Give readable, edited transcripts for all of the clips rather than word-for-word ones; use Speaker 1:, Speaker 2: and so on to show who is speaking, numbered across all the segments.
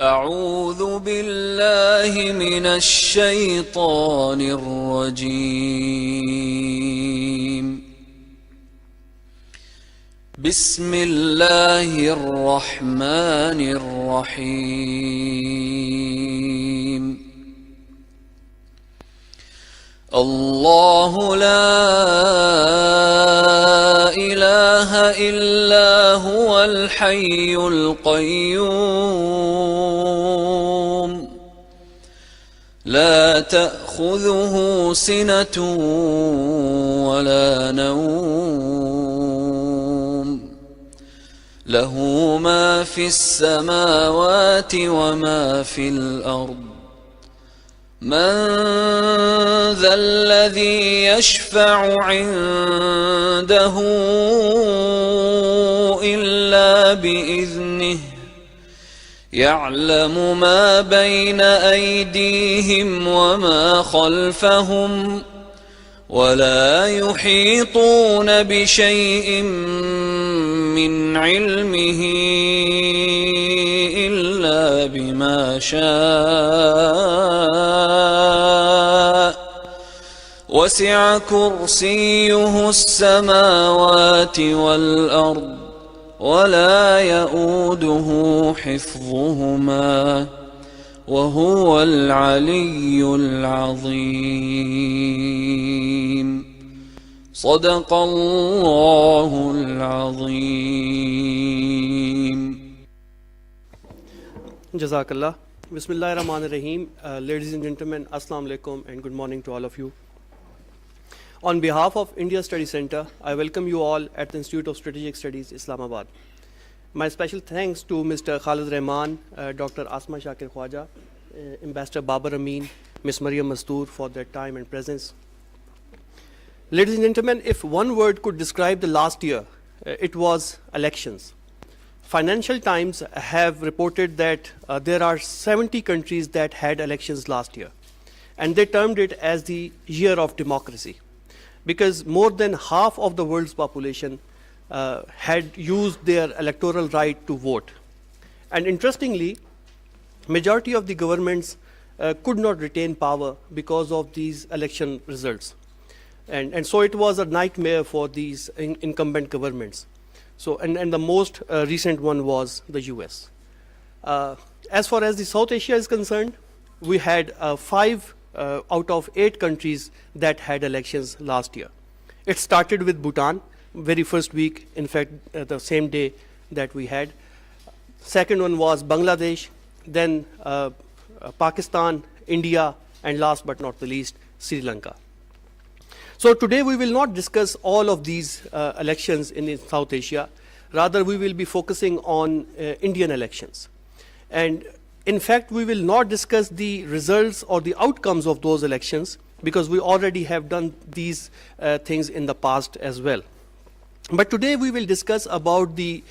Speaker 1: أعوذ بالله من الشيطان الرجيم. بسم الله الرحمن الرحيم. الله لا إله إلا هو الحي القيوم لا تأخذه سنة ولا نوم له ما في السماوات وما في الأرض من ذا الذي يشفع عنده إلا بإذنه يعلم ما بين أيديهم وما خلفهم ولا يحيطون بشيء من علمه إلا بما شاء وسع كرسيه السماوات والأرض ولا يؤوده حفظهما وهو العلي العظيم. صدق الله العظيم.
Speaker 2: Jazakallah. Bismillahirrahmanirrahim. Ladies and gentlemen, Assalamu alaikum and good morning to all of you. On behalf of India Study Center, I welcome you all at the Institute of Strategic Studies, Islamabad. My special thanks to Mr. Khalid Rahman, Dr. Asma Shakir Khwaja, Ambassador Babar Amin, Ms. Maryam Mastoor for their time and presence. Ladies and gentlemen, if one word could describe the last year, it was elections. Financial Times have reported that there are 70 countries that had elections last year, and they termed it as the year of democracy, because more than half of the world's population had used their electoral right to vote. And interestingly, majority of the governments could not retain power because of these election results. And so it was a nightmare for these incumbent governments. So, and the most recent one was the US. As far as the South Asia is concerned, we had 5 out of 8 countries that had elections last year. It started with Bhutan, very first week, in fact, the same day that we had. Second one was Bangladesh, then Pakistan, India, and last but not the least, Sri Lanka. So today we will not discuss all of these elections in South Asia. Rather, we will be focusing on Indian elections. And in fact, we will not discuss the results or the outcomes of those elections because we already have done these things in the past as well. But today we will discuss about the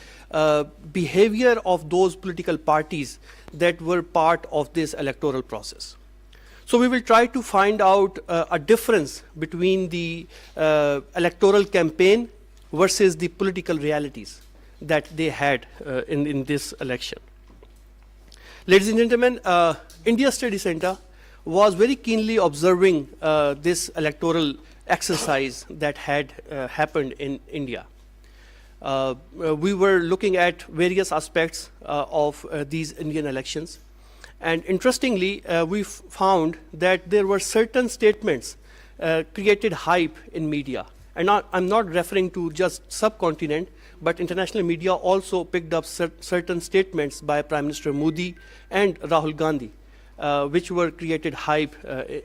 Speaker 2: behavior of those political parties that were part of this electoral process. So we will try to find out a difference between the electoral campaign versus the political realities that they had in this election. Ladies and gentlemen, India Study Center was very keenly observing this electoral exercise that had happened in India. We were looking at various aspects of these Indian elections. And interestingly, we found that there were certain statements created hype in media. And I'm not referring to just subcontinent, but international media also picked up certain statements by Prime Minister Modi and Rahul Gandhi, which were created hype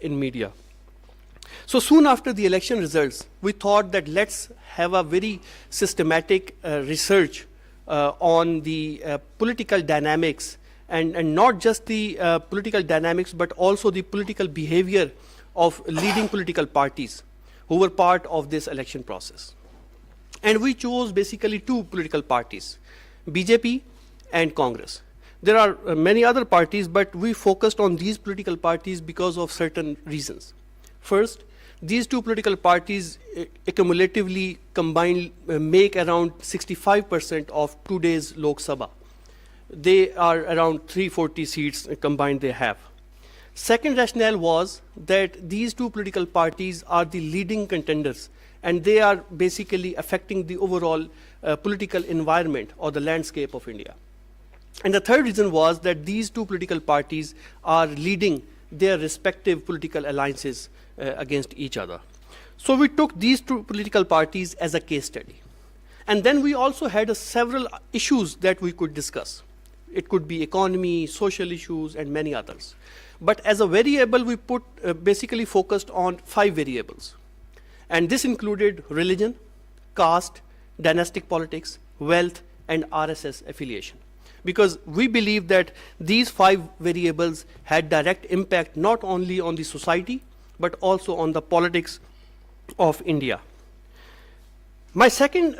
Speaker 2: in media. So soon after the election results, we thought that let's have a very systematic research on the political dynamics and not just the political dynamics, but also the political behavior of leading political parties who were part of this election process. And we chose basically 2 political parties, BJP and Congress. There are many other parties, but we focused on these political parties because of certain reasons. First, these 2 political parties accumulatively combined make around 65% of today's Lok Sabha, They are around 340 seats combined they have. Second rationale was that these two political parties are the leading contenders, and they are basically affecting the overall political environment or the landscape of India. And the third reason was that these two political parties are leading their respective political alliances against each other. So we took these two political parties as a case study. And then we also had several issues that we could discuss. It could be economy, social issues, and many others. But as a variable, we basically focused on 5 variables. And this included religion, caste, dynastic politics, wealth, and RSS affiliation. Because we believe that these 5 variables had direct impact not only on the society, but also on the politics of India. My second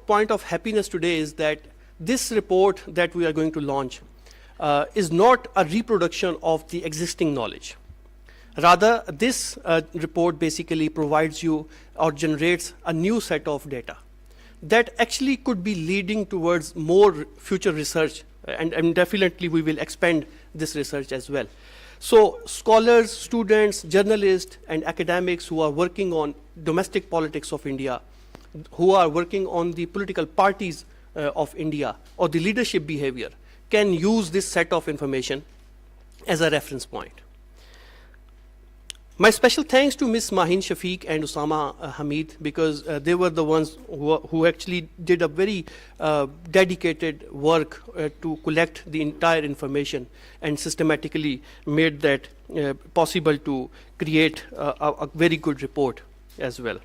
Speaker 2: point of happiness today is that this report that we are going to launch is not a reproduction of the existing knowledge. Rather, this report basically provides you or generates a new set of data that actually could be leading towards more future research, and definitely we will expand this research as well. So scholars, students, journalists, and academics who are working on domestic politics of India, who are working on the political parties of India or the leadership behavior, can use this set of information as a reference point. My special thanks to Ms. Mahin Shafiq and Usama Hamid, because they were the ones who actually did a very dedicated work to collect the entire information and systematically made that possible to create a very good report as well.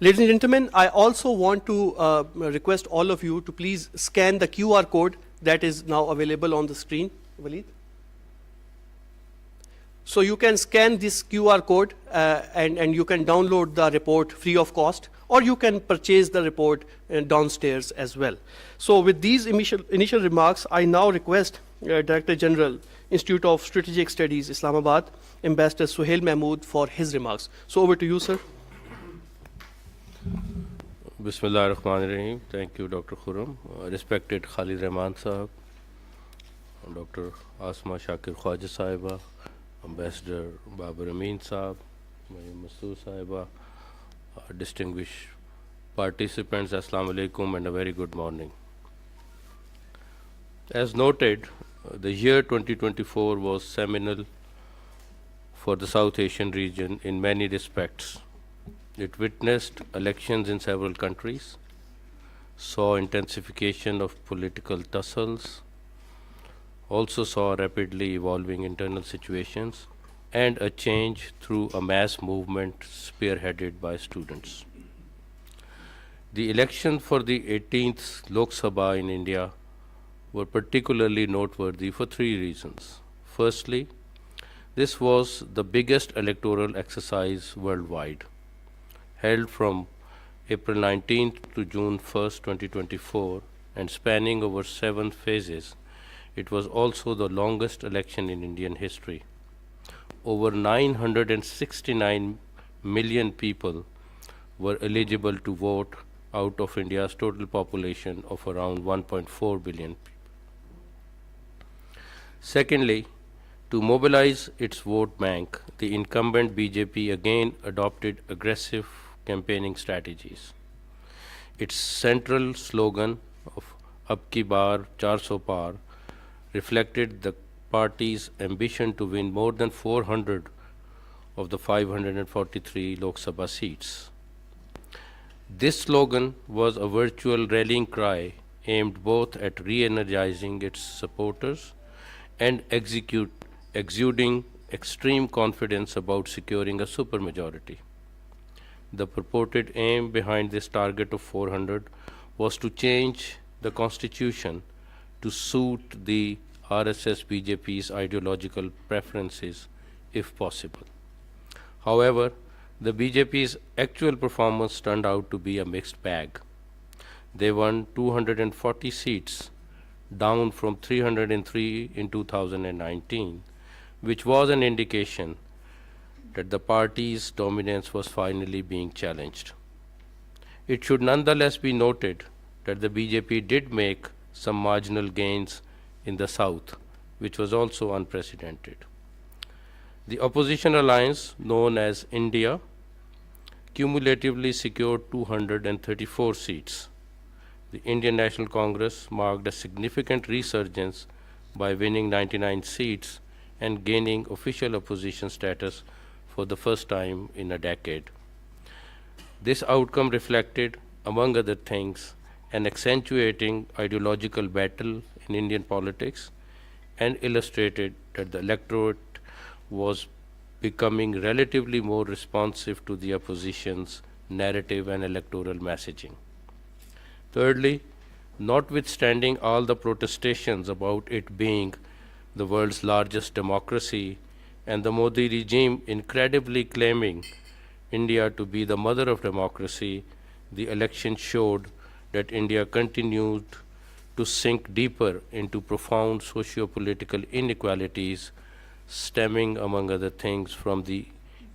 Speaker 2: Ladies and gentlemen, I also want to request all of you to please scan the QR code that is now available on the screen. Waleed? So you can scan this QR code and you can download the report free of cost, or you can purchase the report downstairs as well. So with these initial remarks, I now request Director General, Institute of Strategic Studies, Islamabad, Ambassador Suhail Mahmood for his remarks. So over to you, sir.
Speaker 3: Bismillah ar-Rahman ar-Rahim. Thank you, Dr. Khurram. Respected Khalid Rahman Sahab, Dr. Asma Shakir Khwaja Sahiba, Ambassador Babar Amin Saab, Mayum Masood Sahiba, distinguished participants, Assalamu alaikum and a very good morning. As noted, the year 2024 was seminal for the South Asian region in many respects. It witnessed elections in several countries, saw intensification of political tussles, also saw rapidly evolving internal situations, and a change through a mass movement spearheaded by students. The elections for the 18th Lok Sabha in India were particularly noteworthy for 3 reasons. Firstly, this was the biggest electoral exercise worldwide, held from April 19th to June 1st, 2024, and spanning over 7 phases. It was also the longest election in Indian history. Over 969 million people were eligible to vote out of India's total population of around 1.4 billion people. Secondly, to mobilize its vote bank, the incumbent BJP again adopted aggressive campaigning strategies. Its central slogan of Ab ki baar 400 paar reflected the party's ambition to win more than 400 of the 543 Lok Sabha seats. This slogan was a virtual rallying cry aimed both at re-energizing its supporters and exuding extreme confidence about securing a supermajority. The purported aim behind this target of 400 was to change the constitution to suit the RSS BJP's ideological preferences if possible. However, the BJP's actual performance turned out to be a mixed bag. They won 240 seats, down from 303 in 2019, which was an indication that the party's dominance was finally being challenged. It should nonetheless be noted that the BJP did make some marginal gains in the south, which was also unprecedented. The opposition alliance, known as India, cumulatively secured 234 seats. The Indian National Congress marked a significant resurgence by winning 99 seats and gaining official opposition status for the first time in a decade. This outcome reflected, among other things, an accentuating ideological battle in Indian politics and illustrated that the electorate was becoming relatively more responsive to the opposition's narrative and electoral messaging. Thirdly, notwithstanding all the protestations about it being the world's largest democracy and the Modi regime incredibly claiming India to be the mother of democracy, the election showed that India continued to sink deeper into profound socio-political inequalities stemming, among other things, from the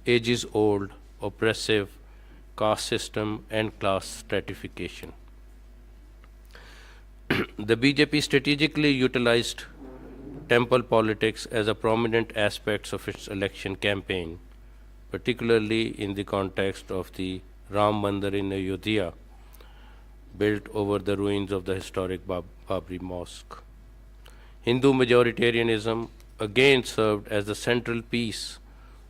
Speaker 3: ages-old oppressive caste system and class stratification. The BJP strategically utilized temple politics as a prominent aspect of its election campaign, particularly in the context of the Ram Mandir in Ayodhya, built over the ruins of the historic Babri Mosque. Hindu majoritarianism again served as the central piece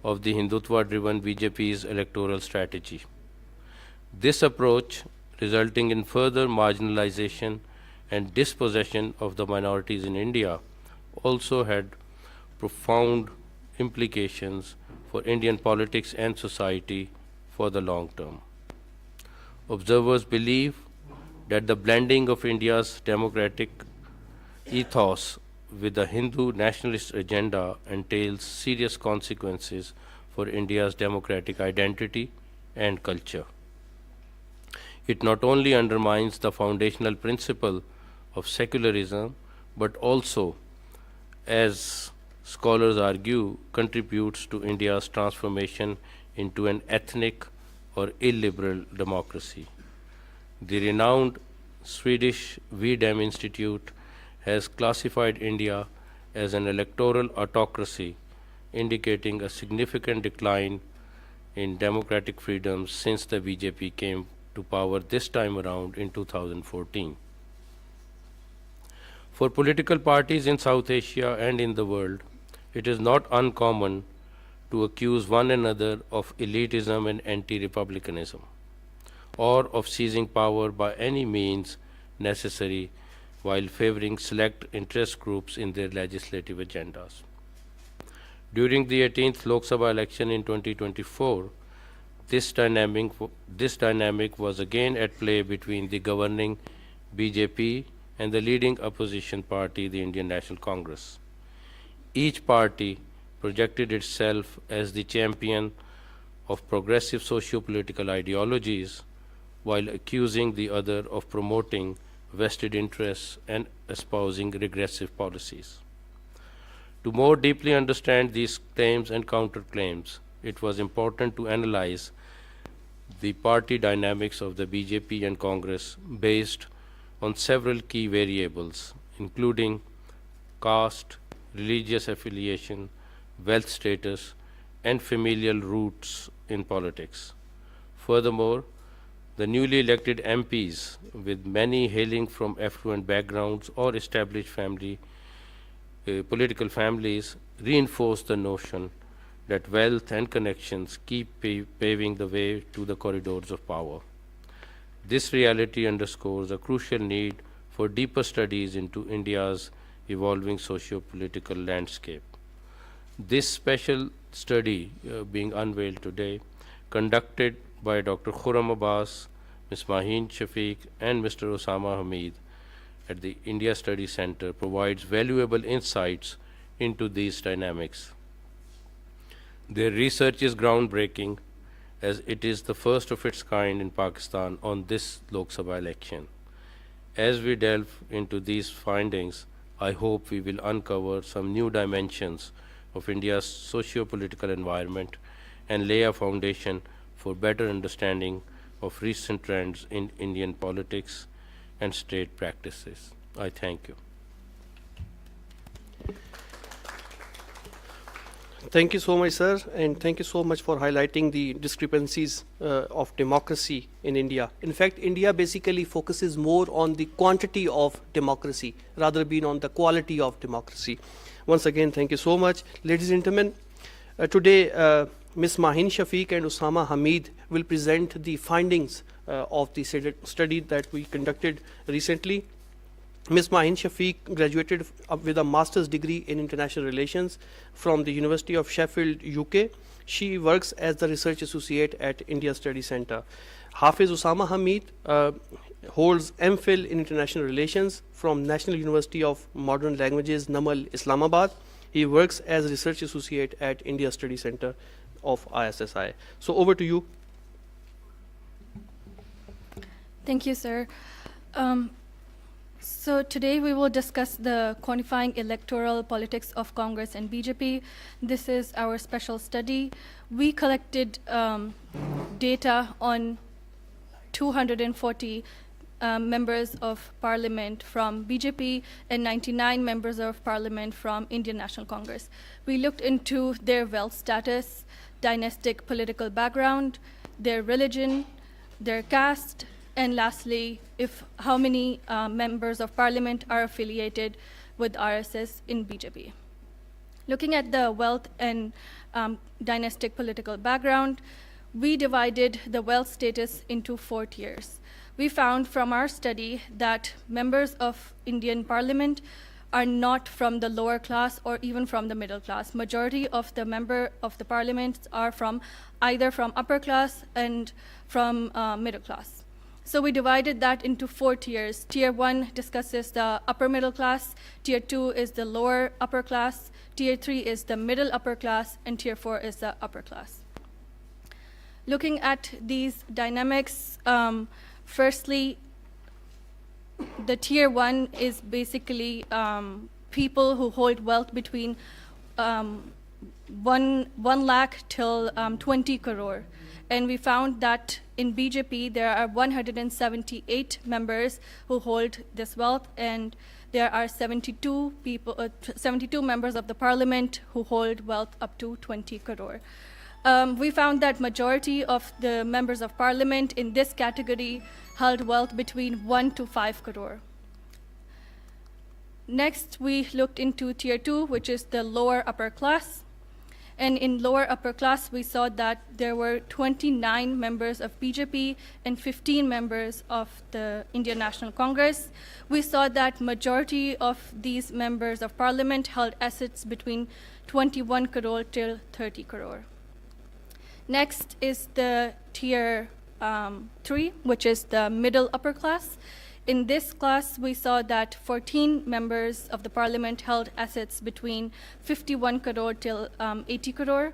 Speaker 3: of the Hindutva-driven BJP's electoral strategy. This approach, resulting in further marginalization and dispossession of the minorities in India, also had profound implications for Indian politics and society for the long term. Observers believe that the blending of India's democratic ethos with the Hindu nationalist agenda entails serious consequences for India's democratic identity and culture. It not only undermines the foundational principle of secularism, but also, as scholars argue, contributes to India's transformation into an ethnic or illiberal democracy. The renowned Swedish VDEM Institute has classified India as an electoral autocracy, indicating a significant decline in democratic freedoms since the BJP came to power this time around in 2014. For political parties in South Asia and in the world, it is not uncommon to accuse one another of elitism and anti-republicanism, or of seizing power by any means necessary while favoring select interest groups in their legislative agendas. During the 18th Lok Sabha election in 2024, this dynamic was again at play between the governing BJP and the leading opposition party, the Indian National Congress. Each party projected itself as the champion of progressive socio-political ideologies, while accusing the other of promoting vested interests and espousing regressive policies. To more deeply understand these claims and counterclaims, it was important to analyze the party dynamics of the BJP and Congress based on several key variables, including caste, religious affiliation, wealth status, and familial roots in politics. Furthermore, the newly elected MPs, with many hailing from affluent backgrounds or established political families, reinforce the notion that wealth and connections keep paving the way to the corridors of power. This reality underscores a crucial need for deeper studies into India's evolving socio-political landscape. This special study being unveiled today, conducted by Dr. Khurram Abbas, Ms. Maheen Shafiq, and Mr. Osama Hamid at the India Study Center, provides valuable insights into these dynamics. Their research is groundbreaking, as it is the first of its kind in Pakistan on this Lok Sabha election. As we delve into these findings, I hope we will uncover some new dimensions of India's socio-political environment and lay a foundation for better understanding of recent trends in Indian politics and state practices. I thank you.
Speaker 2: Thank you so much, sir, and thank you so much for highlighting the discrepancies of democracy in India. In fact, India basically focuses more on the quantity of democracy rather than on the quality of democracy. Once again, thank you so much. Ladies and gentlemen, today Ms. Mahin Shafiq and Usama Hamid will present the findings of the study that we conducted recently. Ms. Mahin Shafiq graduated with a master's degree in international relations from the University of Sheffield, UK. She works as the research associate at India Study Center. Hafiz Usama Hamid holds MPhil in international relations from National University of Modern Languages, Namal, Islamabad. He works as research associate at India Study Center of ISSI. So over to you.
Speaker 4: Thank you, sir. So today we will discuss the Quantifying Electoral Politics of Congress and BJP. This is our special study. We collected data on 240 members of parliament from BJP and 99 members of parliament from Indian National Congress. We looked into their wealth status, dynastic political background, their religion, their caste, and lastly, how many members of parliament are affiliated with RSS in BJP. Looking at the wealth and dynastic political background, we divided the wealth status into 4 tiers. We found from our study that members of Indian parliament are not from the lower class or even from the middle class. Majority of the member of the parliament are from either from upper class and from middle class. So we divided that into 4 tiers. Tier 1 discusses the upper middle class, Tier 2 is the lower upper class, Tier 3 is the middle upper class, and Tier 4 is the upper class. Looking at these dynamics, firstly, the Tier 1 is basically people who hold wealth between 1 lakh till 20 crore. And we found that in BJP, there are 178 members who hold this wealth, and there are 72 members of the parliament who hold wealth up to 20 crore. We found that majority of the members of parliament in this category held wealth between 1 to 5 crore. Next, we looked into Tier 2, which is the lower upper class. And in lower upper class, we saw that there were 29 members of BJP and 15 members of the Indian National Congress. We saw that majority of these members of parliament held assets between 21 crore till 30 crore. Next is the Tier 3, which is the middle upper class. In this class, we saw that 14 members of the parliament held assets between 51 crore till 80 crore,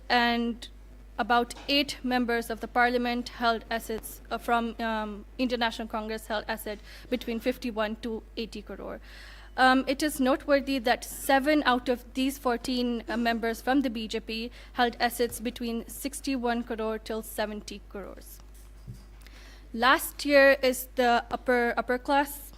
Speaker 4: and about 8 members of the parliament held assets from Indian National Congress held assets between 51 to 80 crore. It is noteworthy that 7 out of these 14 members from the BJP held assets between 61 crore till 70 crores. Last year is the upper class.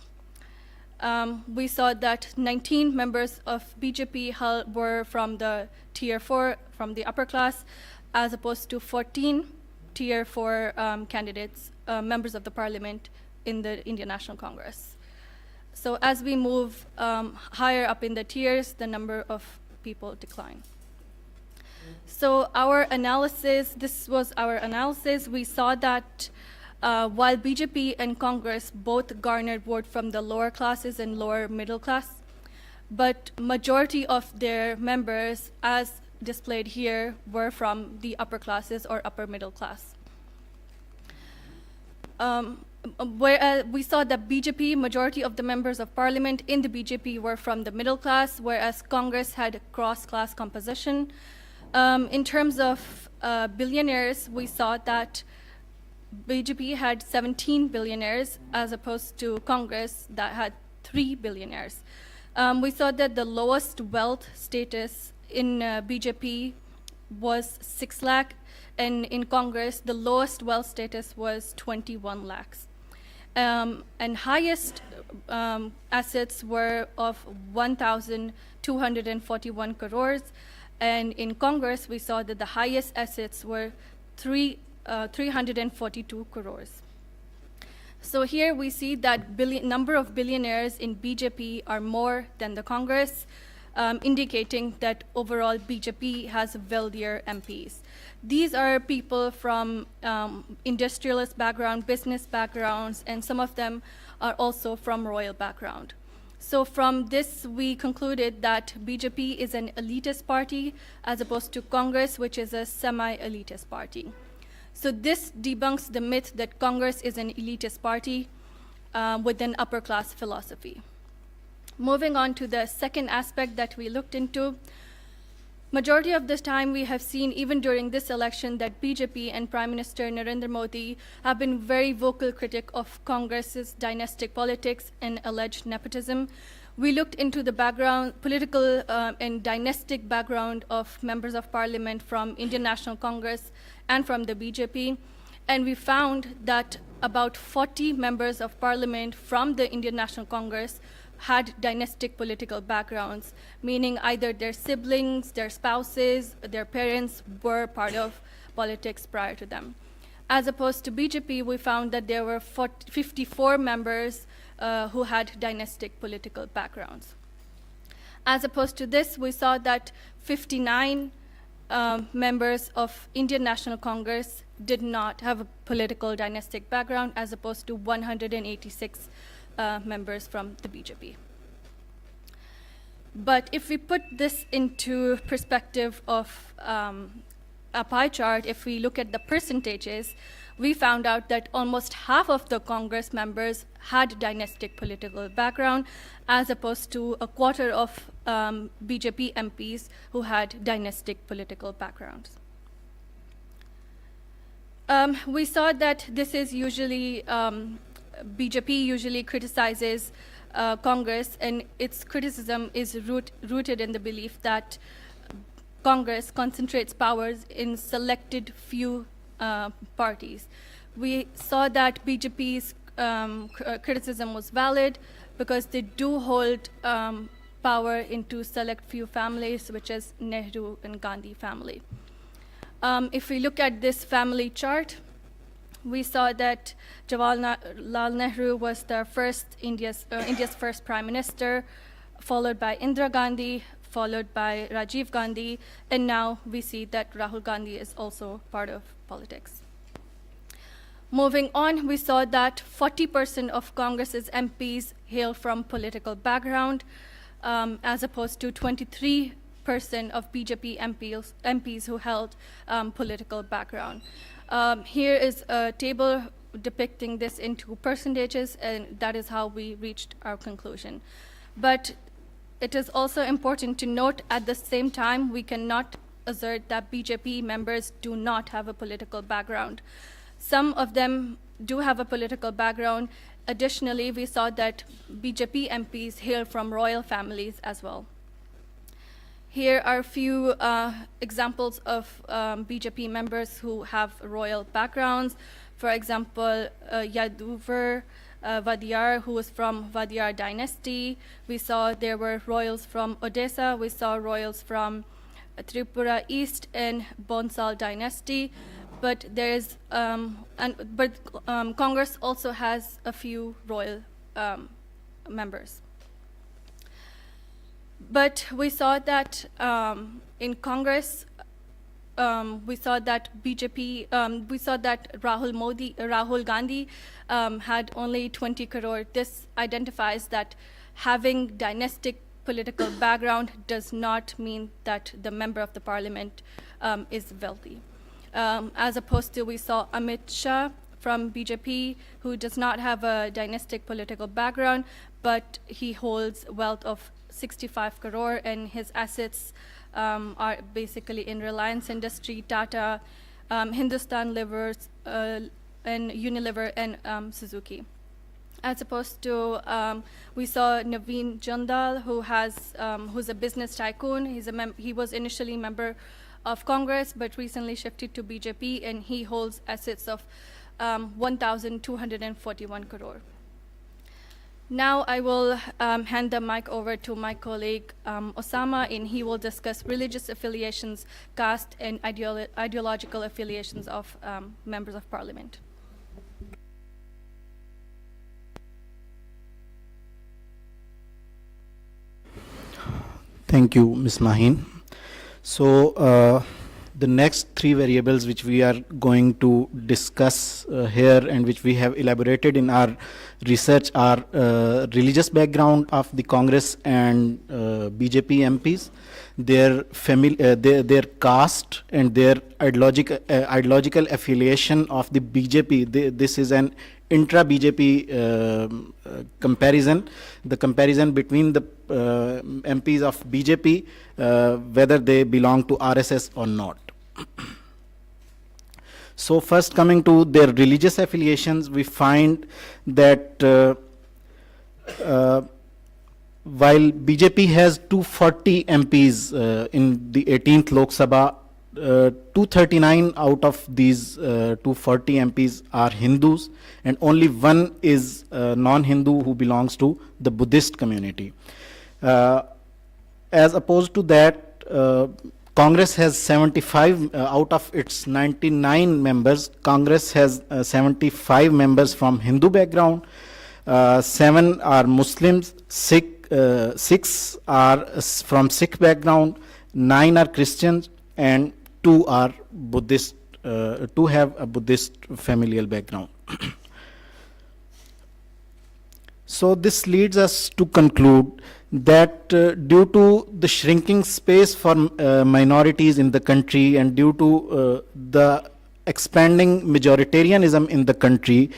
Speaker 4: We saw that 19 members of BJP were from the Tier 4, from the upper class, as opposed to 14 Tier 4 candidates, members of the parliament in the Indian National Congress. So as we move higher up in the tiers, the number of people decline. So this was our analysis. We saw that while BJP and Congress both garnered vote from the lower classes and lower middle class, but majority of their members, as displayed here, were from the upper classes or upper middle class. Whereas we saw that BJP, majority of the members of parliament in the BJP were from the middle class, whereas Congress had a cross-class composition. In terms of billionaires, we saw that BJP had 17 billionaires as opposed to Congress that had 3 billionaires. We saw that the lowest wealth status in BJP was 6 lakh, and in Congress, the lowest wealth status was 21 lakhs. And highest assets were of 1,241 crores. And in Congress, we saw that the highest assets were 342 crores. So here we see that number of billionaires in BJP are more than the Congress, indicating that overall BJP has wealthier MPs. These are people from industrialist background, business backgrounds, and some of them are also from royal background. So from this, we concluded that BJP is an elitist party as opposed to Congress, which is a semi-elitist party. So this debunks the myth that Congress is an elitist party with an upper class philosophy. Moving on to the second aspect that we looked into, majority of this time we have seen, even during this election, that BJP and Prime Minister Narendra Modi have been very vocal critic of Congress's dynastic politics and alleged nepotism. We looked into the background, political and dynastic background of members of parliament from Indian National Congress and from the BJP, and we found that about 40 members of parliament from the Indian National Congress had dynastic political backgrounds, meaning either their siblings, their spouses, their parents were part of politics prior to them. As opposed to BJP, we found that there were 54 members who had dynastic political backgrounds. As opposed to this, we saw that 59 members of Indian National Congress did not have a political dynastic background, as opposed to 186 members from the BJP. But if we put this into perspective of a pie chart, if we look at the percentages, we found out that almost half of the Congress members had dynastic political background, as opposed to a quarter of BJP MPs who had dynastic political backgrounds. We saw that this is usually, BJP usually criticizes Congress, and its criticism is rooted in the belief that Congress concentrates powers in selected few parties. We saw that BJP's criticism was valid because they do hold power into select few families, which is Nehru and Gandhi family. If we look at this family chart, we saw that Jawaharlal Nehru was the first India's first prime minister, followed by Indira Gandhi, followed by Rajiv Gandhi, and now we see that Rahul Gandhi is also part of politics. Moving on, we saw that 40% of Congress's MPs hail from political background, as opposed to 23% of BJP MPs who held political background. Here is a table depicting this into percentages, and that is how we reached our conclusion. But it is also important to note, at the same time, we cannot assert that BJP members do not have a political background. Some of them do have a political background. Additionally, we saw that BJP MPs hail from royal families as well. Here are a few examples of BJP members who have royal backgrounds. For example, Yaduvar Vadiyar, who was from Vadiyar dynasty. We saw there were royals from Odisha. We saw royals from Tripura East and Bonsal dynasty. But there's Congress also has a few royal members. But we saw that in Congress, we saw that BJP, we saw that Rahul Gandhi had only 20 crore. This identifies that having dynastic political background does not mean that the member of the parliament is wealthy. As opposed to, we saw Amit Shah from BJP, who does not have a dynastic political background, but he holds wealth of 65 crore, and his assets are basically in Reliance Industry, Tata, Hindustan Livers, and Unilever, and Suzuki. As opposed to, we saw Naveen Jindal, who's a business tycoon. He was initially a member of Congress, but recently shifted to BJP, and he holds assets of 1,241 crore. Now I will hand the mic over to my colleague Osama, and he will discuss religious affiliations, caste, and ideological affiliations of members of parliament.
Speaker 5: Thank you, Ms. Mahin. So the next three variables which we are going to discuss here and which we have elaborated in our research are religious background of the Congress and BJP MPs, their caste and their ideological affiliation of the BJP. This is an intra-BJP comparison, the comparison between the MPs of BJP, whether they belong to RSS or not. So first, coming to their religious affiliations, we find that while BJP has 240 MPs in the 18th Lok Sabha, 239 out of these 240 MPs are Hindus, and only one is non-Hindu who belongs to the Buddhist community. As opposed to that, Congress has 75 out of its 99 members. Congress has 75 members from Hindu background, 7 are Muslims, 6 are from Sikh background, 9 are Christians, and 2 are Buddhist, 2 have a Buddhist familial background. So this leads us to conclude that due to the shrinking space for minorities in the country and due to the expanding majoritarianism in the country,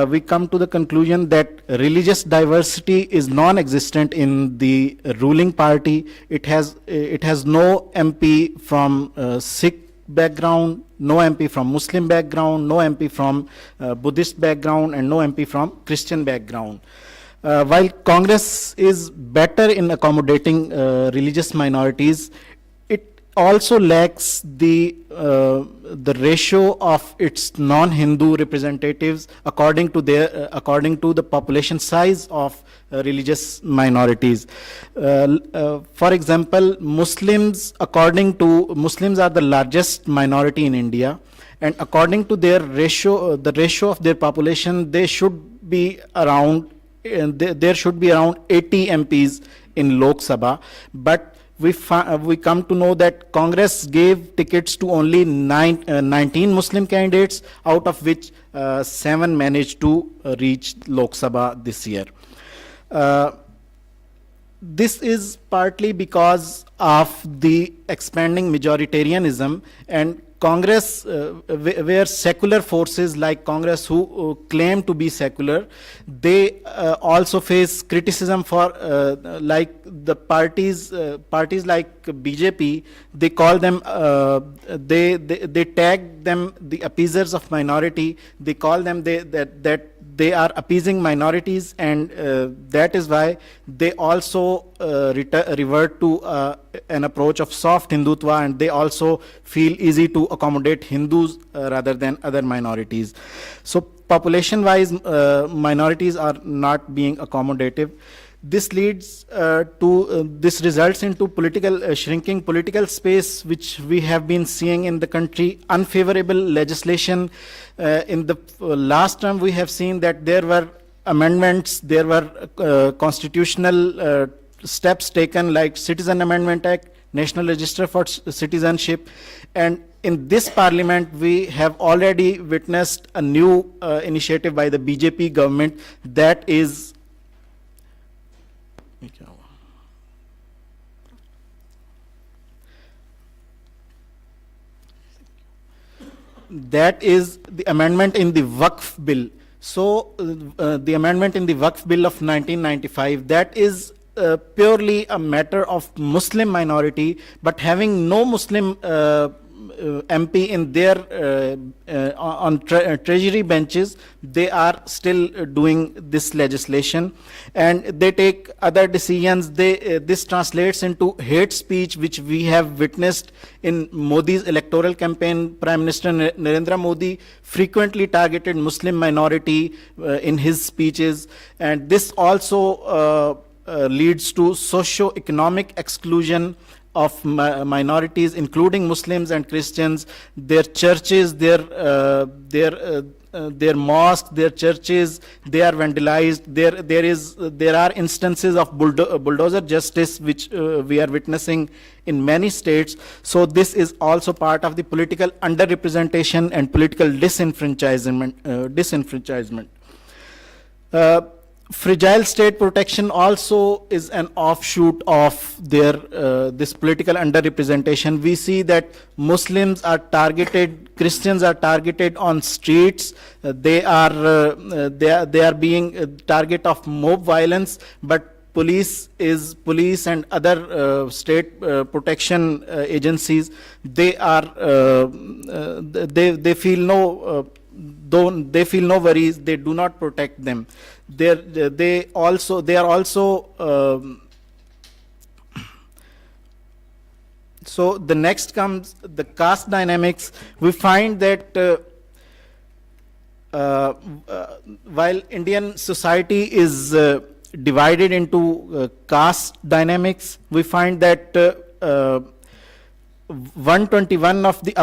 Speaker 5: we come to the conclusion that religious diversity is non-existent in the ruling party. It has no MP from Sikh background, no MP from Muslim background, no MP from Buddhist background, and no MP from Christian background. While Congress is better in accommodating religious minorities, it also lacks the ratio of its non-Hindu representatives according to the population size of religious minorities. For example, Muslims are the largest minority in India, and according to their ratio, the ratio of their population, there should be around 80 MPs in Lok Sabha, but we come to know that Congress gave tickets to only 19 Muslim candidates, out of which 7 managed to reach Lok Sabha this year. This is partly because of the expanding majoritarianism, and Congress, where secular forces like Congress who claim to be secular, they also face criticism for like the parties like BJP. They call them they tag them the appeasers of minority. They call them that they are appeasing minorities, and that is why they also revert to an approach of soft Hindutva, and they also feel easy to accommodate Hindus rather than other minorities. So population-wise, minorities are not being accommodative. This leads this results into shrinking political space, which we have been seeing in the country. Unfavorable legislation. In the last term, we have seen that there were amendments, there were constitutional steps taken like Citizen Amendment Act, National Register for Citizenship, and in this parliament we have already witnessed a new initiative by the BJP government, that is the amendment in the Waqf bill. So the amendment in the Waqf bill of 1995, that is purely a matter of Muslim minority, but having no Muslim MP in their on treasury benches, they are still doing this legislation, and they take other decisions. This translates into hate speech, which we have witnessed in Modi's electoral campaign. Prime Minister Narendra Modi frequently targeted Muslim minority in his speeches, and this also leads to socio-economic exclusion of minorities, including Muslims and Christians. Their churches, their mosques, their churches, they are vandalized. There are instances of bulldozer justice, which we are witnessing in many states. So this is also part of the political underrepresentation and political disenfranchisement. Fragile state protection also is an offshoot of their this political underrepresentation. We see that Muslims are targeted, Christians are targeted on streets. They are being target of mob violence, but police and other state protection agencies, they feel no worries. They do not protect them. They are also so the next comes the caste dynamics. We find that while Indian society is divided into caste dynamics, we find that 121 of the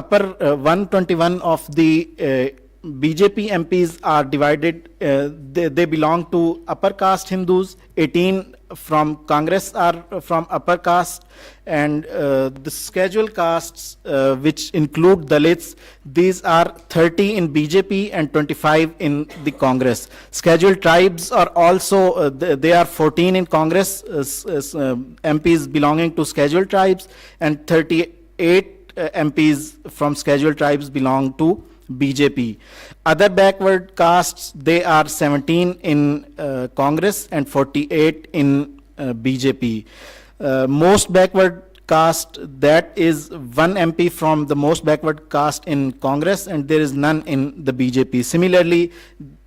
Speaker 5: BJP MPs are divided. They belong to upper caste Hindus. 18 from Congress are from upper caste, and the scheduled castes, which include Dalits, these are 30 in BJP and 25 in the Congress. Scheduled tribes are also they are 14 in Congress, MPs belonging to scheduled tribes, and 38 MPs from scheduled tribes belong to BJP. Other backward castes, they are 17 in Congress and 48 in BJP. Most backward caste, that is one MP from the most backward caste in Congress, and there is none in the BJP. Similarly,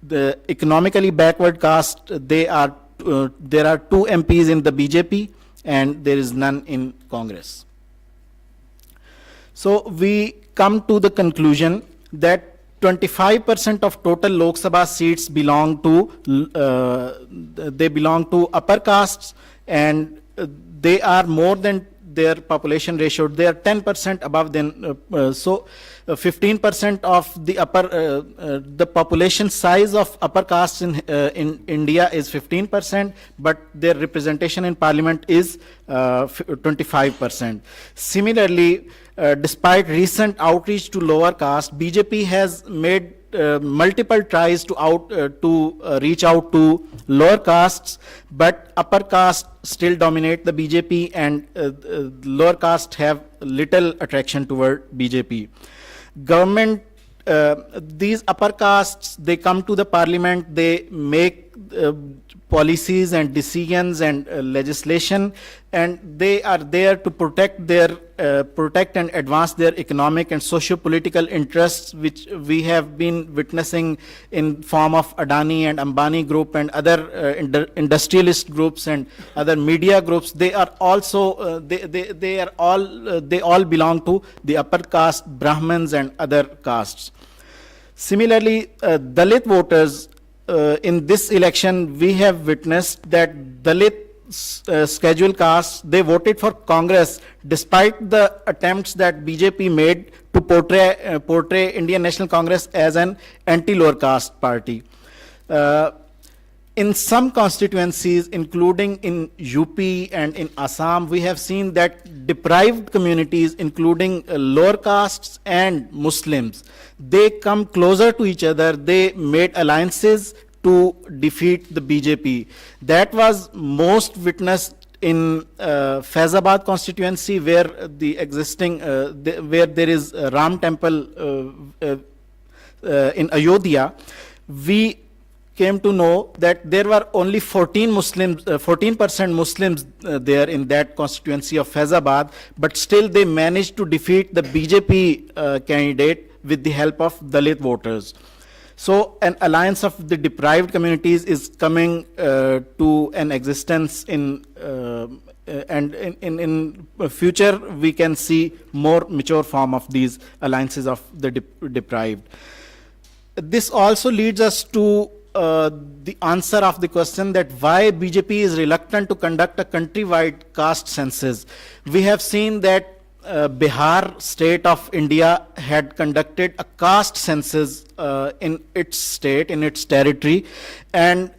Speaker 5: the economically backward caste, there are 2 MPs in the BJP, and there is none in Congress. So we come to the conclusion that 25% of total Lok Sabha seats belong to upper castes, and they are more than their population ratio. They are 10% above them. So 15% of the the population size of upper castes in India is 15%, but their representation in parliament is 25%. Similarly, despite recent outreach to lower caste, BJP has made multiple tries to reach out to lower castes, but upper caste still dominate the BJP, and lower caste have little attraction toward BJP. Government, these upper castes, they come to the parliament, they make policies and decisions and legislation, and they are there to protect and advance their economic and socio-political interests, which we have been witnessing in form of Adani and Ambani group and other industrialist groups and other media groups. They are also they all belong to the upper caste, Brahmins and other castes. Similarly, Dalit voters, in this election, we have witnessed that Dalit scheduled castes, they voted for Congress despite the attempts that BJP made to portray Indian National Congress as an anti-lower caste party. In some constituencies, including in UP and in Assam, we have seen that deprived communities, including lower castes and Muslims, they come closer to each other. They made alliances to defeat the BJP. That was most witnessed in Faizabad constituency, where where there is a Ram temple in Ayodhya. We came to know that there were only 14% Muslims there in that constituency of Faizabad, but still they managed to defeat the BJP candidate with the help of Dalit voters. So an alliance of the deprived communities is coming to an existence and in future we can see more mature form of these alliances of the deprived. This also leads us to the answer of the question that why BJP is reluctant to conduct a countrywide caste census. We have seen that Bihar state of India had conducted a caste census in its state, in its territory, and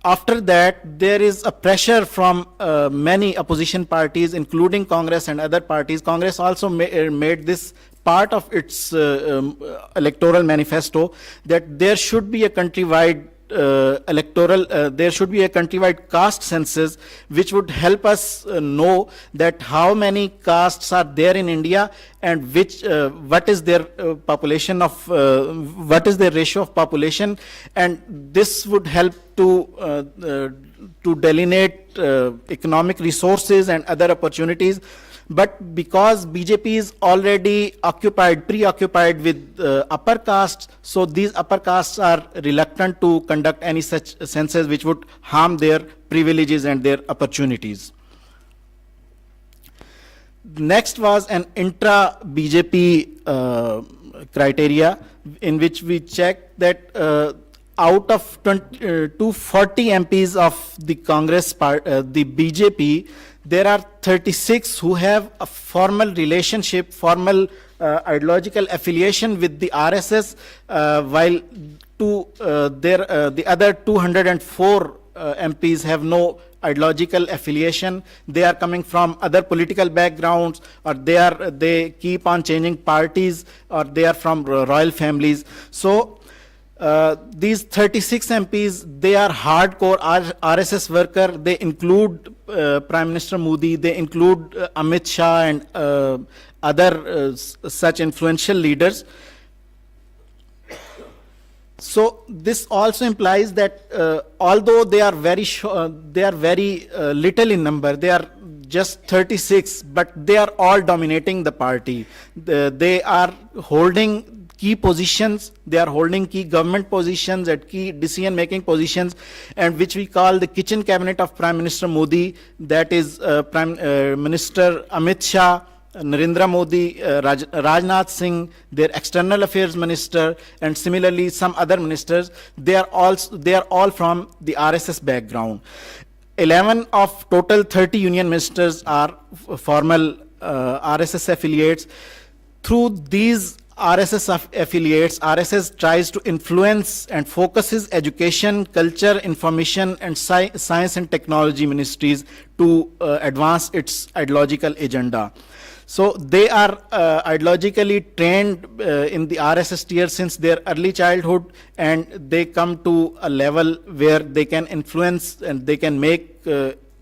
Speaker 5: after that there is a pressure from many opposition parties, including Congress and other parties. Congress also made this part of its electoral manifesto that there should be a countrywide there should be a countrywide caste census which would help us know that how many castes are there in India and what is their population of what is their ratio of population, and this would help to delineate economic resources and other opportunities. But because BJP is already preoccupied with upper castes, so these upper castes are reluctant to conduct any such census which would harm their privileges and their opportunities. Next was an intra-BJP criteria in which we checked that out of 240 MPs of the Congress the BJP, there are 36 who have a formal relationship, formal ideological affiliation with the RSS, while the other 204 MPs have no ideological affiliation. They are coming from other political backgrounds, or they keep on changing parties, or they are from royal families. So these 36 MPs, they are hardcore RSS worker. They include Prime Minister Modi, they include Amit Shah and other such influential leaders. So this also implies that although they are very little in number, they are just 36, but they are all dominating the party. They are holding key positions, they are holding key government positions at key decision-making positions, and which we call the kitchen cabinet of Prime Minister Modi, that is Prime Minister Amit Shah, Narendra Modi, Rajnath Singh, their external affairs minister, and similarly some other ministers. They are all from the RSS background. 11 of total 30 union ministers are formal RSS affiliates. Through these RSS affiliates, RSS tries to influence and focuses education, culture, information, and science and technology ministries to advance its ideological agenda. So they are ideologically trained in the RSS tier since their early childhood, and they come to a level where they can influence and they can make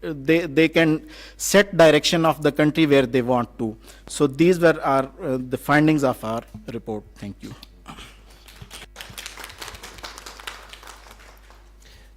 Speaker 5: they can set direction of the country where they want to. So these were the findings of our report. Thank you.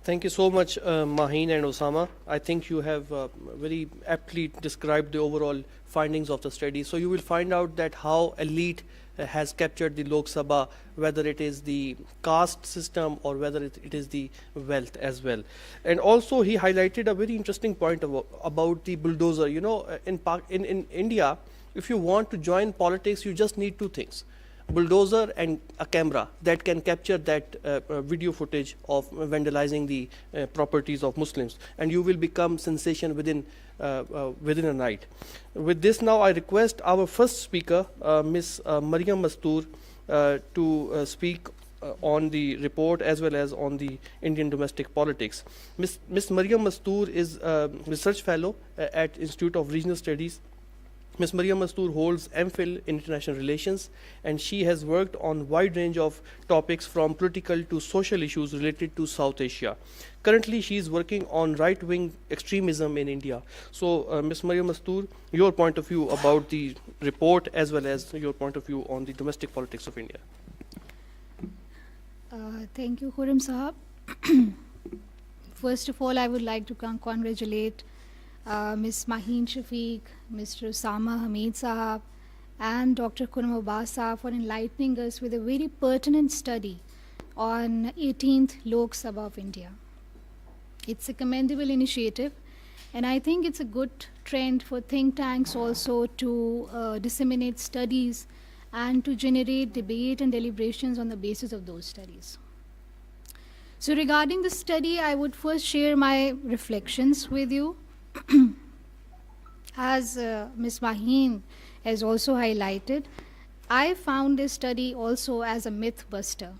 Speaker 2: Thank you so much, Maheen and Osama. I think you have very aptly described the overall findings of the study. So you will find out that how elite has captured the Lok Sabha, whether it is the caste system or whether it is the wealth as well. And also he highlighted a very interesting point about the bulldozer. You know, in India, if you want to join politics, you just need two things: bulldozer and a camera that can capture that video footage of vandalizing the properties of Muslims, and you will become sensation within a night. With this, now I request our first speaker, Ms. Maryam Mastoor, to speak on the report as well as on the Indian domestic politics. Ms. Maryam Mastoor is a research fellow at Institute of Regional Studies. Ms. Maryam Mastoor holds MPhil in International Relations, and she has worked on wide range of topics from political to social issues related to South Asia. Currently, she is working on right-wing extremism in India. So, Ms. Maryam Mastoor, your point of view about the report as well as your point of view on the domestic politics of India.
Speaker 6: Thank you, Khurram Sahab. First of all, I would like to congratulate Ms. Maheen Shafiq, Mr. Osama Hamid Sahab, and Dr. Khurram Abbas Sahab for enlightening us with a very pertinent study on 18th Lok Sabha of India. It's a commendable initiative, and I think it's a good trend for think tanks also to disseminate studies and to generate debate and deliberations on the basis of those studies. So regarding the study, I would first share my reflections with you. As Ms. Maheen has also highlighted, I found this study also as a myth buster.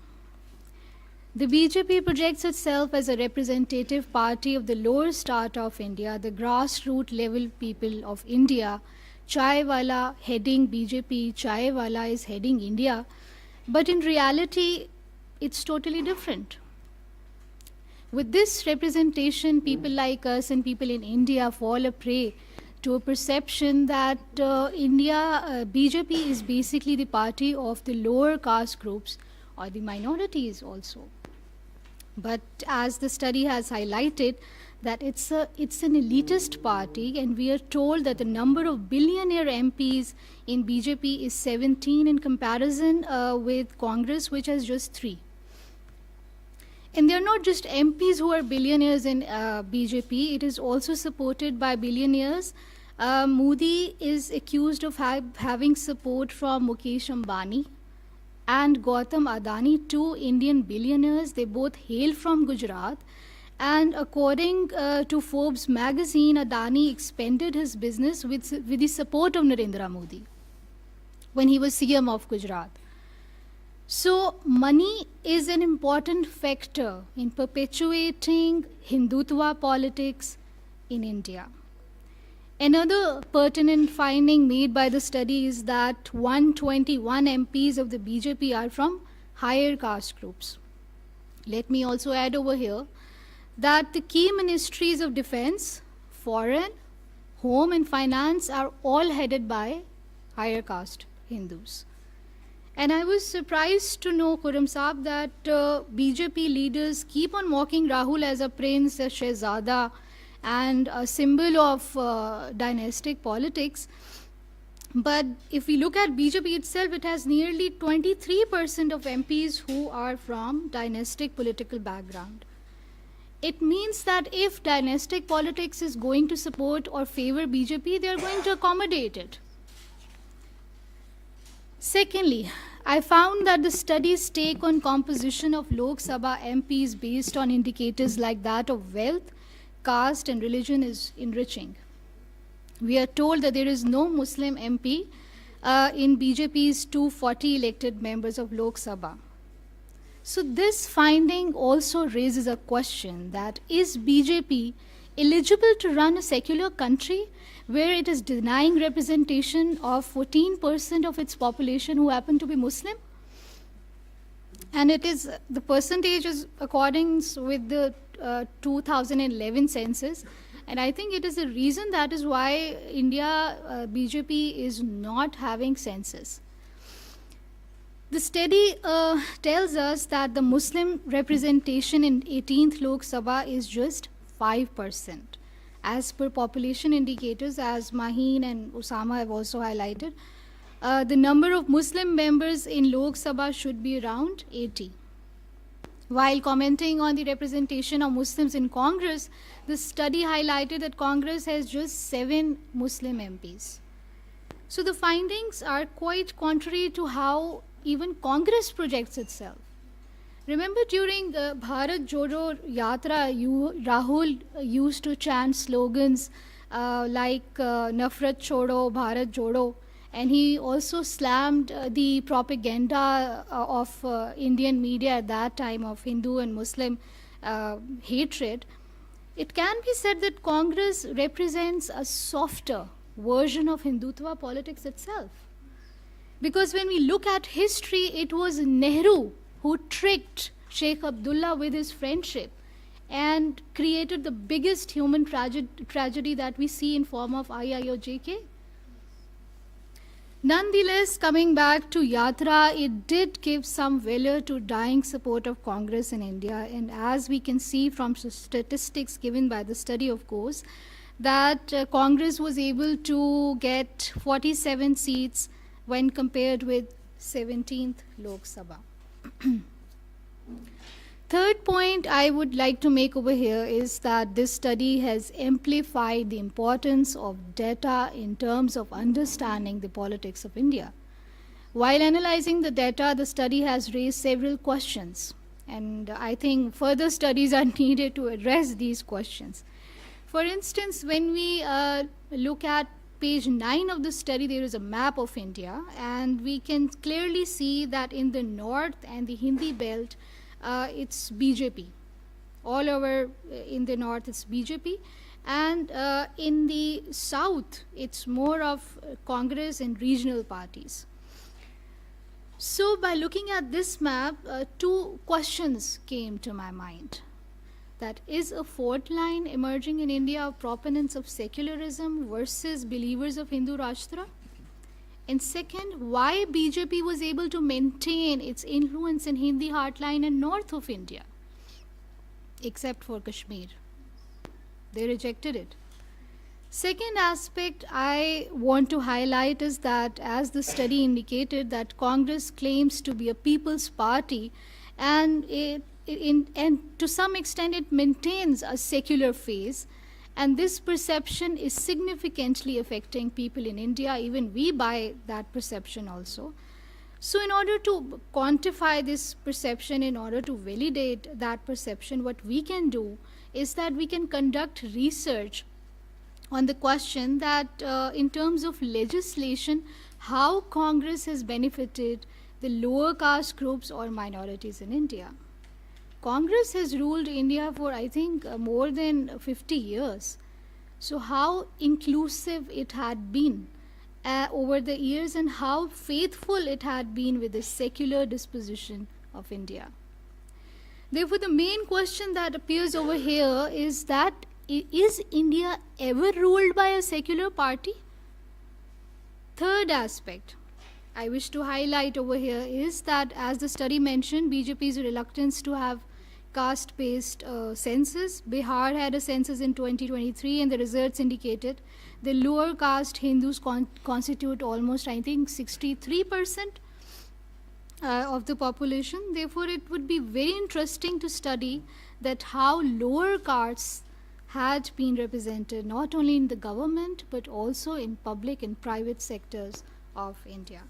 Speaker 6: The BJP projects itself as a representative party of the lower strata of India, the grassroots level people of India. Chai wala heading BJP, chai wala is heading India. But in reality, it's totally different. With this representation, people like us and people in India fall a prey to a perception that BJP is basically the party of the lower caste groups or the minorities also. But as the study has highlighted, that it's an elitist party, and we are told that the number of billionaire MPs in BJP is 17 in comparison with Congress, which has just 3. And they're not just MPs who are billionaires in BJP, it is also supported by billionaires. Modi is accused of having support from Mukesh Ambani and Gautam Adani, 2 Indian billionaires. They both hail from Gujarat. And according to Forbes magazine, Adani expanded his business with the support of Narendra Modi when he was CM of Gujarat. So money is an important factor in perpetuating Hindutva politics in India. Another pertinent finding made by the study is that 121 MPs of the BJP are from higher caste groups. Let me also add over here that the key ministries of defense, foreign, home and finance are all headed by higher caste Hindus. And I was surprised to know, Khurram Saab, that BJP leaders keep on mocking Rahul as a prince, a Shehzada, and a symbol of dynastic politics. But if we look at BJP itself, it has nearly 23% of MPs who are from dynastic political background. It means that if dynastic politics is going to support or favor BJP, they are going to accommodate it. Secondly, I found that the study's take on composition of Lok Sabha MPs based on indicators like that of wealth, caste and religion is enriching. We are told that there is no Muslim MP in BJP's 240 elected members of Lok Sabha. So this finding also raises a question that is BJP eligible to run a secular country where it is denying representation of 14% of its population who happen to be Muslim? And it is, the percentage is according with the 2011 census. And I think it is a reason that is why India, BJP is not having census. The study tells us that the Muslim representation in 18th Lok Sabha is just 5%. As per population indicators, as Maheen and Osama have also highlighted, the number of Muslim members in Lok Sabha should be around 80. While commenting on the representation of Muslims in Congress, the study highlighted that Congress has just 7 Muslim MPs. So the findings are quite contrary to how even Congress projects itself. Remember during Bharat Jodo Yatra, Rahul used to chant slogans like Nafrat Chodo, Bharat Jodo, and he also slammed the propaganda of Indian media at that time of Hindu and Muslim hatred. It can be said that Congress represents a softer version of Hindutva politics itself. Because when we look at history, it was Nehru who tricked Sheikh Abdullah with his friendship and created the biggest human tragedy that we see in form of IIOJK. Nonetheless, coming back to Yatra, it did give some valor to dying support of Congress in India. And as we can see from statistics given by the study, of course, that Congress was able to get 47 seats when compared with 17th Lok Sabha. Third point I would like to make over here is that this study has amplified the importance of data in terms of understanding the politics of India. While analyzing the data, the study has raised several questions, and I think further studies are needed to address these questions. For instance, when we look at page 9 of the study, there is a map of India, and we can clearly see that in the north and the Hindi belt, it's BJP. All over in the north, it's BJP. And in the south, it's more of Congress and regional parties. So by looking at this map, two questions came to my mind. That is a fault line emerging in India of proponents of secularism versus believers of Hindu Rashtra? And second, why BJP was able to maintain its influence in Hindi heartline and north of India, except for Kashmir. They rejected it. Second aspect I want to highlight is that, as the study indicated, that Congress claims to be a people's party, and to some extent it maintains a secular phase. And this perception is significantly affecting people in India. Even we buy that perception also. So in order to quantify this perception, in order to validate that perception, what we can do is that we can conduct research on the question that in terms of legislation, how Congress has benefited the lower caste groups or minorities in India. Congress has ruled India for, I think, more than 50 years. So how inclusive it had been over the years, and how faithful it had been with the secular disposition of India. Therefore, the main question that appears over here is that, is India ever ruled by a secular party? Third aspect I wish to highlight over here is that, as the study mentioned, BJP's reluctance to have caste-based census. Bihar had a census in 2023, and the results indicated the lower caste Hindus constitute almost, I think, 63% of the population. Therefore, it would be very interesting to study that how lower castes had been represented not only in the government but also in public and private sectors of India.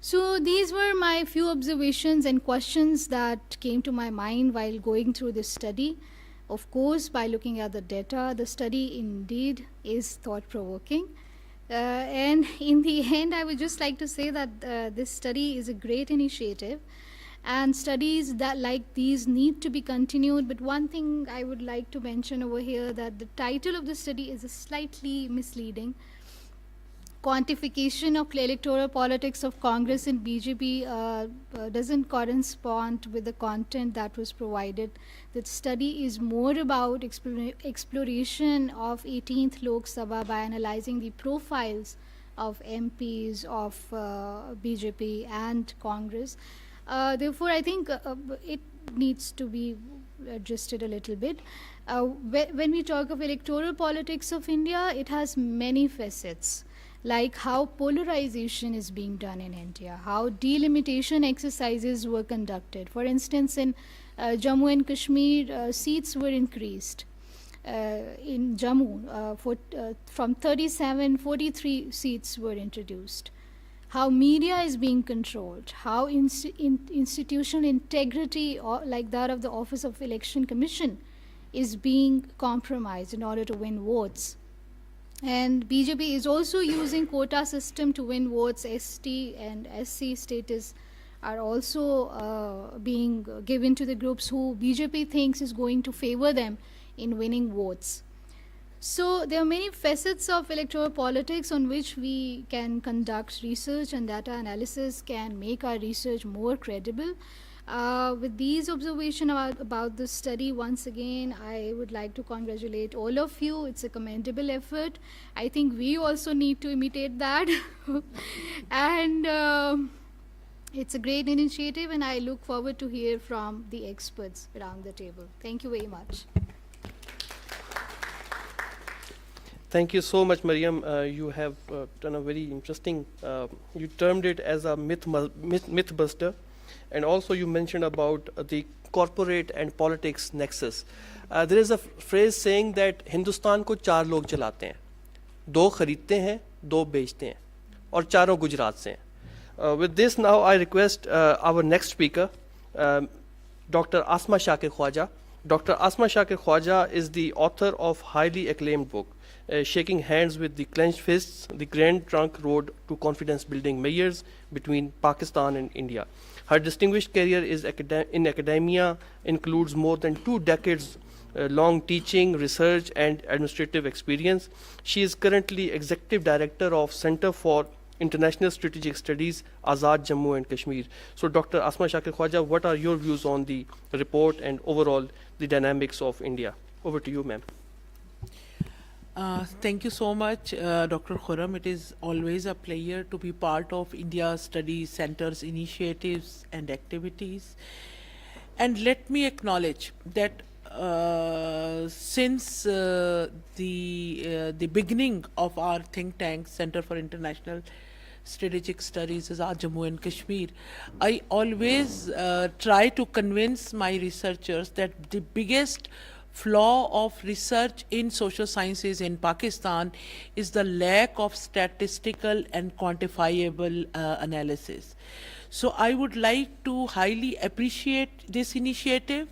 Speaker 6: So these were my few observations and questions that came to my mind while going through this study. Of course, by looking at the data, the study indeed is thought-provoking. And in the end, I would just like to say that this study is a great initiative, and studies that like these need to be continued. But one thing I would like to mention over here, that the title of the study is slightly misleading. Quantification of electoral politics of Congress and BJP doesn't correspond with the content that was provided. The study is more about exploration of 18th Lok Sabha by analyzing the profiles of MPs of BJP and Congress. Therefore, I think it needs to be adjusted a little bit. When we talk of electoral politics of India, it has many facets, like how polarization is being done in India, how delimitation exercises were conducted. For instance, in Jammu and Kashmir, seats were increased. In Jammu, from 37, 43 seats were introduced. How media is being controlled, how institutional integrity, like that of the Office of Election Commission, is being compromised in order to win votes. And BJP is also using quota system to win votes. ST and SC status are also being given to the groups who BJP thinks is going to favor them in winning votes. So there are many facets of electoral politics on which we can conduct research, and data analysis can make our research more credible. With these observations about this study, once again, I would like to congratulate all of you. It's a commendable effort. I think we also need to imitate that. And it's a great initiative, and I look forward to hear from the experts around the table. Thank you very much.
Speaker 2: Thank you so much, Mariam. You have done a very interesting, you termed it as a myth buster. And also you mentioned about the corporate and politics nexus. There is a phrase saying that Hindustan को चार लोग चलाते हैं, दो खरीदते हैं, दो बेचते हैं, और चारों गुजरात से हैं. With this, now I request our next speaker, Dr. Asma Shakir Khwaja. Dr. Asma Shakir Khwaja is the author of highly acclaimed book, Shaking Hands with the Clenched Fists, the Grand Trunk Road to Confidence Building Measures between Pakistan and India. Her distinguished career in academia includes more than 2 decades long teaching, research, and administrative experience. She is currently Executive Director of Center for International Strategic Studies, Azad Jammu and Kashmir. So Dr. Asma Shakir Khwaja, what are your views on the report and overall the dynamics of India? Over to you, ma'am.
Speaker 7: Thank you so much, Dr. Khurram. It is always a pleasure to be part of India Study Center's initiatives and activities. And let me acknowledge that since the beginning of our think tank, Center for International Strategic Studies, Azad Jammu and Kashmir, I always try to convince my researchers that the biggest flaw of research in social sciences in Pakistan is the lack of statistical and quantifiable analysis. So I would like to highly appreciate this initiative,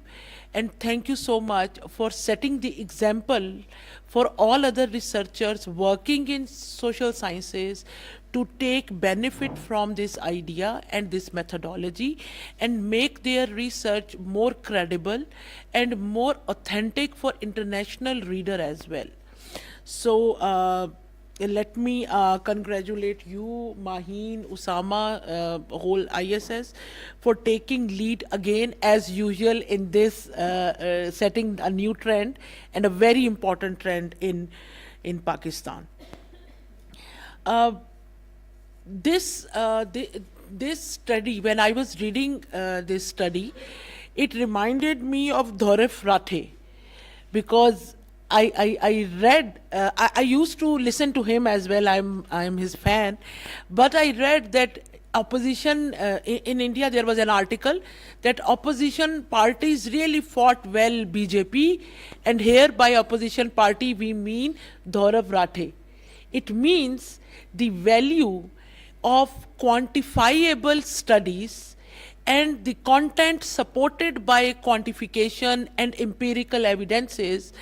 Speaker 7: and thank you so much for setting the example for all other researchers working in social sciences to take benefit from this idea and this methodology and make their research more credible and more authentic for international reader as well. So let me congratulate you, Maheen, Usama, whole ISS, for taking lead again as usual in this setting a new trend and a very important trend in Pakistan. This study, when I was reading this study, it reminded me of Dhoref Rathe, because I read, I used to listen to him as well, I'm his fan, but I read that opposition, in India there was an article that opposition parties really fought well BJP, and here by opposition party we mean Dhoref Rathe. It means the value of quantifiable studies and the content supported by quantification and empirical evidences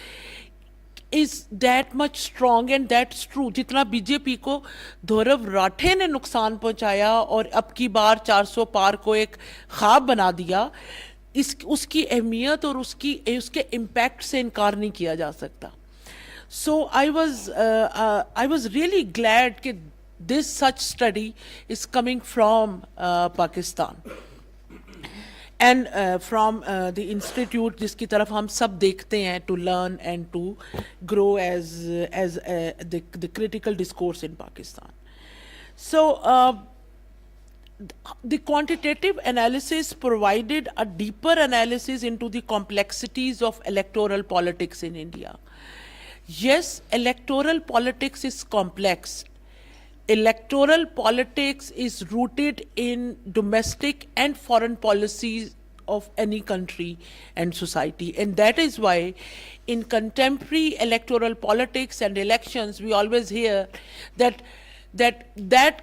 Speaker 7: is that much strong, and that's true. जितना BJP को धोरव राठे ने नुकसान पहुंचाया और अब की बार 400 पार को एक ख्वाब बना दिया, उसकी अहमियत और उसके इम्पैक्ट से इनकार नहीं किया जा सकता. So I was really glad that this such study is coming from Pakistan and from the institute जिसकी तरफ हम सब देखते हैं to learn and to grow as the critical discourse in Pakistan. So the quantitative analysis provided a deeper analysis into the complexities of electoral politics in India. Yes, electoral politics is complex. Electoral politics is rooted in domestic and foreign policies of any country and society. And that is why in contemporary electoral politics and elections, we always hear that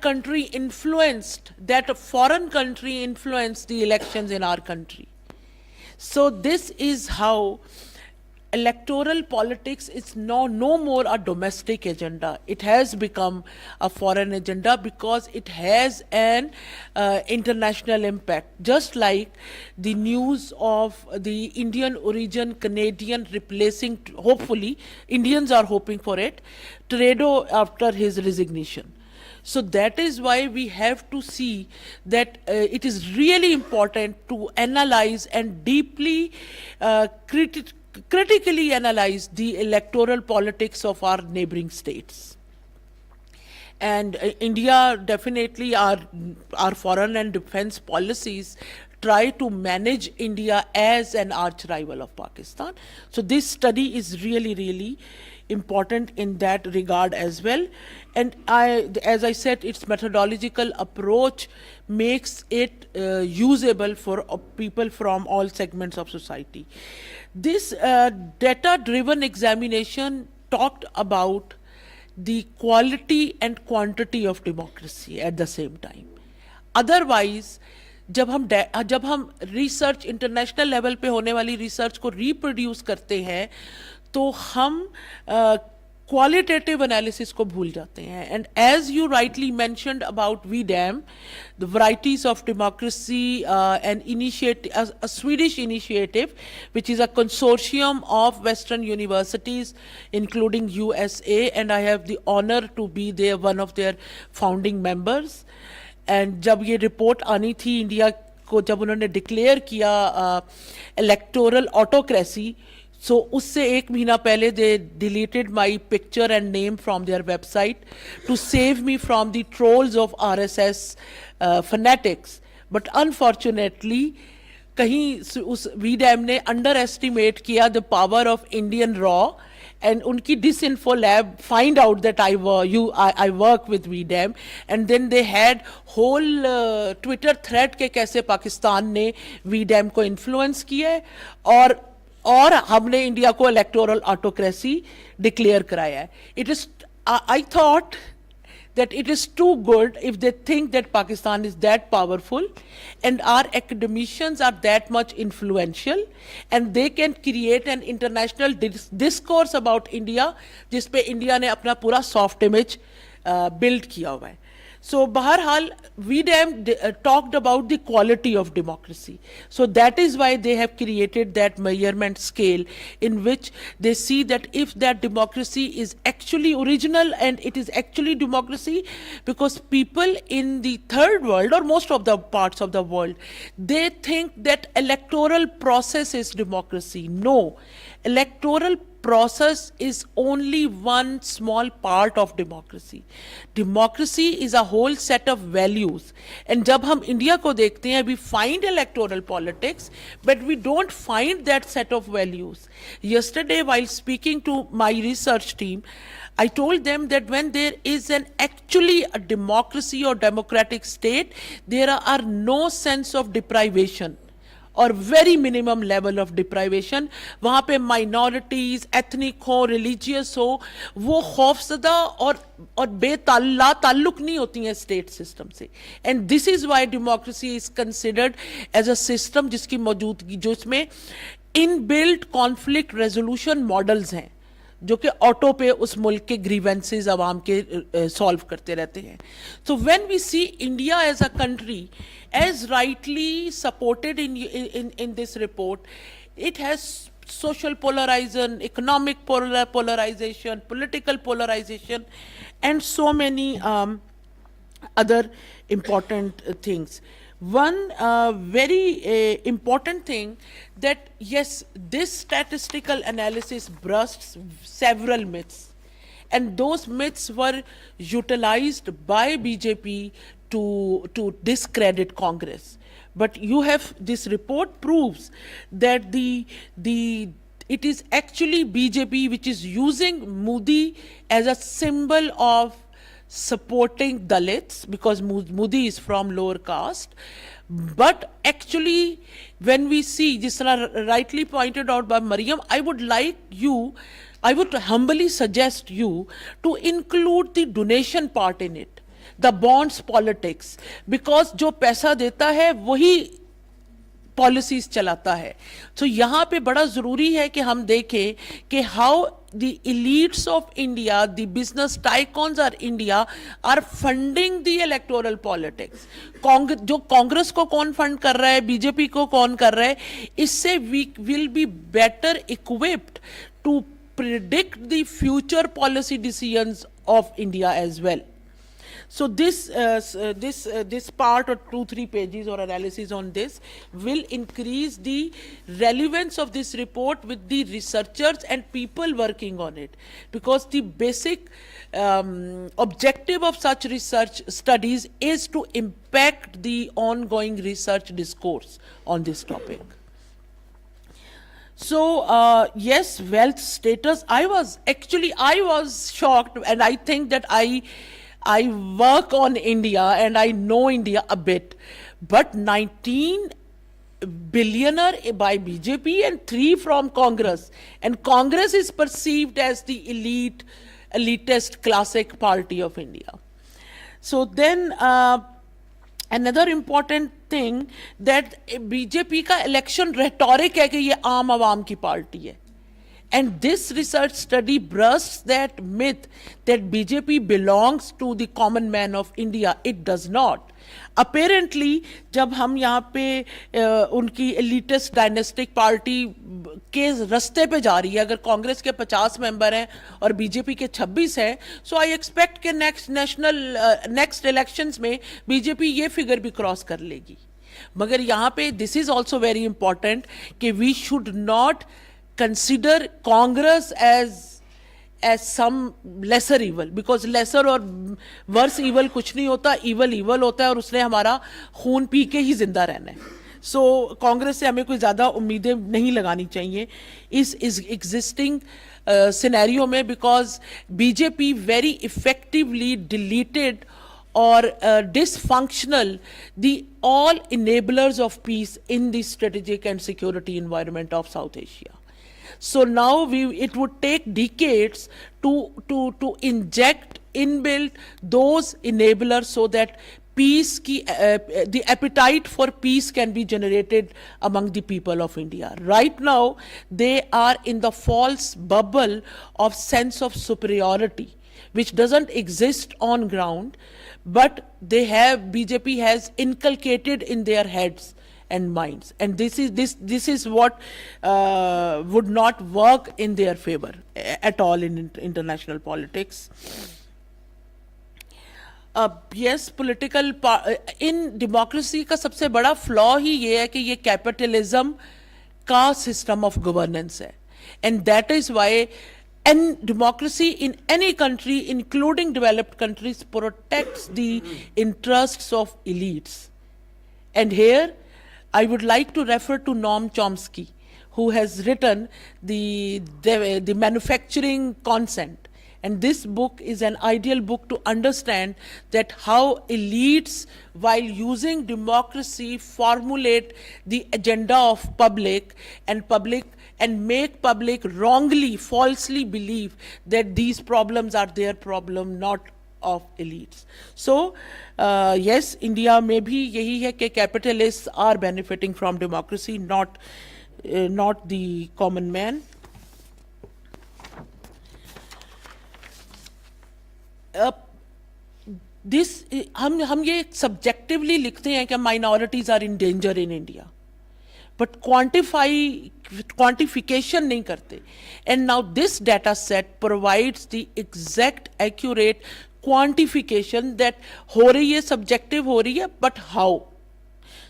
Speaker 7: country influenced, that a foreign country influenced the elections in our country. So this is how electoral politics is no more a domestic agenda. It has become a foreign agenda because it has an international impact. Just like the news of the Indian origin Canadian replacing, hopefully, Indians are hoping for it, Trudeau after his resignation. So that is why we have to see that it is really important to analyze and deeply critically analyze the electoral politics of our neighboring states. And India definitely, our foreign and defense policies try to manage India as an arch rival of Pakistan. So this study is really, really important in that regard as well. And as I said, its methodological approach makes it usable for people from all segments of society. This data-driven examination talked about the quality and quantity of democracy at the same time. Otherwise, जब हम research international level पे होने वाली research को reproduce करते हैं तो हम qualitative analysis को भूल जाते हैं. And as you rightly mentioned about VDAM, the varieties of democracy, an initiative, a Swedish initiative, which is a consortium of Western universities, including USA, and I have the honor to be there, one of their founding members. And जब ये report आनी थी India को, जब उन्होंने declare किया electoral autocracy, so उससे एक महीना पहले they deleted my picture and name from their website to save me from the trolls of RSS fanatics. But unfortunately, कहीं उस VDAM ने underestimate किया the power of Indian Raw, and unki disinfo lab find out that I work with VDAM, and then they had whole Twitter thread के कैसे पाकिस्तान ने VDAM को influence किया है और हमने इंडिया को इलेक्टोरल ऑटोक्रेसी डिक्लेयर कराया है. It is, I thought that it is too good if they think that Pakistan is that powerful and our academicians are that much influential and they can create an international discourse about India जिस पे India ने अपना पूरा soft image build किया हुआ है. So, Baharhal, VDAM talked about the quality of democracy. So, that is why they have created that measurement scale in which they see that if that democracy is actually original and it is actually democracy, because people in the third world or most of the parts of the world, they think that electoral process is democracy. No, electoral process is only one small part of democracy. Democracy is a whole set of values. And जब हम India को देखते हैं, we find electoral politics, but we don't find that set of values. Yesterday, while speaking to my research team, I told them that when there is actually a democracy or democratic state, there are no sense of deprivation or very minimum level of deprivation. वहाँ पे minorities, ethnic हो, religious हो, वो खौफज़दा और ताल्लुक नहीं होती हैं state system से. And this is why democracy is considered as a system जिसकी मौजूदगी, जो इसमें inbuilt conflict resolution models हैं, जो कि ऑटो पे उस मुल्क के grievances आवाम के सॉल्व करते रहते हैं. So when we see India as a country, as rightly supported in this report, it has social polarization, economic polarization, political polarization, and so many other important things. One very important thing that, yes, this statistical analysis bursts several myths, and those myths were utilized by BJP to discredit Congress. But you have, this report proves that it is actually BJP which is using Modi as a symbol of supporting Dalits, because Modi is from lower caste. But actually, when we see, just rightly pointed out by Mariam, I would humbly suggest you to include the donation part in it, the bonds politics, because जो पैसा देता है वही policies चलाता है. तो यहाँ पे बड़ा ज़रूरी है कि हम देखें कि how the elites of India, the business tycoons of India are funding the electoral politics. जो कांग्रेस को कौन फंड कर रहा है, बीजेपी को कौन कर रहा है, इससे we will be better equipped to predict the future policy decisions of India as well. So this part or 2-3 pages or analysis on this will increase the relevance of this report with the researchers and people working on it, because the basic objective of such research studies is to impact the ongoing research discourse on this topic. So yes, wealth status, I was shocked, and I think that I work on India and I know India a bit, but 19 billionaire by BJP and 3 from Congress, and Congress is perceived as the elitist classic party of India. So then another important thing that BJP का election rhetoric है कि ये आम आवाम की party है, and this research study bursts that myth that BJP belongs to the common man of India. It does not. Apparently, जब हम यहाँ पे उनकी elitist dynastic party के रास्ते पे जा रही है, अगर कांग्रेस के 50 मेंबर हैं और बीजेपी के 26 हैं, so I expect कि next elections में बीजेपी ये figure भी cross कर लेगी. मगर यहाँ पे this is also very important कि we should not consider Congress as some lesser evil, because lesser और worse evil कुछ नहीं होता, evil होता है और उसने हमारा खून पी के ही जिंदा रहना है. So कांग्रेस से हमें कोई ज़्यादा उम्मीदें नहीं लगानी चाहिए इस existing scenario में, because BJP very effectively deleted or dysfunctional the all enablers of peace in the strategic and security environment of South Asia. So now it would take decades to inject, inbuilt those enablers so that peace the appetite for peace can be generated among the people of India. Right now, they are in the false bubble of sense of superiority, which doesn't exist on ground, but BJP has inculcated in their heads and minds, and this is what would not work in their favor at all in international politics. Yes, political in democracy का सबसे बड़ा flaw ही ये है कि ये capitalism का system of governance है, and that is why democracy in any country, including developed countries, protects the interests of elites. And here I would like to refer to Noam Chomsky, who has written the manufacturing consent. And this book is an ideal book to understand that how elites, while using democracy, formulate the agenda of public and make public wrongly, falsely believe that these problems are their problem, not of elites. So yes, India में भी यही है कि capitalists are benefiting from democracy, not the common man. This हम ये subjectively लिखते हैं कि minorities are in danger in India, but quantification नहीं करते. And now this data set provides the exact accurate quantification that हो रही है, subjective हो रही है, but how?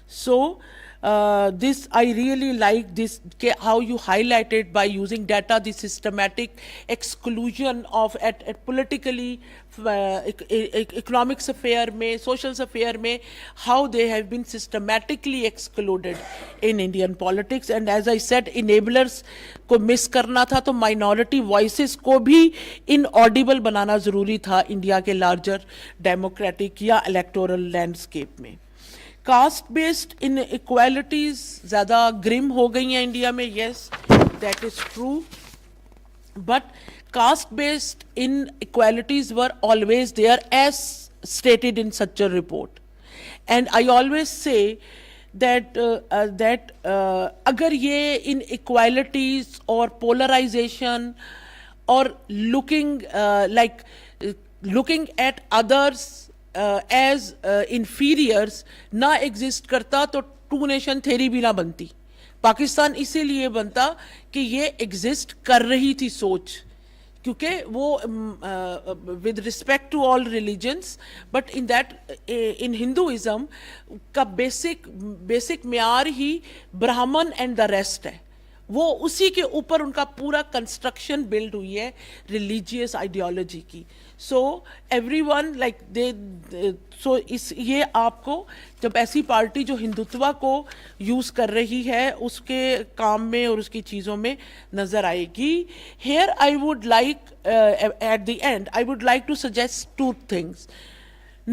Speaker 7: So this I really like this how you highlighted by using data the systematic exclusion of at politically economic sphere में, social sphere में, how they have been systematically excluded in Indian politics. And as I said, enablers को miss करना था तो minority voices को भी inaudible बनाना ज़रूरी था इंडिया के larger democratic या electoral landscape में. Caste based inequalities ज़्यादा grim हो गई हैं इंडिया में, yes, that is true, but caste based inequalities were always there as stated in such a report. And I always say that अगर ये inequalities or polarization or looking at others as inferiors ना exist करता तो to nation theory भी ना बनती. पाकिस्तान इसीलिए बनता कि ये exist कर रही थी सोच क्योंकि वो with respect to all religions, but in that in Hinduism का basic म्यार ही ब्राह्मण and the rest है, वो उसी के ऊपर उनका पूरा कंस्ट्रक्शन बिल्ड हुई है रिलीजियस आइडियोलॉजी की. सो एवरीवन लाइक दे सो इस ये आपको जब ऐसी पार्टी जो हिंदुत्व को यूज़ कर रही है उसके काम में और उसकी चीज़ों में नज़र आएगी. Here I would like at the end I would like to suggest two things.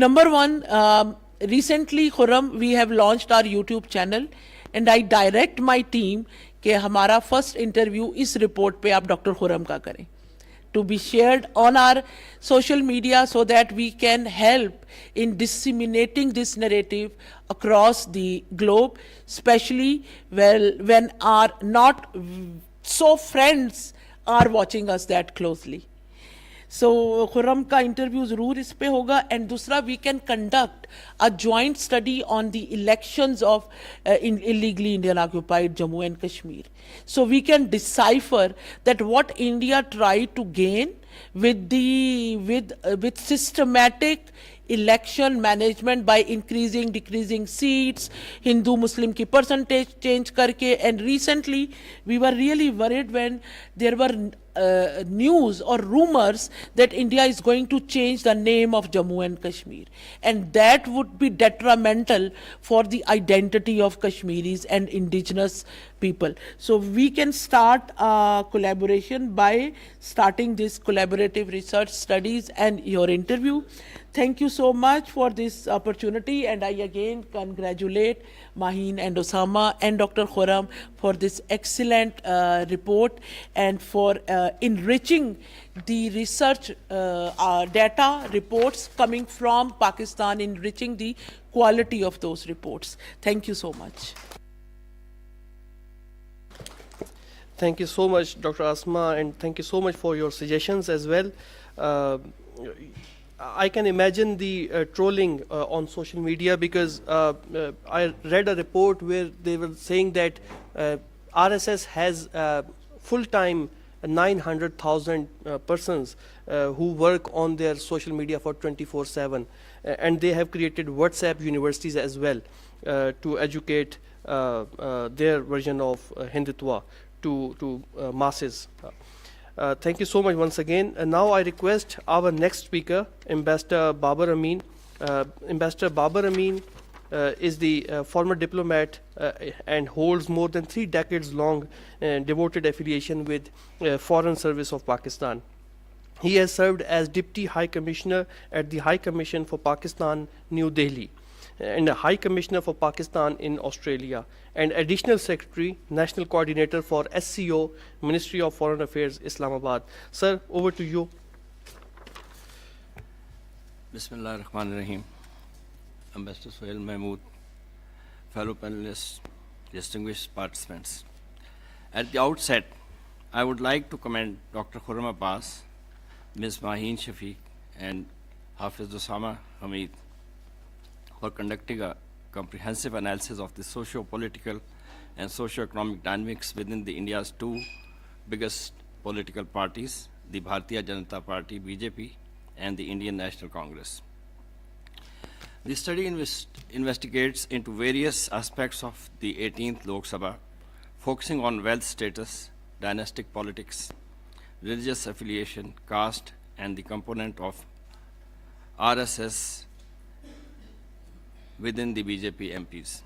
Speaker 7: Number one, recently, Khurram, we have launched our YouTube channel, and I direct my team कि हमारा फर्स्ट इंटरव्यू इस report पे आप doctor Khurram का करें, to be shared on our social media so that we can help in disseminating this narrative across the globe, especially when our not so friends are watching us that closely. So Khurram का interview ज़रूर इस पे होगा. And दूसरा, we can conduct a joint study on the elections of in illegally Indian occupied Jammu and Kashmir. So we can decipher that what India tried to gain with systematic election management by increasing, decreasing seats, Hindu Muslim ki percentage change karke. And recently we were really worried when there were news or rumors that India is going to change the name of Jammu and Kashmir, and that would be detrimental for the identity of Kashmiris and indigenous people. So we can start a collaboration by starting this collaborative research studies and your interview. Thank you so much for this opportunity, and I again congratulate Maheen and Osama and Dr. Khurram for this excellent report and for enriching the research data reports coming from Pakistan, enriching the quality of those reports. Thank you so much.
Speaker 2: Thank you so much, Dr. Asma, and thank you so much for your suggestions as well. I can imagine the trolling on social media, because I read a report where they were saying that RSS has full-time 900,000 persons who work on their social media for 24/7, and they have created WhatsApp universities as well to educate their version of Hindutva to masses. Thank you so much once again. And now I request our next speaker, Ambassador Babar Amin. Ambassador Babar Amin is the former diplomat and holds more than 3 decades long devoted affiliation with Foreign Service of Pakistan. He has served as Deputy High Commissioner at the High Commission for Pakistan, New Delhi, and a High Commissioner for Pakistan in Australia, and Additional Secretary, National Coordinator for SCO, Ministry of Foreign Affairs, Islamabad. Sir, over to you.
Speaker 8: Bismillah ar-Rahman ar-Rahim. Ambassador Sohail Mahmood, fellow panelists, distinguished participants. At the outset, I would like to commend Dr. Khurram Abbas, Ms. Maheen Shafiq, and Hafiz Osama Hamid for conducting a comprehensive analysis of the socio-political and socio-economic dynamics within the India's 2 biggest political parties, the Bharatiya Janata Party, BJP, and the Indian National Congress. The study investigates into various aspects of the 18th Lok Sabha, focusing on wealth status, dynastic politics, religious affiliation, caste, and the component of RSS within the BJP MPs.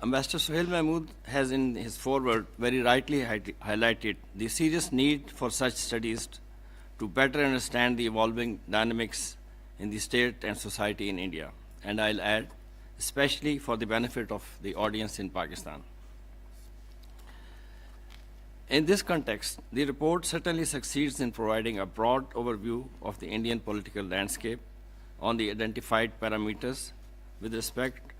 Speaker 8: Ambassador Sohail Mahmood has in his foreword very rightly highlighted the serious need for such studies to better understand the evolving dynamics in the state and society in India, and I'll add, especially for the benefit of the audience in Pakistan. In this context, the report certainly succeeds in providing a broad overview of the Indian political landscape on the identified parameters with respect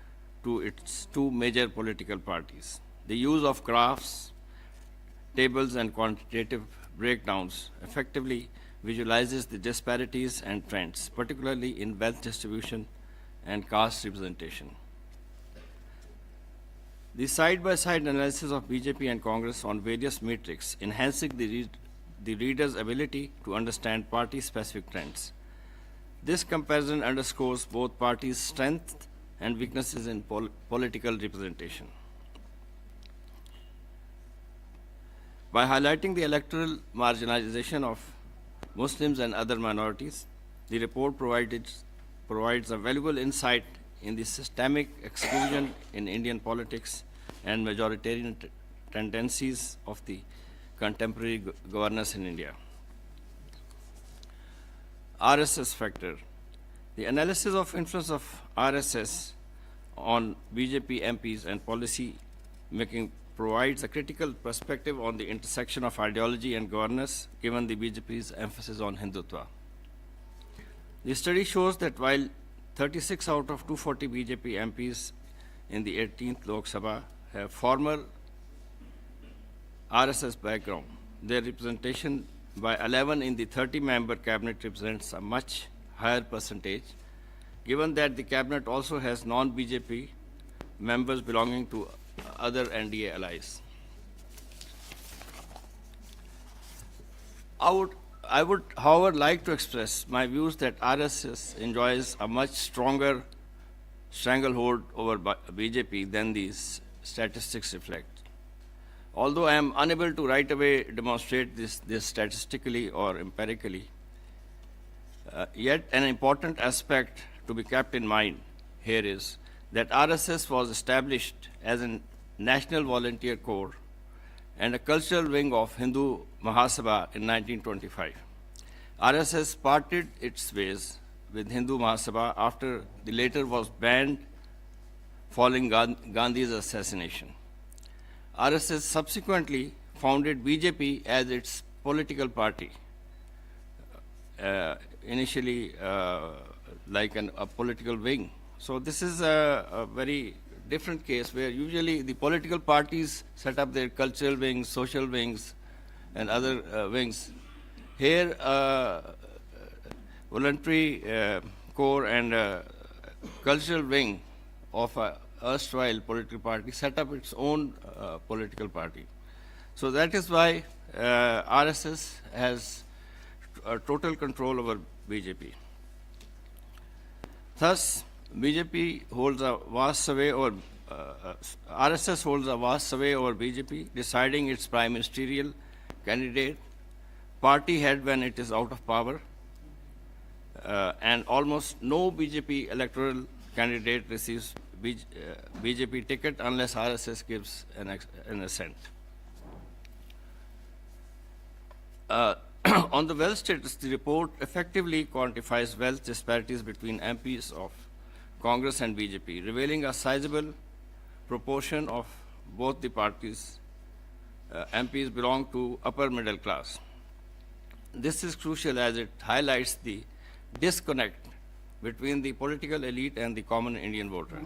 Speaker 8: to its 2 major political parties. The use of graphs, tables, and quantitative breakdowns effectively visualizes the disparities and trends, particularly in wealth distribution and caste representation. The side-by-side analysis of BJP and Congress on various metrics enhancing the the reader's ability to understand party-specific trends. This comparison underscores both parties' strengths and weaknesses in political representation. By highlighting the electoral marginalization of Muslims and other minorities, the report provides a valuable insight in the systemic exclusion in Indian politics and majoritarian tendencies of the contemporary governance in India. RSS factor. The analysis of influence of RSS on BJP MPs and policy making provides a critical perspective on the intersection of ideology and governance, given the BJP's emphasis on Hindutva. The study shows that while 36 out of 240 BJP MPs in the 18th Lok Sabha have former RSS background, their representation by 11 in the 30-member cabinet represents a much higher percentage, given that the cabinet also has non-BJP members belonging to other NDA allies. I would, however, like to express my views that RSS enjoys a much stronger stranglehold over BJP than these statistics reflect. Although I am unable to right away demonstrate this statistically or empirically, yet an important aspect to be kept in mind here is that RSS was established as a national volunteer corps and a cultural wing of Hindu Mahasabha in 1925. RSS parted its ways with Hindu Mahasabha after the latter was banned following Gandhi's assassination. RSS subsequently founded BJP as its political party, initially like a political wing. So this is a very different case where usually the political parties set up their cultural wings, social wings, and other wings. Here, voluntary corps and cultural wing of a erstwhile political party set up its own political party. So that is why RSS has total control over BJP. Thus, BJP holds a vast sway over, RSS holds a vast sway over BJP, deciding its prime ministerial candidate, party head when it is out of power, and almost no BJP electoral candidate receives BJP ticket unless RSS gives an assent. On the wealth status, the report effectively quantifies wealth disparities between MPs of Congress and BJP, revealing a sizable proportion of both the parties' MPs belong to upper middle class. This is crucial as it highlights the disconnect between the political elite and the common Indian voter.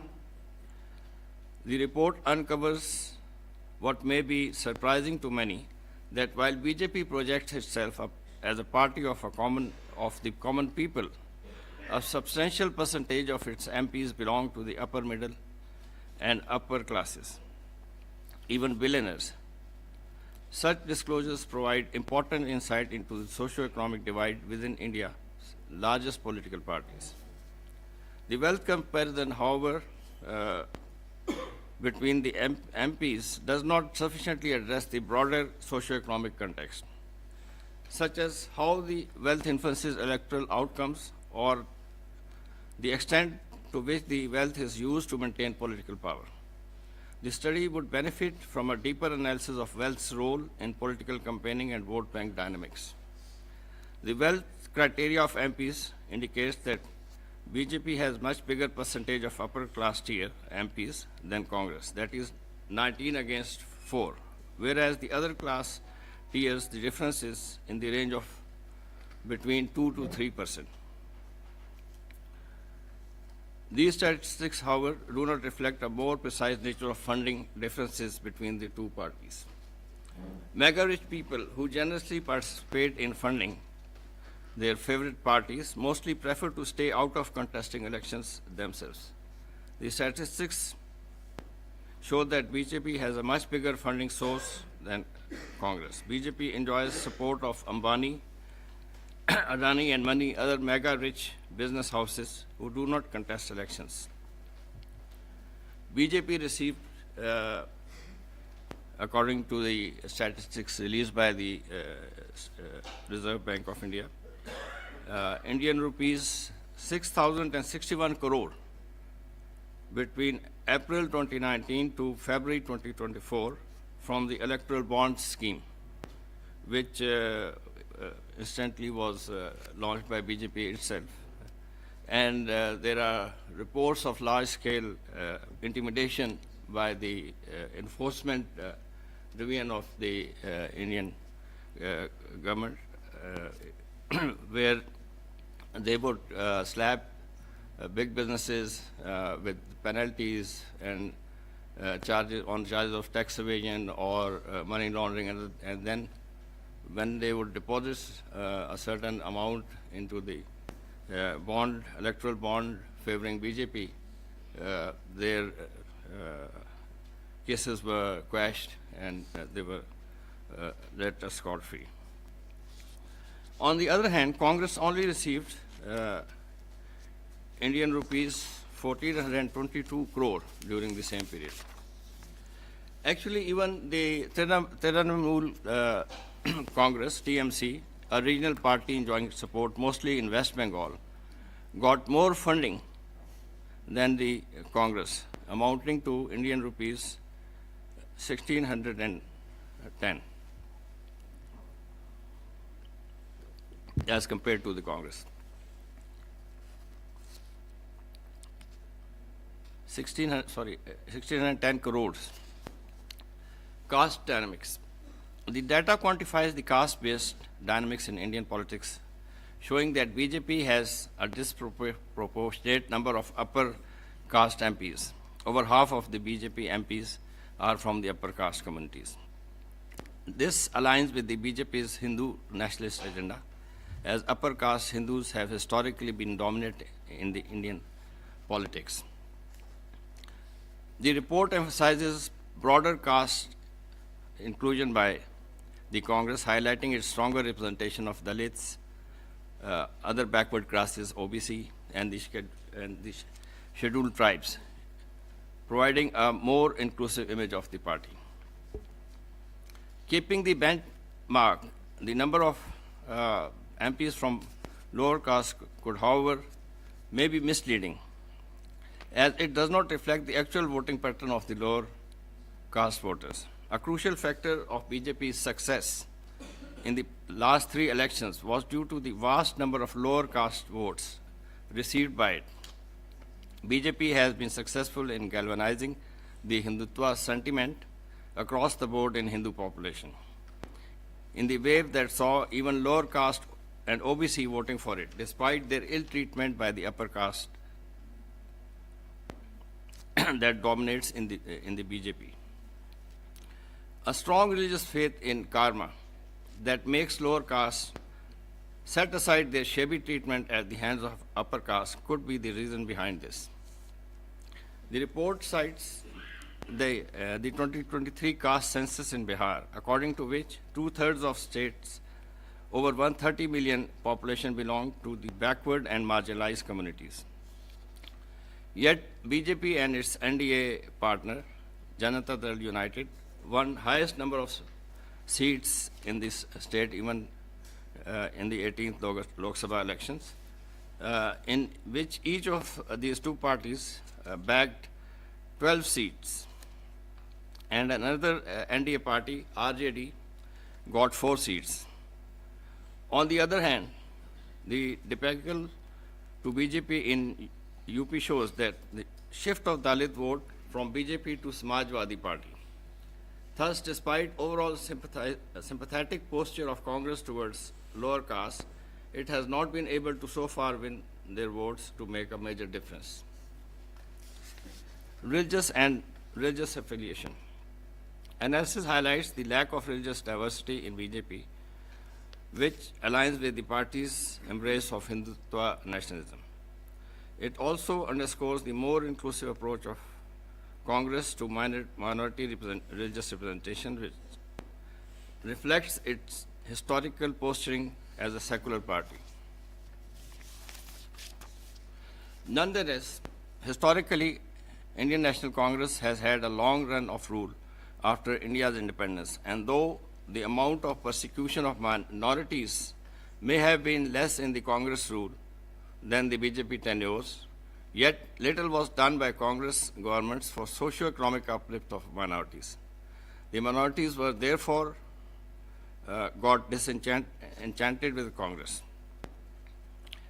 Speaker 8: The report uncovers what may be surprising to many, that while BJP projects itself up as a party of the common people, a substantial percentage of its MPs belong to the upper middle and upper classes, even billionaires. Such disclosures provide important insight into the socio-economic divide within India's largest political parties. The wealth comparison, however, between the MPs does not sufficiently address the broader socio-economic context, such as how the wealth influences electoral outcomes or the extent to which the wealth is used to maintain political power. The study would benefit from a deeper analysis of wealth's role in political campaigning and vote bank dynamics. The wealth criteria of MPs indicates that BJP has much bigger percentage of upper class tier MPs than Congress, that is 19 against 4, whereas the other class tiers, the difference is in the range of between 2 to 3%. These statistics, however, do not reflect a more precise nature of funding differences between the two parties. Mega-rich people who generously participate in funding their favorite parties mostly prefer to stay out of contesting elections themselves. The statistics show that BJP has a much bigger funding source than Congress. BJP enjoys support of Ambani, Adani, and many other mega-rich business houses who do not contest elections. BJP received, according to the statistics released by the Reserve Bank of India, Indian rupees 6,061 crore between April 2019 to February 2024 from the electoral bonds scheme, which instantly was launched by BJP itself. And there are reports of large-scale intimidation by the enforcement division of the Indian government, where they would slap big businesses with penalties and charges of tax evasion or money laundering, and then when they would deposit a certain amount into the electoral bond favoring BJP, their cases were quashed and they were let scot-free. On the other hand, Congress only received Indian rupees 1,422 crore during the same period. Actually, even the Trinamool Congress, TMC, a regional party enjoying support mostly in West Bengal, got more funding than the Congress, amounting to Indian rupees 1,610 as compared to the Congress. 1,610 crores. Caste dynamics. The data quantifies the caste-based dynamics in Indian politics, showing that BJP has a disproportionate number of upper caste MPs. Over half of the BJP MPs are from the upper caste communities. This aligns with the BJP's Hindu nationalist agenda, as upper caste Hindus have historically been dominant in the Indian politics. The report emphasizes broader caste inclusion by the Congress, highlighting its stronger representation of Dalits, other backward classes, OBC, and the scheduled tribes, providing a more inclusive image of the party. Keeping the benchmark, the number of MPs from lower caste could, however, may be misleading, as it does not reflect the actual voting pattern of the lower caste voters. A crucial factor of BJP's success in the last 3 elections was due to the vast number of lower caste votes received by it. BJP has been successful in galvanizing the Hindutva sentiment across the board in Hindu population, in the wave that saw even lower caste and OBC voting for it, despite their ill treatment by the upper caste that dominates in the BJP. A strong religious faith in karma that makes lower caste set aside their shabby treatment at the hands of upper caste could be the reason behind this. The report cites the 2023 caste census in Bihar, according to which 2/3 of states over 130 million population belong to the backward and marginalized communities. Yet BJP and its NDA partner, Janata Dal United, won highest number of seats in this state, even in the 18th Lok Sabha elections, in which each of these two parties bagged 12 seats. And another NDA party, RJD, got 4 seats. On the other hand, the debacle to BJP in UP shows that the shift of Dalit vote from BJP to Samajwadi Party. Thus, despite overall sympathetic posture of Congress towards lower caste, it has not been able to so far win their votes to make a major difference. Religious and religious affiliation. Analysis highlights the lack of religious diversity in BJP, which aligns with the party's embrace of Hindutva nationalism. It also underscores the more inclusive approach of Congress to minority religious representation, reflects its historical posturing as a secular party. Nonetheless, historically, Indian National Congress has had a long run of rule after India's independence, and though the amount of persecution of minorities may have been less in the Congress rule than the BJP tenures, yet little was done by Congress governments for socio-economic uplift of minorities. The minorities were therefore got enchanted with Congress.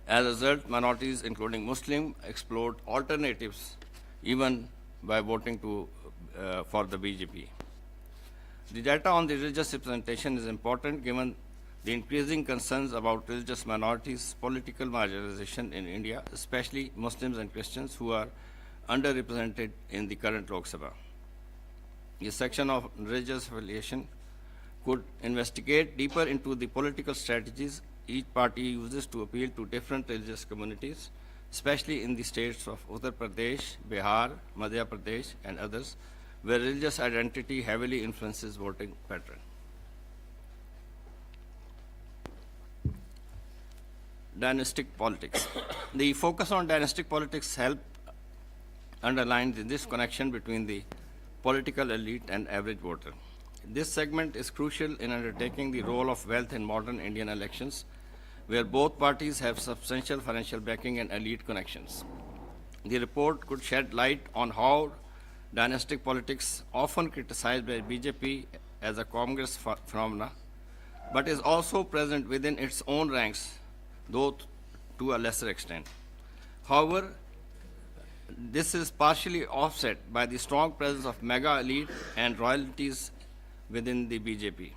Speaker 8: As a result, minorities, including Muslim, explored alternatives even by voting for the BJP. The data on the religious representation is important given the increasing concerns about religious minorities' political marginalization in India, especially Muslims and Christians who are underrepresented in the current Lok Sabha. The section of religious affiliation could investigate deeper into the political strategies each party uses to appeal to different religious communities, especially in the states of Uttar Pradesh, Bihar, Madhya Pradesh, and others, where religious identity heavily influences voting pattern. Dynastic politics. The focus on dynastic politics helped underline this connection between the political elite and average voter. This segment is crucial in undertaking the role of wealth in modern Indian elections, where both parties have substantial financial backing and elite connections. The report could shed light on how dynastic politics, often criticized by BJP as a Congress phenomena, but is also present within its own ranks, though to a lesser extent. However, this is partially offset by the strong presence of mega elite and royalties within the BJP.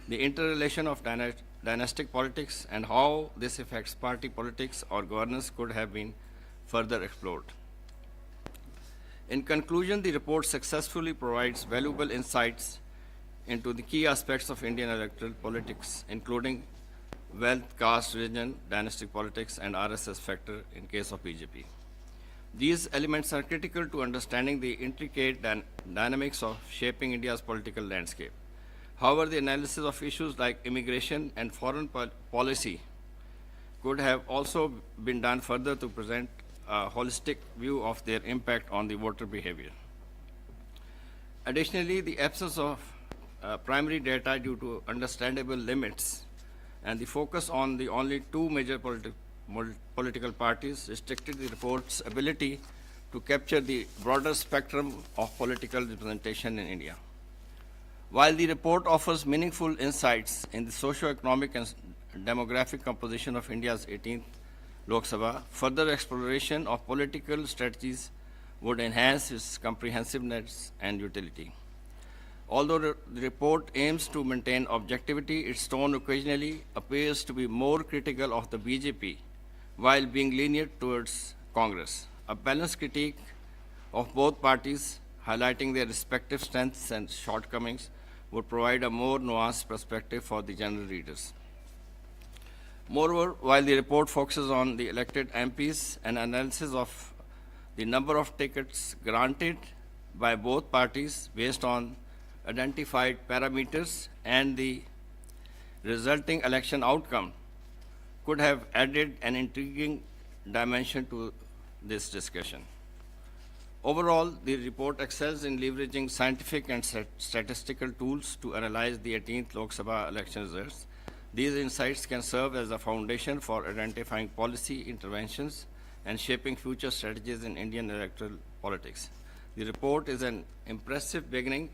Speaker 8: The interrelation of dynastic politics and how this affects party politics or governance could have been further explored. In conclusion, the report successfully provides valuable insights into the key aspects of Indian electoral politics, including wealth, caste, religion, dynastic politics, and RSS factor in case of BJP. These elements are critical to understanding the intricate dynamics of shaping India's political landscape. However, the analysis of issues like immigration and foreign policy could have also been done further to present a holistic view of their impact on the voter behavior. Additionally, the absence of primary data due to understandable limits and the focus on the only two major political parties restricted the report's ability to capture the broader spectrum of political representation in India. While the report offers meaningful insights in the socio-economic and demographic composition of India's 18th Lok Sabha, further exploration of political strategies would enhance its comprehensiveness and utility. Although the report aims to maintain objectivity, its tone occasionally appears to be more critical of the BJP while being lenient towards Congress. A balanced critique of both parties, highlighting their respective strengths and shortcomings, would provide a more nuanced perspective for the general readers. Moreover, while the report focuses on the elected MPs, an analysis of the number of tickets granted by both parties based on identified parameters and the resulting election outcome could have added an intriguing dimension to this discussion. Overall, the report excels in leveraging scientific and statistical tools to analyze the 18th Lok Sabha election results. These insights can serve as a foundation for identifying policy interventions and shaping future strategies in Indian electoral politics. The report is an impressive beginning,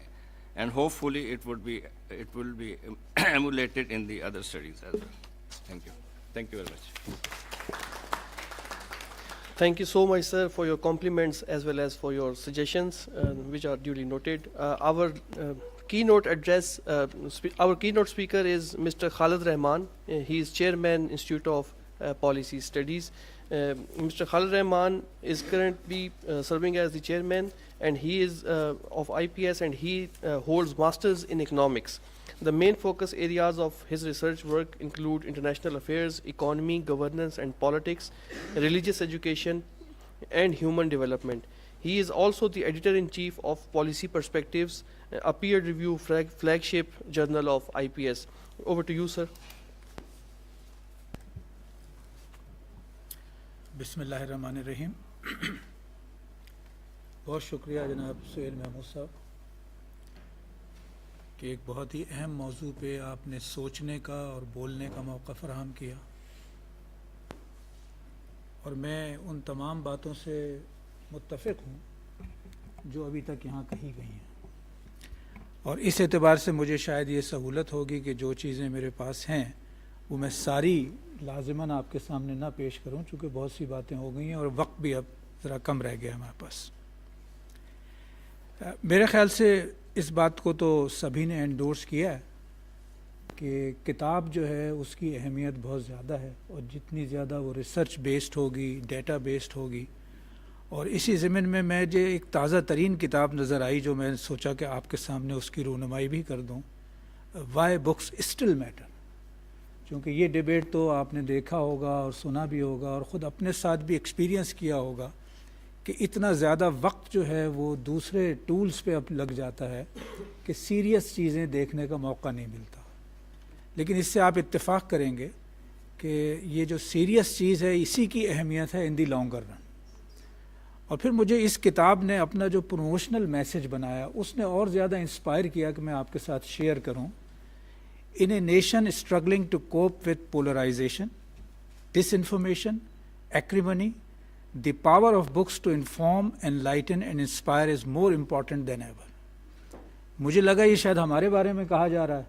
Speaker 8: and hopefully it will be emulated in the other studies as well. Thank you. Thank you very much.
Speaker 2: Thank you so much, sir, for your compliments as well as for your suggestions, which are duly noted. Our keynote address, our keynote speaker is Mr. Khalid Rahman. He is Chairman, Institute of Policy Studies. Mr. Khalid Rahman is currently serving as the Chairman, and he is of IPS, and he holds Masters in Economics. The main focus areas of his research work include international affairs, economy, governance and politics, religious education, and human development. He is also the editor-in-chief of Policy Perspectives, a peer review flagship journal of IPS. Over to you, sir.
Speaker 9: बिस्मिल्लाहिर्रहमानिर्रहीम. बहुत शुक्रिया जनाब सुहेल महमूद साहब कि एक बहुत ही अहम मौजू पे आपने सोचने का और बोलने का मौका फराहम किया, और मैं उन तमाम बातों से मुत्तफ़िक़ हूँ जो अभी तक यहाँ कही गई हैं, और इस एतबार से मुझे शायद ये सहूलत होगी कि जो चीज़ें मेरे पास हैं वो मैं सारी लाज़िमन आपके सामने ना पेश करूं, चूँकि बहुत सी बातें हो गई हैं और वक्त भी अब ज़रा कम रह गया हमारे पास. मेरे ख़्याल से इस बात को तो सभी ने एंडोर्स किया है कि किताब जो है उसकी अहमियत बहुत ज़्यादा है, और जितनी ज़्यादा वो रिसर्च बेस्ड होगी, डेटा बेस्ड होगी. और इसी ज़मीन में मैं जो एक ताज़ा तरीन किताब नज़र आई जो मैंने सोचा कि आपके सामने उसकी रूनुमाई भी कर दूँ, वाई बुक्स स्टिल मैटर. क्योंकि ये डिबेट तो आपने देखा होगा और सुना भी होगा और ख़ुद अपने साथ भी एक्सपीरियंस किया होगा कि इतना ज़्यादा वक्त जो है वो दूसरे टूल्स पे अब लग जाता है कि सीरियस चीज़ें देखने का मौका नहीं मिलता. लेकिन इससे आप इत्तेफाक करेंगे कि ये जो सीरियस चीज़ है इसी की अहमियत है इन दी लॉन्गर रन. और फिर मुझे इस किताब ने अपना जो प्रमोशनल मैसेज बनाया उसने और ज़्यादा इंस्पायर किया कि मैं आपके साथ शेयर करूं. In a nation struggling to cope with polarization, disinformation, acrimony, the power of books to inform, enlighten and inspire is more important than ever. मुझे लगा ये शायद हमारे बारे में कहा जा रहा है,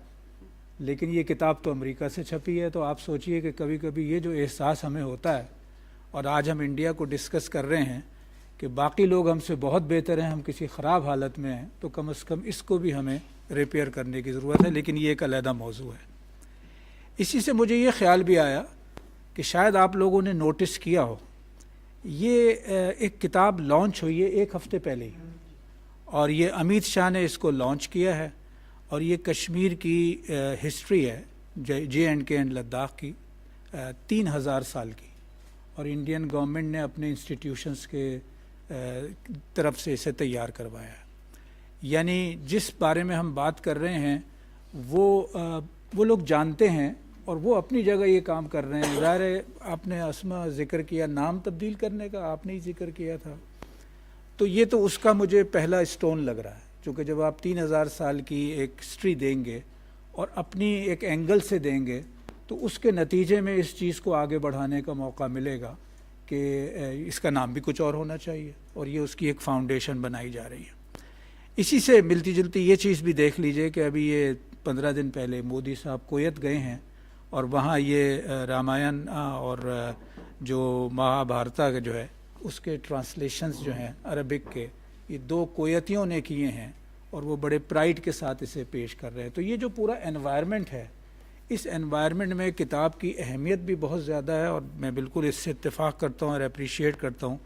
Speaker 9: लेकिन ये किताब तो अमेरिका से छपी है. तो आप सोचिए कि कभी कभी ये जो एहसास हमें होता है, और आज हम इंडिया को डिस्कस कर रहे हैं कि बाकी लोग हमसे बहुत बेहतर हैं, हम किसी ख़राब हालत में हैं, तो कम से कम इसको भी हमें रिपेयर करने की ज़रूरत है. लेकिन ये एक अलहदा मौजू है. इसी से मुझे ये ख्याल भी आया कि शायद आप लोगों ने नोटिस किया हो, ये एक किताब लॉन्च हुई है 1 हफ़्ते पहले ही, और ये अमित शाह ने इसको लॉन्च किया है. और ये कश्मीर की हिस्ट्री है, JNK एंड लद्दाख की 3000 साल की, और इंडियन गवर्नमेंट ने अपने इंस्टीट्यूशंस के तरफ से इसे तैयार करवाया है. यानी जिस बारे में हम बात कर रहे हैं वो लोग जानते हैं और वो अपनी जगह ये काम कर रहे हैं. ज़ाहिर है आपने असमा ज़िक्र किया नाम तब्दील करने का, आपने ही ज़िक्र किया था, तो ये तो उसका मुझे पहला स्टोन लग रहा है. क्योंकि जब आप 3000 साल की एक हिस्ट्री देंगे और अपनी एक एंगल से देंगे तो उसके नतीजे में इस चीज़ को आगे बढ़ाने का मौका मिलेगा कि इसका नाम भी कुछ और होना चाहिए, और ये उसकी एक फाउंडेशन बनाई जा रही है. इसी से मिलती जुलती ये चीज़ भी देख लीजिए कि अभी ये 15 दिन पहले मोदी साहब कुवैत गए हैं, और वहाँ ये रामायण और जो महाभारत का जो है उसके ट्रांसलेशंस जो हैं अरबिक के, ये 2 कुवैतियों ने किए हैं, और वो बड़े प्राइड के साथ इसे पेश कर रहे हैं. तो ये जो पूरा एनवायरनमेंट है, इस एनवायरनमेंट में किताब की अहमियत भी बहुत ज़्यादा है. और मैं बिल्कुल इससे इत्तेफाक करता हूँ और अप्रिशिएट करता हूँ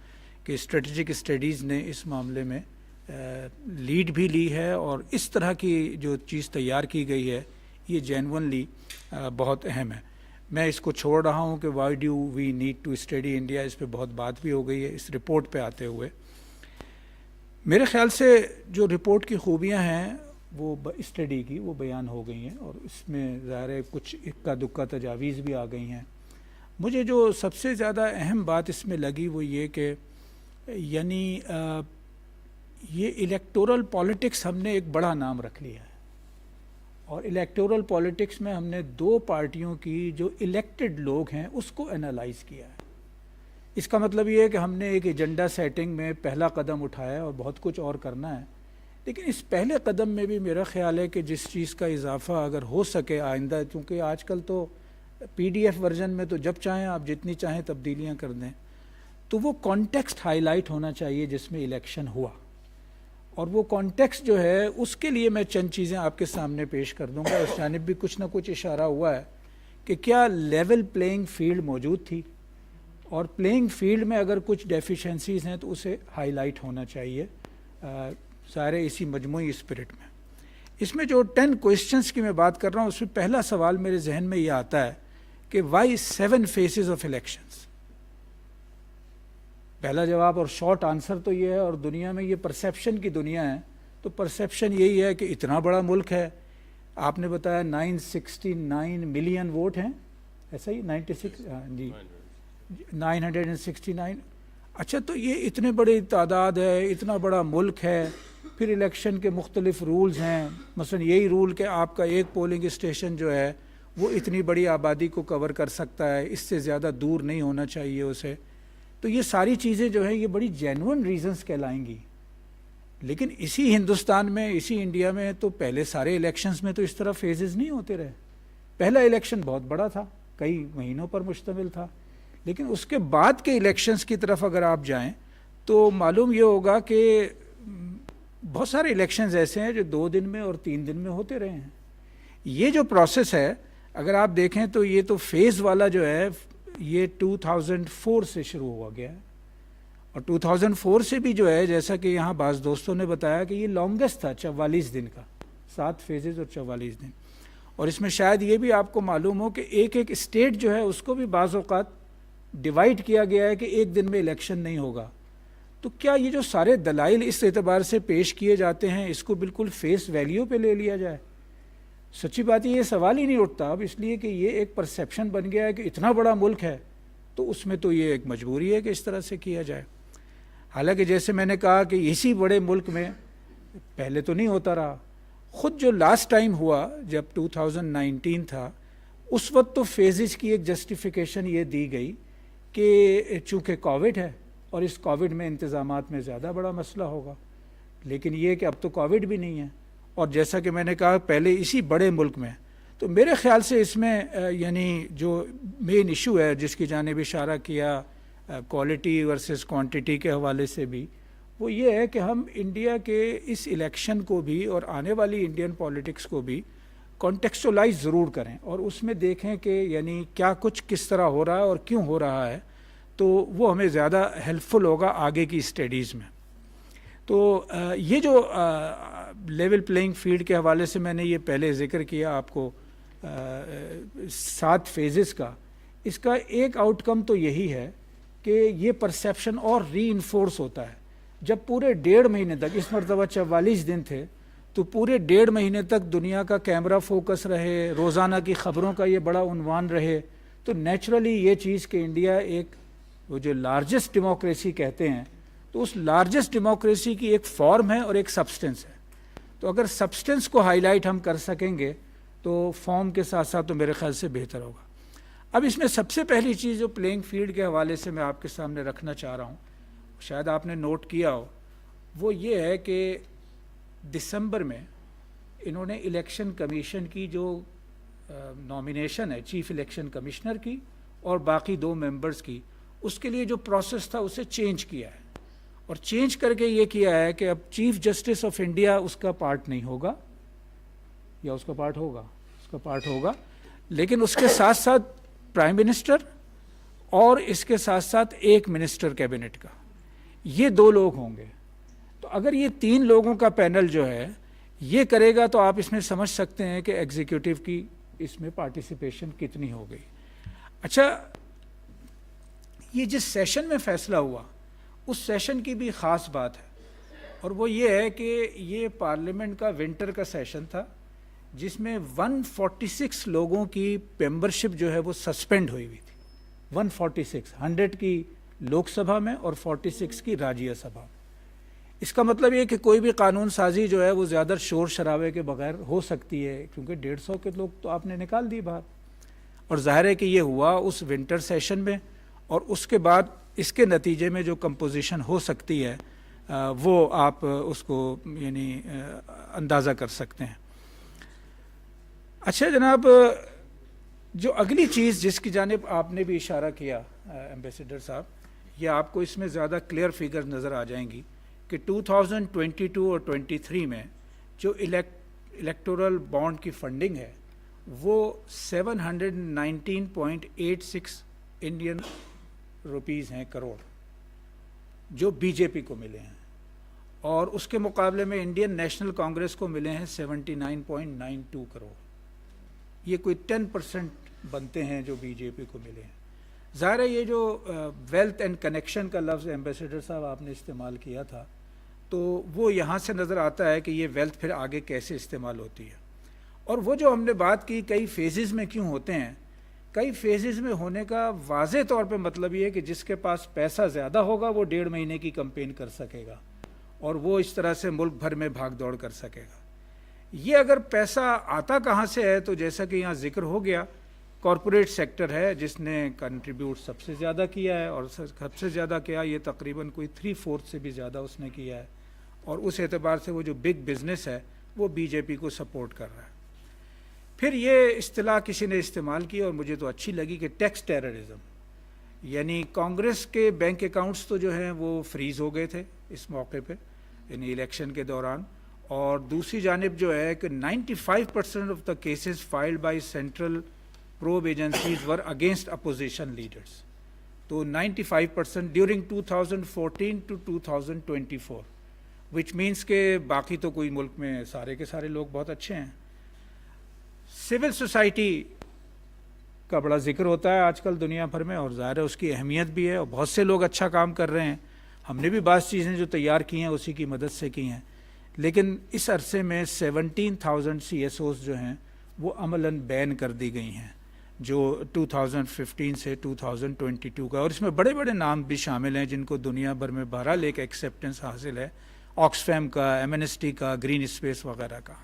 Speaker 9: कि स्ट्रेटजिक स्टडीज़ ने इस मामले में लीड भी ली है, और इस तरह की जो चीज़ तैयार की गई है ये जेन्युइनली बहुत अहम है. मैं इसको छोड़ रहा हूँ कि why do we need to study India, इस पे बहुत बात भी हो गई है इस रिपोर्ट पे आते हुए. मेरे ख़्याल से जो रिपोर्ट की खूबियाँ हैं वो स्टडी की वो बयान हो गई हैं, और इसमें ज़ाहिर है कुछ इक्का दुक्का तजावीज़ भी आ गई हैं. मुझे जो सबसे ज़्यादा अहम बात इसमें लगी वो ये कि यानी ये इलेक्टोरल पॉलिटिक्स हमने एक बड़ा नाम रख लिया है, और इलेक्टोरल पॉलिटिक्स में हमने 2 पार्टियों की जो इलेक्टेड लोग हैं उसको एनालाइज किया है. इसका मतलब ये है कि हमने एक एजेंडा सेटिंग में पहला कदम उठाया और बहुत कुछ और करना है. लेकिन इस पहले कदम में भी मेरा ख्याल है कि जिस चीज़ का इजाफा अगर हो सके आइंदा, क्योंकि आजकल तो PDF वर्जन में तो जब चाहें आप जितनी चाहें तब्दीलियाँ कर दें, तो वो कॉन्टेक्स्ट हाईलाइट होना चाहिए जिसमें इलेक्शन हुआ. और वो कॉन्टेक्स्ट जो है उसके लिए मैं चंद चीज़ें आपके सामने पेश कर दूंगा. उस जानिब भी कुछ ना कुछ इशारा हुआ है कि क्या लेवल प्लेइंग फील्ड मौजूद थी, और प्लेइंग फील्ड में अगर कुछ डेफिशिएंसीज़ हैं तो उसे हाईलाइट होना चाहिए सारे इसी मजमूई स्पिरिट में. इसमें जो 10 क्वेश्चंस की मैं बात कर रहा हूँ उसमें पहला सवाल मेरे जहन में ये आता है कि वाई 7 फेसेस ऑफ इलेक्शंस. पहला जवाब और शॉर्ट आंसर तो ये है, और दुनिया में ये परसेप्शन की दुनिया है تو پرسیپشن یہی ہے کہ اتنا بڑا ملک ہے. آپ نے بتایا 969 ملین ووٹ ہیں, ایسا ہی 96 جی 969. اچھا تو یہ اتنے بڑی تعداد ہے, اتنا بڑا ملک ہے, پھر الیکشن کے مختلف رولز ہیں, مثلا یہی رول کہ آپ کا ایک پولنگ اسٹیشن جو ہے وہ اتنی بڑی آبادی کو کور کر سکتا ہے, اس سے زیادہ دور نہیں ہونا چاہیے اسے. تو یہ ساری چیزیں جو ہیں یہ بڑی جینوئن ریزنز کہلائیں گی. لیکن اسی ہندوستان میں, اسی انڈیا میں تو پہلے سارے الیکشنز میں تو اس طرح فیزز نہیں ہوتے رہے. پہلا الیکشن بہت بڑا تھا, کئی مہینوں پر مشتمل تھا, لیکن اس کے بعد کے الیکشنز کی طرف اگر آپ جائیں تو معلوم یہ ہوگا کہ بہت سارے الیکشنز ایسے ہیں جو 2 دن میں اور 3 دن میں ہوتے رہے ہیں. یہ جو پروسیس ہے اگر آپ دیکھیں تو یہ تو فیز والا جو ہے یہ 2004 سے شروع ہوا گیا ہے, اور 2004 سے بھی جو ہے جیسا کہ یہاں بعض دوستوں نے بتایا کہ یہ لانگسٹ تھا, 44 دن کا, 7 فیزز اور 44 دن. اور اس میں شاید یہ بھی آپ کو معلوم ہو کہ ایک ایک اسٹیٹ جو ہے اس کو بھی بعض اوقات ڈیوائیڈ کیا گیا ہے کہ ایک دن میں الیکشن نہیں ہوگا. تو کیا یہ جو سارے دلائل اس اعتبار سے پیش کیے جاتے ہیں اس کو بالکل فیس ویلیو پہ لے لیا جائے؟ سچی بات یہ سوال ہی نہیں اٹھتا اب, اس لیے کہ یہ ایک پرسیپشن بن گیا ہے کہ اتنا بڑا ملک ہے تو اس میں تو یہ ایک مجبوری ہے کہ اس طرح سے کیا جائے. حالانکہ جیسے میں نے کہا کہ اسی بڑے ملک میں پہلے تو نہیں ہوتا رہا. خود جو لاسٹ ٹائم ہوا جب 2019 تھا اس وقت تو فیزز کی ایک جسٹیفیکیشن یہ دی گئی کہ چونکہ کووڈ ہے اور اس کووڈ میں انتظامات میں زیادہ بڑا مسئلہ ہوگا, لیکن یہ کہ اب تو کووڈ بھی نہیں ہے. اور جیسا کہ میں نے کہا پہلے اسی بڑے ملک میں, تو میرے خیال سے اس میں یعنی جو مین ایشو ہے جس کی جانب اشارہ کیا کوالٹی ورسز کوانٹٹی کے حوالے سے بھی, وہ یہ ہے کہ ہم انڈیا کے اس الیکشن کو بھی اور آنے والی انڈین پولیٹکس کو بھی کانٹیکسچولائز ضرور کریں اور اس میں دیکھیں کہ یعنی کیا کچھ کس طرح ہو رہا ہے اور کیوں ہو رہا ہے, تو وہ ہمیں زیادہ ہیلپ فل ہوگا آگے کی اسٹڈیز میں. تو یہ جو لیول پلینگ فیلڈ کے حوالے سے میں نے یہ پہلے ذکر کیا آپ کو 7 فیزز کا, اس کا ایک آؤٹ کم تو یہی ہے کہ یہ پرسیپشن اور ری انفورس ہوتا ہے. جب پورے 1.5 مہینے تک, اس مرتبہ 44 دن تھے, تو پورے 1.5 مہینے تک دنیا کا کیمرہ فوکس رہے, روزانہ کی خبروں کا یہ بڑا عنوان رہے, تو نیچرلی یہ چیز کہ انڈیا ایک وہ جو لارجسٹ ڈیموکریسی کہتے ہیں, تو اس لارجسٹ ڈیموکریسی کی ایک فارم ہے اور ایک سبسٹنس ہے. تو اگر سبسٹنس کو ہائی لائٹ ہم کر سکیں گے تو فارم کے ساتھ ساتھ تو میرے خیال سے بہتر ہوگا. اب اس میں سب سے پہلی چیز جو پلینگ فیلڈ کے حوالے سے میں آپ کے سامنے رکھنا چاہ رہا ہوں, شاید آپ نے نوٹ کیا ہو, وہ یہ ہے کہ دسمبر میں انہوں نے الیکشن کمیشن کی جو نامینیشن ہے چیف الیکشن کمشنر کی اور باقی 2 ممبرز کی, اس کے لیے جو پروسیس تھا اسے چینج کیا ہے, اور چینج کر کے یہ کیا ہے کہ اب چیف جسٹس آف انڈیا اس کا پارٹ نہیں ہوگا, یا اس کا پارٹ ہوگا, اس کا پارٹ ہوگا, لیکن اس کے ساتھ ساتھ پرائم منسٹر اور اس کے ساتھ ساتھ ایک منسٹر کیبنٹ کا, یہ 2 لوگ ہوں گے. تو اگر یہ 3 لوگوں کا پینل جو ہے یہ کرے گا تو آپ اس میں سمجھ سکتے ہیں کہ ایگزیکٹو کی اس میں پارٹیسپیشن کتنی ہو گئی. اچھا, یہ جس سیشن میں فیصلہ ہوا اس سیشن کی بھی خاص بات ہے, اور وہ یہ ہے کہ یہ پارلیمنٹ کا ونٹر کا سیشن تھا جس میں 146 لوگوں کی ممبرشپ جو ہے وہ سسپینڈ ہوئی ہوئی تھی. 146, 100 کی لوک سبھا میں اور 46 کی راجیہ سبھا میں. اس کا مطلب یہ کہ کوئی بھی قانون سازی جو ہے وہ زیادہ شور شرابے کے بغیر ہو سکتی ہے, کیونکہ 150 کے لوگ تو آپ نے نکال دی باہر. اور ظاہر ہے کہ یہ ہوا اس ونٹر سیشن میں, اور اس کے بعد اس کے نتیجے میں جو کمپوزیشن ہو سکتی ہے وہ آپ اس کو یعنی اندازہ کر سکتے ہیں. اچھا جناب, جو اگلی چیز جس کی جانب آپ نے بھی اشارہ کیا ایمبیسیڈر صاحب, یہ آپ کو اس میں زیادہ کلیئر فگر نظر آ جائیں گی کہ 2022 اور 23 میں جو الیکٹورل بانڈ کی فنڈنگ ہے وہ 719.86 انڈین روپیز ہیں کروڑ, جو بی جے پی کو ملے ہیں, اور اس کے مقابلے میں انڈین نیشنل کانگریس کو ملے ہیں 79.92 کروڑ. یہ کوئی 10% بنتے ہیں جو بی جے پی کو ملے ہیں. ظاہر ہے یہ جو ویلتھ اینڈ کنیکشن کا لفظ ایمبیسیڈر صاحب آپ نے استعمال کیا تھا, تو وہ یہاں سے نظر آتا ہے کہ یہ ویلتھ پھر آگے کیسے استعمال ہوتی ہے. اور وہ جو ہم نے بات کی کئی فیزز میں کیوں ہوتے ہیں, کئی فیزز میں ہونے کا واضح طور پہ مطلب یہ ہے کہ جس کے پاس پیسہ زیادہ ہوگا وہ 1.5 مہینے کی کمپین کر سکے گا اور وہ اس طرح سے ملک بھر میں بھاگ دوڑ کر سکے گا. یہ اگر پیسہ آتا کہاں سے ہے, تو جیسا کہ یہاں ذکر ہو گیا, کارپوریٹ سیکٹر ہے جس نے کنٹریبیوٹ سب سے زیادہ کیا ہے, اور سب سے زیادہ کیا, یہ تقریباً کوئی 3/4 سے بھی زیادہ اس نے کیا ہے, اور اس اعتبار سے وہ جو بگ بزنس ہے وہ بی جے پی کو سپورٹ کر رہا ہے. پھر یہ اصطلاح کسی نے استعمال کی اور مجھے تو اچھی لگی کہ ٹیکس ٹیررزم, یعنی کانگریس کے بینک اکاؤنٹس تو جو ہیں وہ فریز ہو گئے تھے اس موقع پہ, یعنی الیکشن کے دوران, اور دوسری جانب جو ہے کہ 95% of the cases filed by central probe agencies were against opposition leaders. تو 95% ڈیورنگ 2014 to 2024, وچ مینس کہ باقی تو کوئی ملک میں سارے کے سارے لوگ بہت اچھے ہیں. سول سوسائٹی کا بڑا ذکر ہوتا ہے آج کل دنیا بھر میں, اور ظاہر ہے اس کی اہمیت بھی ہے, اور بہت سے لوگ اچھا کام کر رہے ہیں. ہم نے بھی بعض چیزیں جو تیار کی ہیں اسی کی مدد سے کی ہیں, لیکن اس عرصے میں 17,000 CSOs جو ہیں وہ عملاً بین کر دی گئی ہیں, جو 2015 سے 2022 کا, اور اس میں بڑے بڑے نام بھی شامل ہیں جن کو دنیا بھر میں بہرحال ایک ایکسیپٹنس حاصل ہے, آکسفیم کا, ایمنسٹی کا, گرین اسپیس وغیرہ کا.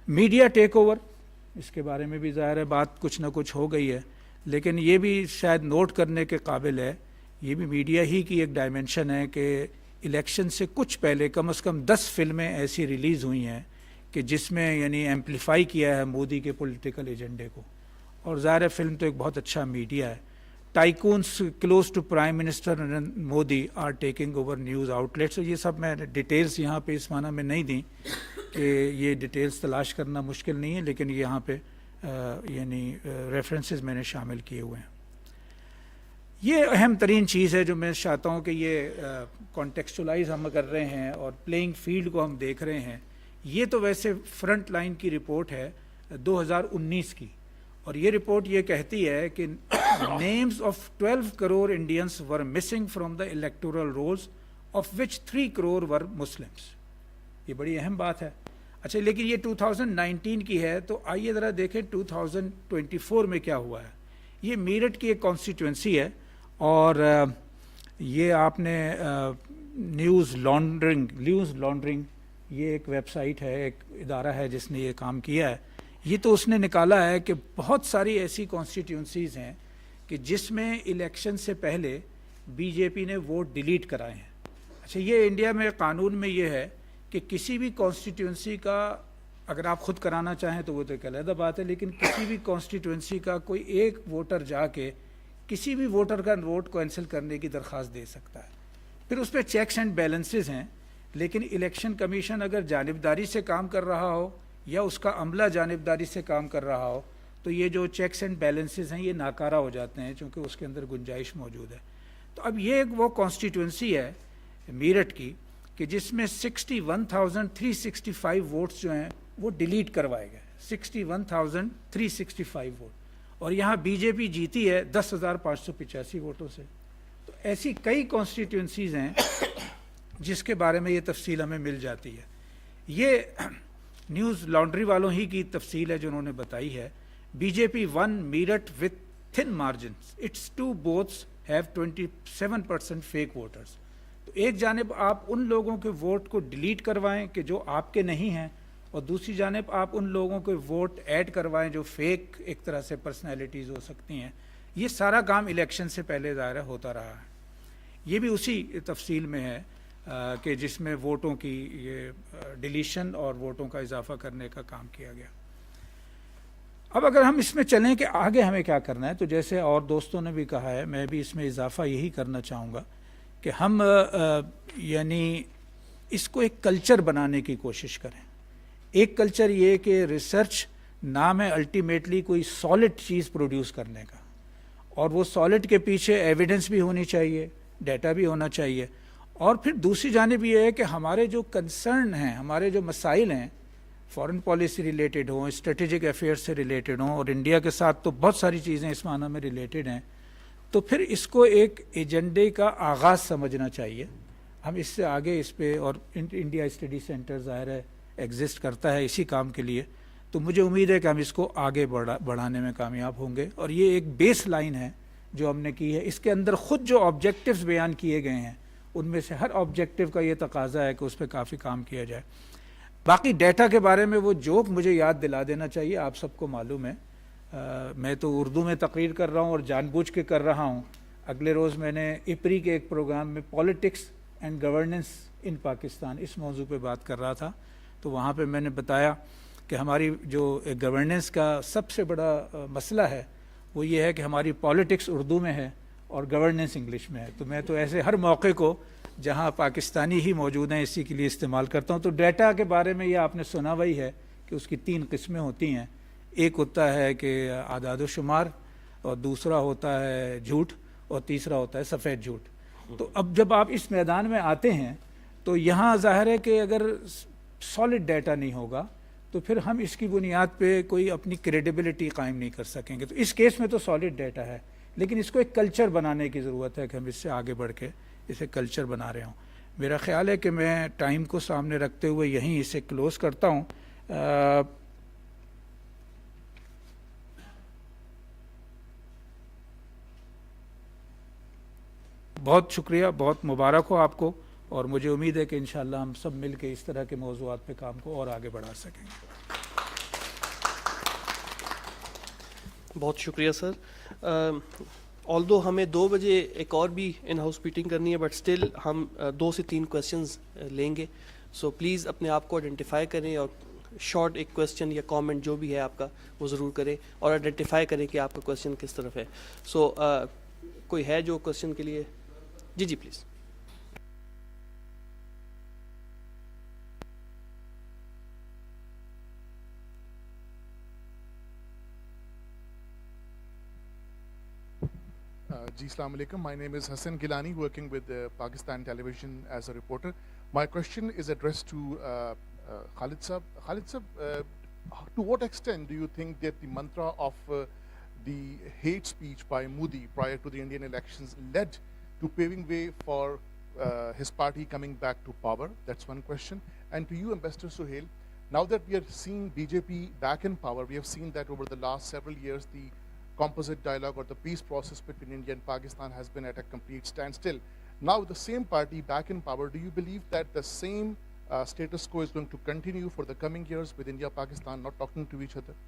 Speaker 9: میڈیا ٹیک اوور, اس کے بارے میں بھی ظاہر ہے بات کچھ نہ کچھ ہو گئی ہے, لیکن یہ بھی شاید نوٹ کرنے کے قابل ہے, یہ بھی میڈیا ہی کی ایک ڈائمنشن ہے کہ الیکشن سے کچھ پہلے کم از کم 10 فلمیں ایسی ریلیز ہوئی ہیں کہ جس میں یعنی ایمپلیفائی کیا ہے مودی کے پولیٹیکل ایجنڈے کو, اور ظاہر فلم تو ایک بہت اچھا میڈیا ہے. Tycoons close to prime minister Modi are taking over news outlets, یہ سب میں ڈیٹیلز یہاں پہ اس معنی میں نہیں دیں کہ یہ ڈیٹیلز تلاش کرنا مشکل نہیں ہے, لیکن یہاں پہ یعنی ریفرنسز میں نے شامل کیے ہوئے ہیں. یہ اہم ترین چیز ہے جو میں چاہتا ہوں کہ یہ کانٹیکسچولائز ہم کر رہے ہیں اور پلینگ فیلڈ کو ہم دیکھ رہے ہیں. یہ تو ویسے فرنٹ لائن کی رپورٹ ہے 2019 کی, اور یہ رپورٹ یہ کہتی ہے کہ names of 12 crore Indians were missing from the electoral rolls of which 3 crore were Muslims. یہ بڑی اہم بات ہے. اچھا, لیکن یہ 2019 کی ہے, تو آئیے ذرا دیکھیں 2024 میں کیا ہوا ہے. یہ میرٹھ کی ایک کانسٹیٹوئنسی ہے, اور یہ آپ نے نیوز لانڈرنگ یہ ایک ویب سائٹ ہے, ایک ادارہ ہے جس نے یہ کام کیا ہے. یہ تو اس نے نکالا ہے کہ بہت ساری ایسی کانسٹیٹیوئنسیز ہیں کہ جس میں الیکشن سے پہلے بی جے پی نے ووٹ ڈیلیٹ کرائے ہیں. اچھا, یہ انڈیا میں قانون میں یہ ہے کہ کسی بھی کانسٹیٹیوئنسی کا اگر آپ خود کرانا چاہیں تو وہ تو ایک علیحدہ بات ہے, لیکن کسی بھی کانسٹیٹیوئنسی کا کوئی ایک ووٹر جا کے کسی بھی ووٹر کا ووٹ کینسل کرنے کی درخواست دے سکتا ہے. پھر اس پہ چیکس اینڈ بیلنسز ہیں, لیکن الیکشن کمیشن اگر جانبداری سے کام کر رہا ہو یا اس کا عملہ جانبداری سے کام کر رہا ہو تو یہ جو چیکس اینڈ بیلنسز ہیں یہ ناکارہ ہو جاتے ہیں, چونکہ اس کے اندر گنجائش موجود ہے. تو اب یہ ایک وہ کانسٹیٹیوئنسی ہے میرٹھ کی کہ جس میں 61,365 ووٹس جو ہیں وہ ڈیلیٹ کروائے گئے, 61,365 ووٹ, اور یہاں بی جے پی جیتی ہے 10,585 ووٹوں سے. تو ایسی کئی کانسٹیٹیوئنسیز ہیں جس کے بارے میں یہ تفصیل ہمیں مل جاتی ہے. یہ نیوز لانڈری والوں ہی کی تفصیل ہے جو انہوں نے بتائی ہے. B J P won Meerut with thin margins, its two booths have 27% fake voters. تو ایک جانب آپ ان لوگوں کے ووٹ کو ڈیلیٹ کروائیں کہ جو آپ کے نہیں ہیں, اور دوسری جانب آپ ان لوگوں کے ووٹ ایڈ کروائیں جو فیک ایک طرح سے پرسنالٹیز ہو سکتی ہیں. یہ سارا کام الیکشن سے پہلے ظاہر ہوتا رہا ہے. یہ بھی اسی تفصیل میں ہے کہ جس میں ووٹوں کی یہ ڈیلیشن اور ووٹوں کا اضافہ کرنے کا کام کیا گیا. اب اگر ہم اس میں چلیں کہ آگے ہمیں کیا کرنا ہے, تو جیسے اور دوستوں نے بھی کہا ہے, میں بھی اس میں اضافہ یہی کرنا چاہوں گا کہ ہم یعنی اس کو ایک کلچر بنانے کی کوشش کریں. ایک کلچر یہ کہ ریسرچ نام ہے الٹیمیٹلی کوئی سالڈ چیز پروڈیوس کرنے کا, اور وہ سالڈ کے پیچھے ایویڈنس بھی ہونی چاہیے, ڈیٹا بھی ہونا چاہیے. اور پھر دوسری جانب یہ ہے کہ ہمارے جو کنسرن ہیں, ہمارے جو مسائل ہیں, فارن پالیسی ریلیٹڈ ہوں, اسٹریٹجک افیئر سے ریلیٹڈ ہوں, اور انڈیا کے ساتھ تو بہت ساری چیزیں اس معنی میں ریلیٹڈ ہیں, تو پھر اس کو ایک ایجنڈے کا آغاز سمجھنا چاہیے. ہم اس سے آگے اس پہ, اور انڈیا اسٹڈی سینٹر ظاہر ہے ایگزسٹ کرتا ہے اسی کام کے لیے, تو مجھے امید ہے کہ ہم اس کو آگے بڑھانے میں کامیاب ہوں گے. اور یہ ایک بیس لائن ہے جو ہم نے کی ہے. اس کے اندر خود جو آبجیکٹیوز بیان کیے گئے ہیں ان میں سے ہر آبجیکٹیو کا یہ تقاضا ہے کہ اس پہ کافی کام کیا جائے. باقی ڈیٹا کے بارے میں وہ جوک مجھے یاد دلا دینا چاہیے, آپ سب کو معلوم ہے میں تو اردو میں تقریر کر رہا ہوں اور جان بوجھ کے کر رہا ہوں. اگلے روز میں نے اپری کے ایک پروگرام میں پالیٹکس اینڈ گورننس ان پاکستان اس موضوع پہ بات کر رہا تھا, تو وہاں پہ میں نے بتایا کہ ہماری جو گورننس کا سب سے بڑا مسئلہ ہے وہ یہ ہے کہ ہماری پالیٹکس اردو میں ہے اور گورننس انگلش میں ہے. تو میں تو ایسے ہر موقع کو جہاں پاکستانی ہی موجود ہیں اسی کے لیے استعمال کرتا ہوں. تو ڈیٹا کے بارے میں یہ آپ نے سنا وہی ہے کہ اس کی 3 قسمیں ہوتی ہیں. ایک ہوتا ہے کہ اعداد و شمار, اور دوسرا ہوتا ہے جھوٹ, اور تیسرا ہوتا ہے سفید جھوٹ. تو اب جب آپ اس میدان میں آتے ہیں تو یہاں ظاہر ہے کہ اگر سالڈ ڈیٹا نہیں ہوگا تو پھر ہم اس کی بنیاد پہ کوئی اپنی کریڈیبلٹی قائم نہیں کر سکیں گے. تو اس کیس میں تو سالڈ ڈیٹا ہے, لیکن اس کو ایک کلچر بنانے کی ضرورت ہے کہ ہم اس سے آگے بڑھ کے اسے کلچر بنا رہے ہوں. میرا خیال ہے کہ میں ٹائم کو سامنے رکھتے ہوئے یہیں اسے کلوز کرتا ہوں. بہت شکریہ, بہت مبارک ہو آپ کو, اور مجھے امید ہے کہ انشاءاللہ ہم سب مل کے اس طرح کے موضوعات پہ کام کو اور آگے بڑھا سکیں گے.
Speaker 2: بہت شکریہ سر. آلدو ہمیں 2 بجے ایک اور بھی ان ہاؤس میٹنگ کرنی ہے, بٹ اسٹل ہم 2 سے 3 کویشچنز لیں گے. سو پلیز اپنے آپ کو آئیڈینٹیفائی کریں اور شارٹ ایک کویشچن یا کامنٹ جو بھی ہے آپ کا وہ ضرور کریں, اور آئیڈینٹیفائی کریں کہ آپ کا کویشچن کس طرف ہے. سو کوئی ہے جو کویشچن کے لیے؟ جی please.
Speaker 10: Ji, Assalamu alaikum. My name is Hassan Gilani, working with Pakistan Television as a reporter. My question is addressed to Khalid Sab. Khalid Sab, to what extent do you think that the mantra of the hate speech by Modi prior to the Indian elections led to paving way for his party coming back to power? That's one question. And to you, Ambassador Suhail, now that we are seeing BJP back in power, we have seen that over the last several years the composite dialogue or the peace process between India and Pakistan has been at a complete standstill. Now the same party back in power, do you believe that the same status quo is going to continue for the coming years with India Pakistan not talking to each other?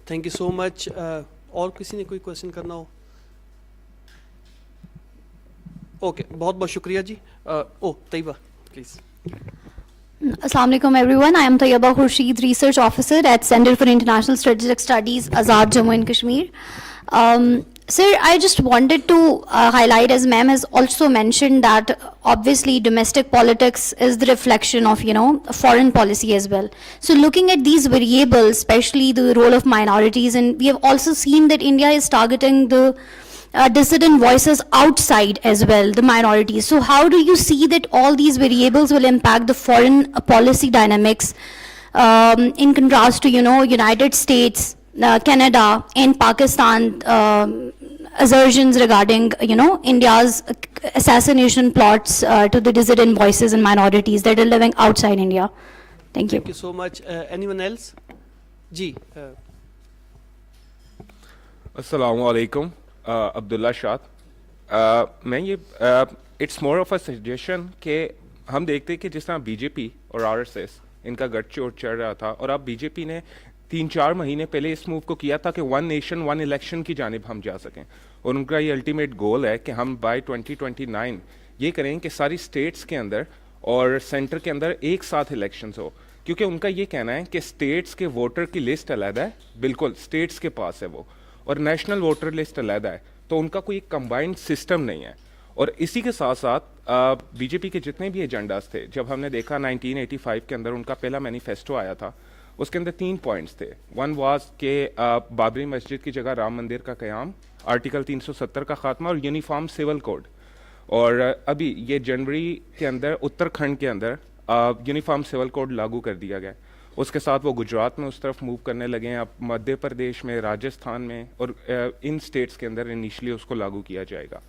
Speaker 2: Thank you so much. اور کسی نے کوئی question کرنا ہو؟ Okay, بہت بہت شکریہ جی. طیبہ please.
Speaker 11: Assalamu alaikum everyone. I am Tayyaba Khurshid, Research Officer at Center for International Strategic Studies, Azad, Jammu and Kashmir. Sir, I just wanted to highlight, as ma'am has also mentioned, that obviously domestic politics is the reflection of, foreign policy as well. So looking at these variables, especially the role of minorities, and we have also seen that India is targeting the dissident voices outside as well, the minorities. So how do you see that all these variables will impact the foreign policy dynamics in contrast to, United States, Canada and Pakistan assertions regarding, India's assassination plots to the dissident voices and minorities that are living outside India? Thank you.
Speaker 2: Thank you so much. Anyone else? Ji.
Speaker 12: Assalamu alaikum. Abdullah Shad. میں یہ it's more of a suggestion کہ ہم دیکھتے کہ جس طرح be J پی اور R S S ان کا گٹ چوٹ چڑھ رہا تھا, اور اب بی جے پی نے 3-4 مہینے پہلے اس موو کو کیا تھا کہ 1 نیشن 1 الیکشن کی جانب ہم جا سکیں, اور ان کا یہ الٹیمیٹ گول ہے کہ ہم بائی 2029 یہ کریں کہ ساری اسٹیٹس کے اندر اور سینٹر کے اندر ایک ساتھ الیکشنز ہو. کیونکہ ان کا یہ کہنا ہے کہ اسٹیٹس کے ووٹر کی لسٹ علیحدہ ہے, بالکل اسٹیٹس کے پاس ہے وہ, اور نیشنل ووٹر لسٹ علیحدہ ہے, تو ان کا کوئی کمبائنڈ سسٹم نہیں ہے. اور اسی کے ساتھ ساتھ بی جے پی کے جتنے بھی ایجنڈاز تھے, جب ہم نے دیکھا 1985 کے اندر ان کا پہلا مینیفیسٹو آیا تھا, اس کے اندر 3 پوائنٹس تھے. ون واز کہ بابری مسجد کی جگہ رام مندر کا قیام, آرٹیکل 370 کا خاتمہ, اور یونیفارم سول کوڈ. اور ابھی یہ جنوری کے اندر اتراکھنڈ کے اندر یونیفارم سول کوڈ لاگو کر دیا گیا. اس کے ساتھ وہ گجرات میں اس طرف موو کرنے لگے ہیں, اب مدھیہ پردیش میں, راجستھان میں, اور ان اسٹیٹس کے اندر انیشلی اس کو لاگو کیا جائے گا.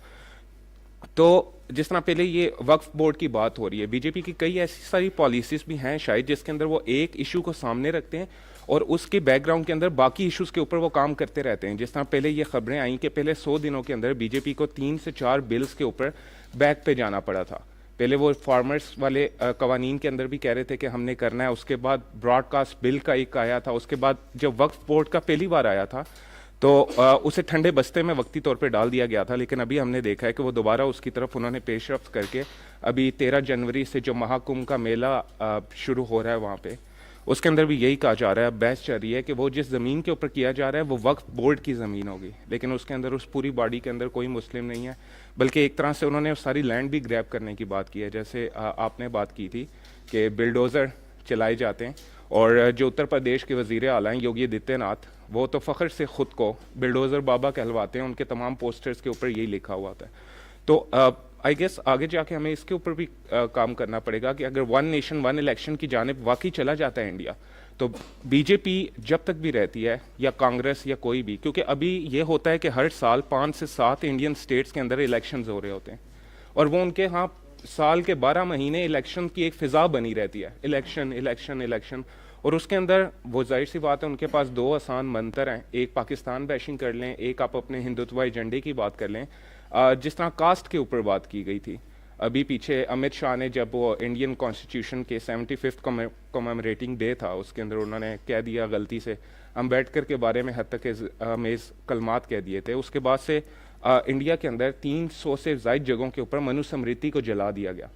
Speaker 12: تو جس طرح پہلے یہ وقف بورڈ کی بات ہو رہی ہے, بی جے پی کی کئی ایسی ساری پالیسیز بھی ہیں شاید جس کے اندر وہ ایک ایشو کو سامنے رکھتے ہیں اور اس کے بیک گراؤنڈ کے اندر باقی ایشوز کے اوپر وہ کام کرتے رہتے ہیں. جس طرح پہلے یہ خبریں آئیں کہ پہلے 100 دنوں کے اندر بی جے پی کو 3 سے 4 بلز کے اوپر بیک پہ جانا پڑا تھا. پہلے وہ فارمرز والے قوانین کے اندر بھی کہہ رہے تھے کہ ہم نے کرنا ہے, اس کے بعد براڈ کاسٹ بل کا ایک آیا تھا, اس کے بعد جب وقف بورڈ کا پہلی بار آیا تھا تو اسے ٹھنڈے بستے میں وقتی طور پہ ڈال دیا گیا تھا. لیکن ابھی ہم نے دیکھا ہے کہ وہ دوبارہ اس کی طرف انہوں نے پیش رفت کر کے ابھی 13 جنوری سے جو مہاکمبھ کا میلہ شروع ہو رہا ہے وہاں پہ, اس کے اندر بھی یہی کہا جا رہا ہے, بحث چل رہی ہے کہ وہ جس زمین کے اوپر کیا جا رہا ہے وہ وقف بورڈ کی زمین ہوگی, لیکن اس کے اندر اس پوری باڈی کے اندر کوئی مسلم نہیں ہے, بلکہ ایک طرح سے انہوں نے ساری لینڈ بھی گریب کرنے کی بات کی ہے. جیسے آپ نے بات کی تھی کہ بلڈوزر چلائے جاتے ہیں, اور جو اتر پردیش کے وزیر اعلیٰ ہیں یوگی آدتیہ ناتھ, وہ تو فخر سے خود کو بلڈوزر بابا کہلواتے ہیں, ان کے تمام پوسٹرز کے اوپر یہی لکھا ہوا تھا. تو آئی گیس آگے جا کے ہمیں اس کے اوپر بھی کام کرنا پڑے گا کہ اگر 1 نیشن 1 الیکشن کی جانب واقعی چلا جاتا ہے انڈیا, تو بی جے پی جب تک بھی رہتی ہے یا کانگریس یا کوئی بھی, کیونکہ ابھی یہ ہوتا ہے کہ ہر سال 5 سے 7 انڈین اسٹیٹس کے اندر الیکشنز ہو رہے ہوتے ہیں, اور وہ ان کے ہاں سال کے 12 مہینے الیکشن کی ایک فضا بنی رہتی ہے, الیکشن الیکشن الیکشن. اور اس کے اندر وہ ظاہر سی بات ہے ان کے پاس 2 آسان منتر ہیں, ایک پاکستان بیشنگ کر لیں, ایک آپ اپنے ہندوتوا ایجنڈے کی بات کر لیں. جس طرح کاسٹ کے اوپر بات کی گئی تھی ابھی پیچھے, امت شاہ نے جب وہ انڈین کانسٹیٹیوشن کے 75th کمیموریٹنگ ڈے تھا, اس کے اندر انہوں نے کہہ دیا غلطی سے امبیڈکر کے بارے میں حد تک میز کلمات کہہ دیے تھے. اس کے بعد سے انڈیا کے اندر 300 سے زائد جگہوں کے اوپر منو سمرتی کو جلا دیا گیا.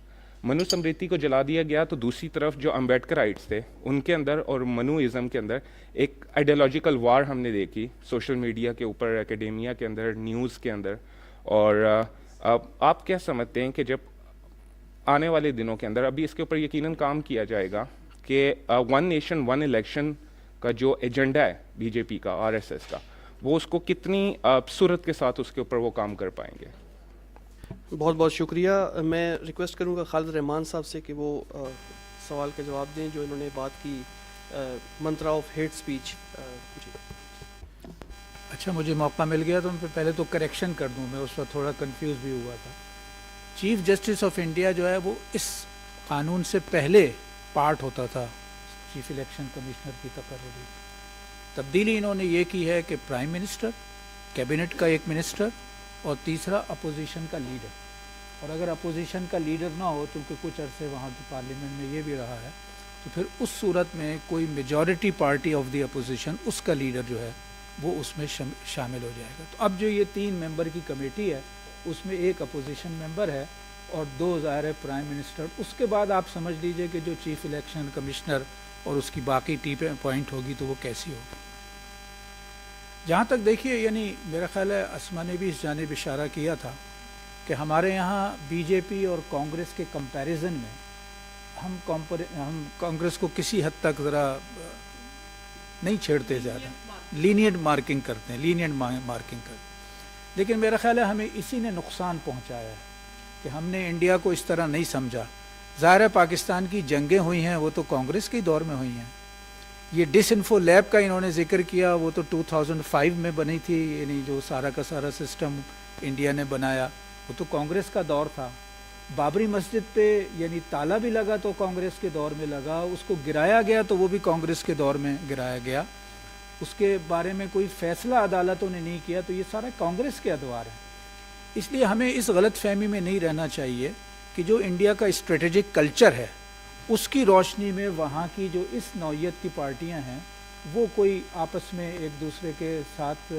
Speaker 12: منو سمرتی کو جلا دیا گیا تو دوسری طرف جو امبیڈکرائٹس تھے ان کے اندر اور منوازم کے اندر ایک آئیڈیالوجیکل وار ہم نے دیکھی سوشل میڈیا کے اوپر, اکیڈیمیا کے اندر, نیوز کے اندر. اور آپ کیا سمجھتے ہیں کہ جب آنے والے دنوں کے اندر, ابھی اس کے اوپر یقیناً کام کیا جائے گا کہ 1 نیشن 1 الیکشن کا جو ایجنڈا ہے بی جے پی کا, آر ایس ایس کا, وہ اس کو کتنی صورت کے ساتھ اس کے اوپر وہ کام کر پائیں گے؟
Speaker 2: بہت بہت شکریہ. میں ریکویسٹ کروں گا خالد رحمان صاحب سے کہ وہ سوال کا جواب دیں جو انہوں نے بات کی منترا آف ہیٹ اسپیچ.
Speaker 9: اچھا, مجھے موقع مل گیا تو میں پہلے تو کریکشن کر دوں, میں اس وقت تھوڑا کنفیوز بھی ہوا تھا. چیف جسٹس آف انڈیا جو ہے وہ اس قانون سے پہلے پارٹ ہوتا تھا چیف الیکشن کمشنر کی تقرری. تبدیلی انہوں نے یہ کی ہے کہ پرائم منسٹر, کیبنٹ کا ایک منسٹر, اور تیسرا اپوزیشن کا لیڈر. اور اگر اپوزیشن کا لیڈر نہ ہو, چونکہ کچھ عرصے وہاں کی پارلیمنٹ میں یہ بھی رہا ہے, تو پھر اس صورت میں کوئی majority party of the opposition, اس کا لیڈر جو ہے وہ اس میں شامل ہو جائے گا. تو اب جو یہ 3 ممبر کی کمیٹی ہے اس میں ایک اپوزیشن ممبر ہے اور 2 ظاہر ہے پرائم منسٹر. اس کے بعد آپ سمجھ لیجئے کہ جو چیف الیکشن کمشنر اور اس کی باقی ٹیم اپوائنٹ ہوگی تو وہ کیسی ہوگی. جہاں تک دیکھیے, یعنی میرا خیال ہے اسما نے بھی اس جانب اشارہ کیا تھا کہ ہمارے یہاں بی جے پی اور کانگریس کے کمپیریزن میں ہم کانگریس کو کسی حد تک ذرا نہیں چھیڑتے, زیادہ لینینٹ مارکنگ کرتے ہیں, لیکن میرا خیال ہے ہمیں اسی نے نقصان پہنچایا ہے کہ ہم نے انڈیا کو اس طرح نہیں سمجھا. ظاہر ہے پاکستان کی جنگیں ہوئی ہیں وہ تو کانگریس کے دور میں ہوئی ہیں. یہ ڈس انفو لیب کا انہوں نے ذکر کیا, وہ تو 2005 میں بنی تھی, یعنی جو سارا کا سارا سسٹم انڈیا نے بنایا وہ تو کانگریس کا دور تھا. بابری مسجد پہ یعنی تالا بھی لگا تو کانگریس کے دور میں لگا, اس کو گرایا گیا تو وہ بھی کانگریس کے دور میں گرایا گیا. اس کے بارے میں کوئی فیصلہ عدالتوں نے نہیں کیا, تو یہ سارا کانگریس کے ادوار ہیں. اس لیے ہمیں اس غلط فہمی میں نہیں رہنا چاہیے کہ جو انڈیا کا اسٹریٹجک کلچر ہے اس کی روشنی میں وہاں کی جو اس نوعیت کی پارٹیاں ہیں وہ کوئی آپس میں ایک دوسرے کے ساتھ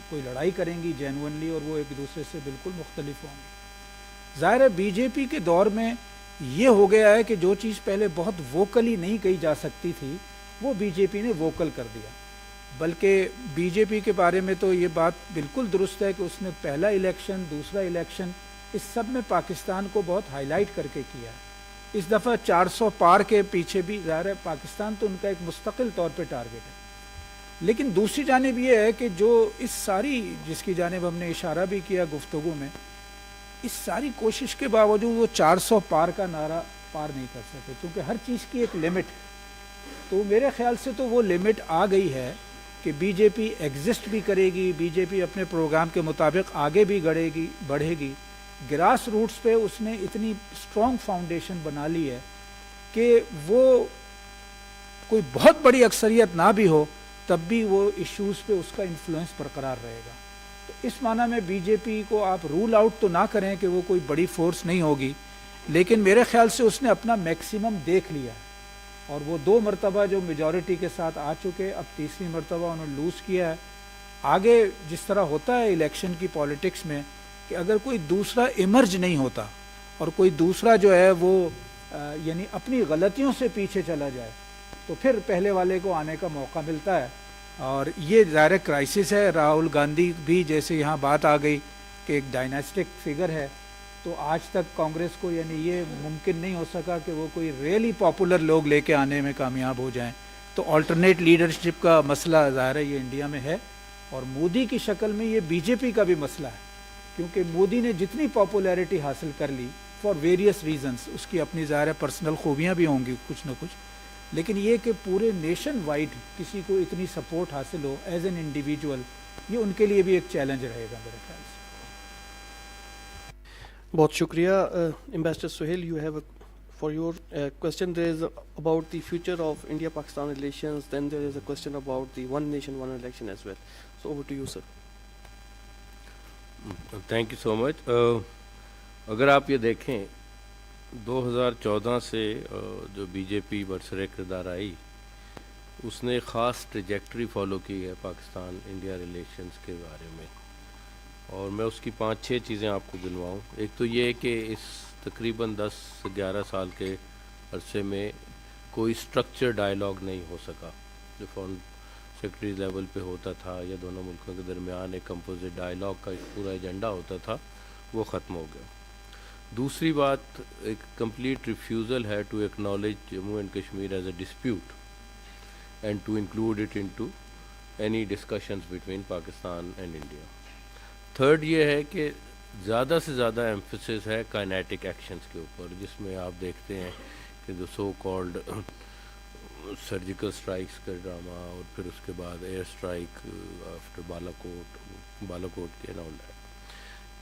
Speaker 9: کوئی لڑائی کریں گی جینونلی, اور وہ ایک دوسرے سے بالکل مختلف ہوں گی. ظاہر ہے بی جے پی کے دور میں یہ ہو گیا ہے کہ جو چیز پہلے بہت ووکلی نہیں کہی جا سکتی تھی وہ بی جے پی نے ووکل کر دیا. بلکہ بی جے پی کے بارے میں تو یہ بات بالکل درست ہے کہ اس نے پہلا الیکشن, دوسرا الیکشن, اس سب میں پاکستان کو بہت ہائی لائٹ کر کے کیا ہے. اس دفعہ 400 پار کے پیچھے بھی ظاہر ہے پاکستان تو ان کا ایک مستقل طور پہ ٹارگٹ ہے. لیکن دوسری جانب یہ ہے کہ جو اس ساری, جس کی جانب ہم نے اشارہ بھی کیا گفتگو میں, اس ساری کوشش کے باوجود وہ 400 پار کا نعرہ پار نہیں کر سکے, کیونکہ ہر چیز کی ایک لمٹ ہے. تو میرے خیال سے تو وہ لمٹ آ گئی ہے کہ بی جے پی ایگزسٹ بھی کرے گی, بی جے پی اپنے پروگرام کے مطابق آگے بھی بڑھے گی, گراس روٹس پہ اس نے اتنی اسٹرانگ فاؤنڈیشن بنا لی ہے کہ وہ کوئی بہت بڑی اکثریت نہ بھی ہو تب بھی وہ ایشوز پہ اس کا انفلوئنس برقرار رہے گا. تو اس معنی میں بی جے پی کو آپ رول آؤٹ تو نہ کریں کہ وہ کوئی بڑی فورس نہیں ہوگی, لیکن میرے خیال سے اس نے اپنا میکسیمم دیکھ لیا ہے, اور وہ 2 مرتبہ جو میجورٹی کے ساتھ آ چکے, اب تیسری مرتبہ انہوں نے لوز کیا ہے. آگے جس طرح ہوتا ہے الیکشن کی پالیٹکس میں کہ اگر کوئی دوسرا ایمرج نہیں ہوتا اور کوئی دوسرا جو ہے وہ یعنی اپنی غلطیوں سے پیچھے چلا جائے تو پھر پہلے والے کو آنے کا موقع ملتا ہے. اور یہ ظاہر کرائسس ہے. راہل گاندھی بھی جیسے یہاں بات آ گئی کہ ایک ڈائناسٹک فگر ہے, تو آج تک کانگریس کو یعنی یہ ممکن نہیں ہو سکا کہ وہ کوئی ریئلی پاپولر لوگ لے کے آنے میں کامیاب ہو جائیں. تو آلٹرنیٹ لیڈرشپ کا مسئلہ ظاہر ہے یہ انڈیا میں ہے, اور مودی کی شکل میں یہ بی جے پی کا بھی مسئلہ ہے, کیونکہ مودی نے جتنی پاپولیرٹی حاصل کر لی فار ویریس ریزنس, اس کی اپنی ظاہر پرسنل خوبیاں بھی ہوں گی کچھ نہ کچھ, لیکن یہ کہ پورے نیشن وائڈ کسی کو اتنی سپورٹ حاصل ہو ایز این انڈیویجول, یہ ان کے لیے بھی ایک چیلنج رہے گا میرے خیال سے.
Speaker 2: بہت شکریہ ambassador Sohail. You have for your question, there is about the future of India-Pakistan relations, then there is a question about the one nation, one election as well. So over to you, sir.
Speaker 3: Thank you so much. اگر آپ یہ دیکھیں 2014 سے جو be J پی برسر اقتدار آئی, اس نے خاص ٹریجیکٹری فالو کی ہے پاکستان انڈیا ریلیشنز کے بارے میں, اور میں اس کی 5-6 چیزیں آپ کو گنواؤں. ایک تو یہ کہ اس تقریباً 10 سے 11 سال کے عرصے میں کوئی اسٹرکچر ڈائلاگ نہیں ہو سکا جو فارن سیکرٹری لیول پہ ہوتا تھا یا دونوں ملکوں کے درمیان ایک کمپوزٹ ڈائلاگ کا ایک پورا ایجنڈا ہوتا تھا, وہ ختم ہو گیا. دوسری بات, ایک کمپلیٹ ریفیوزل ہے to acknowledge Jammu and Kashmir as a dispute and to include it into any discussions between Pakistan and India. Third یہ ہے کہ زیادہ سے زیادہ ایمفسس ہے کائنیٹک ایکشنز کے اوپر, جس میں آپ دیکھتے ہیں کہ جو سو کالڈ سرجیکل اسٹرائکس کا ڈرامہ, اور پھر اس کے بعد ایئر اسٹرائک آفٹر بالاکوٹ کے نام.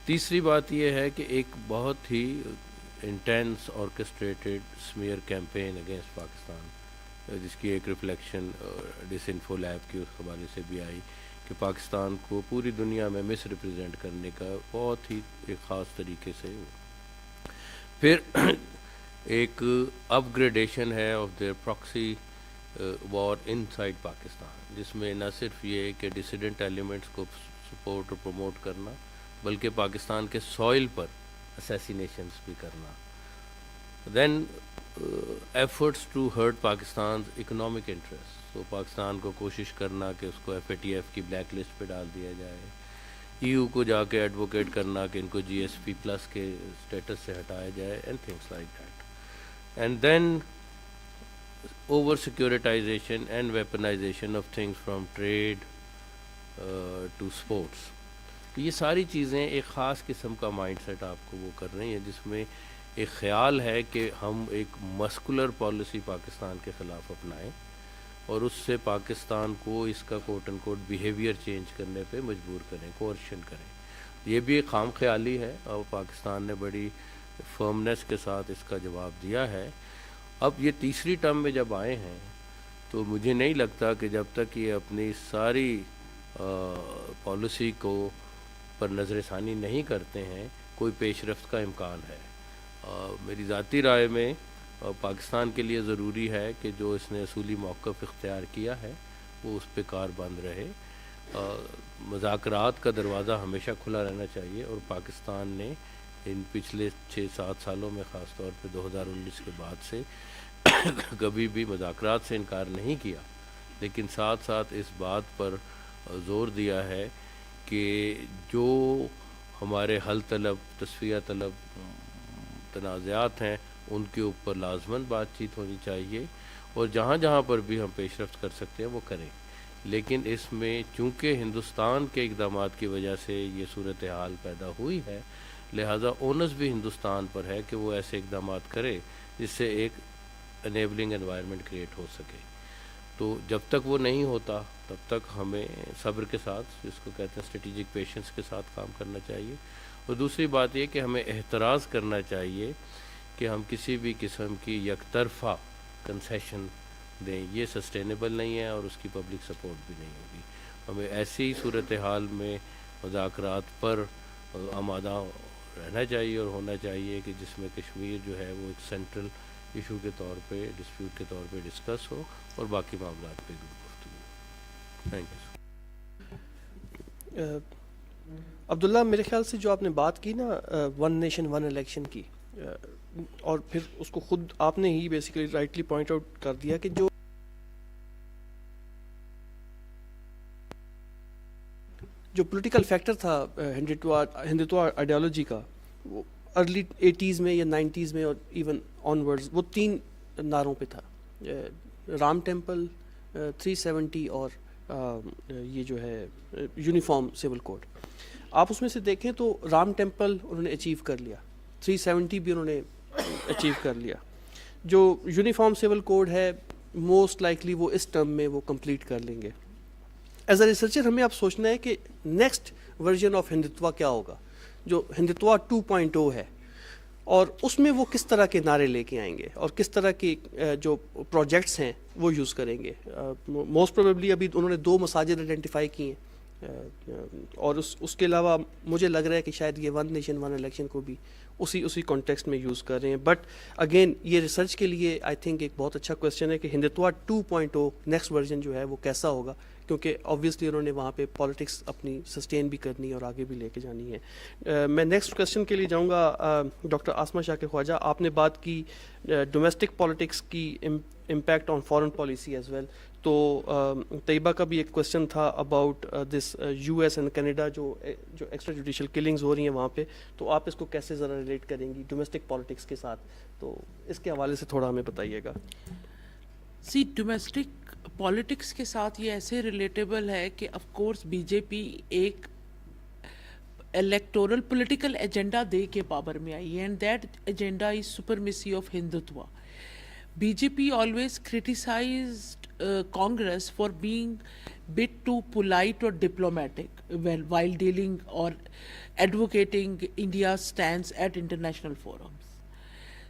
Speaker 3: تیسری بات یہ ہے کہ ایک بہت ہی انٹینس آرکسٹریٹڈ سمیئر کیمپین اگینسٹ پاکستان, جس کی ایک ریفلیکشن ڈس انفو لیب کی اس حوالے سے بھی آئی کہ پاکستان کو پوری دنیا میں مس ریپرزینٹ کرنے کا بہت ہی ایک خاص طریقے سے. پھر ایک اپ گریڈیشن ہے of their proxy war inside Pakistan, جس میں نہ صرف یہ کہ ڈسیڈنٹ ایلیمنٹس کو سپورٹ اور پروموٹ کرنا, بلکہ پاکستان کے سوئل پر اسیسینیشنز بھی کرنا. Then efforts to hurt Pakistan economic interest, تو پاکستان کو کوشش کرنا کہ اس کو ایف اے ٹی ایف کی بلیک لسٹ پہ ڈال دیا جائے, ای یو کو جا کے ایڈوکیٹ کرنا کہ ان کو جی ایس پی پلس کے اسٹیٹس سے ہٹایا جائے, and things like that. And then over securitization and weaponization of things from trade to sports. یہ ساری چیزیں ایک خاص قسم کا مائنڈ سیٹ آپ کو وہ کر رہی ہیں, جس میں ایک خیال ہے کہ ہم ایک مسکولر پالیسی پاکستان کے خلاف اپنائیں اور اس سے پاکستان کو اس کا کوٹ اینڈ کوٹ بیہیویئر چینج کرنے پہ مجبور کریں, کوئرشن کریں. یہ بھی ایک خام خیالی ہے, اور پاکستان نے بڑی فرمنس کے ساتھ اس کا جواب دیا ہے. اب یہ تیسری ٹرم میں جب آئے ہیں تو مجھے نہیں لگتا کہ جب تک یہ اپنی ساری پالیسی کو پر نظر ثانی نہیں کرتے ہیں کوئی پیش رفت کا امکان ہے. میری ذاتی رائے میں پاکستان کے لیے ضروری ہے کہ جو اس نے اصولی موقف اختیار کیا ہے وہ اس پہ کار بند رہے. مذاکرات کا دروازہ ہمیشہ کھلا رہنا چاہیے, اور پاکستان نے ان پچھلے 6-7 سالوں میں خاص طور پہ 2019 کے بعد سے کبھی بھی مذاکرات سے انکار نہیں کیا, لیکن ساتھ ساتھ اس بات پر زور دیا ہے کہ جو ہمارے حل طلب, تصفیہ طلب تنازعات ہیں ان کے اوپر لازماً بات چیت ہونی چاہیے, اور جہاں جہاں پر بھی ہم پیش رفت کر سکتے ہیں وہ کریں. لیکن اس میں چونکہ ہندوستان کے اقدامات کی وجہ سے یہ صورتحال پیدا ہوئی ہے, لہٰذا اونس بھی ہندوستان پر ہے کہ وہ ایسے اقدامات کرے جس سے ایک انیبلنگ انوائرمنٹ کریٹ ہو سکے. تو جب تک وہ نہیں ہوتا تب تک ہمیں صبر کے ساتھ، جس کو کہتے ہیں اسٹریٹجک پیشنس کے ساتھ کام کرنا چاہیے. اور دوسری بات یہ کہ ہمیں احتراز کرنا چاہیے کہ ہم کسی بھی قسم کی یک طرفہ کنسیشن دیں. یہ سسٹینیبل نہیں ہے اور اس کی پبلک سپورٹ بھی نہیں ہوگی. ہمیں ایسی صورتحال میں مذاکرات پر آمادہ رہنا چاہیے اور ہونا چاہیے کہ جس میں کشمیر جو ہے وہ ایک سینٹرل ایشو کے طور پہ، ڈسپیوٹ کے طور پہ ڈسکس ہو اور باقی معاملات پہ گفتگو. Thank you.
Speaker 2: عبداللہ، میرے خیال سے جو آپ نے بات کی نا ون نیشن ون الیکشن کی، اور پھر اس کو خود آپ نے ہی بیسیکلی رائٹلی پوائنٹ آؤٹ کر دیا کہ جو پولیٹیکل فیکٹر تھا ہندوتوا آئیڈیالوجی کا، وہ ارلی 80s میں یا 90s میں اور ایون آن ورڈز وہ 3 نعروں پہ تھا: رام ٹیمپل، 370 اور یہ جو ہے یونیفارم سول کوڈ. آپ اس میں سے دیکھیں تو رام ٹیمپل انہوں نے اچیو کر لیا، 370 بھی انہوں نے اچیو کر لیا. جو یونیفارم سول کوڈ ہے موسٹ لائکلی وہ اس ٹرم میں وہ کمپلیٹ کر لیں گے. ایز اے ریسرچر ہمیں اب سوچنا ہے کہ نیکسٹ ورژن آف ہندوتوا کیا ہوگا، جو ہندوتوا 2.0 ہے، اور اس میں وہ کس طرح کے نعرے لے کے آئیں گے اور کس طرح کے جو پروجیکٹس ہیں وہ یوز کریں گے. موسٹ پروبیبلی ابھی انہوں نے 2 مساجد آئیڈینٹیفائی کی ہیں، اور اس کے علاوہ مجھے لگ رہا ہے کہ شاید یہ ون نیشن ون الیکشن کو بھی اسی کانٹیکسٹ میں یوز کر رہے ہیں. بٹ اگین یہ ریسرچ کے لیے آئی تھنک ایک بہت اچھا کویشچن ہے کہ ہندوتوا 2.0 نیکسٹ ورژن جو ہے وہ کیسا ہوگا، کیونکہ آبویسلی انہوں نے وہاں پہ پالیٹکس اپنی سسٹین بھی کرنی ہے اور آگے بھی لے کے جانی ہے. میں نیکسٹ کویشچن کے لیے جاؤں گا ڈاکٹر آسمہ شاہ کے خواجہ. آپ نے بات کی ڈومیسٹک پالیٹکس کی impact on foreign policy as well. تو طیبہ کا بھی ایک کویشچن تھا about this U S and Canada جو ایکسٹرا جوڈیشل کلنگز ہو رہی ہیں وہاں پہ، تو آپ اس کو کیسے ذرا ریلیٹ کریں گی ڈومیسٹک پالیٹکس کے ساتھ؟ تو اس کے حوالے سے تھوڑا ہمیں بتائیے گا.
Speaker 7: ڈومیسٹک پالیٹکس کے ساتھ یہ ایسے ریلیٹیبل ہے کہ آف کورس بی جے پی ایک الیکٹورل پولیٹیکل ایجنڈا دے کے پاور میں آئی ہے، and that agenda is supremacy of Hindutva. Be J P always criticized Congress for being bit too polite or diplomatic while dealing or advocating India's stance at international forums.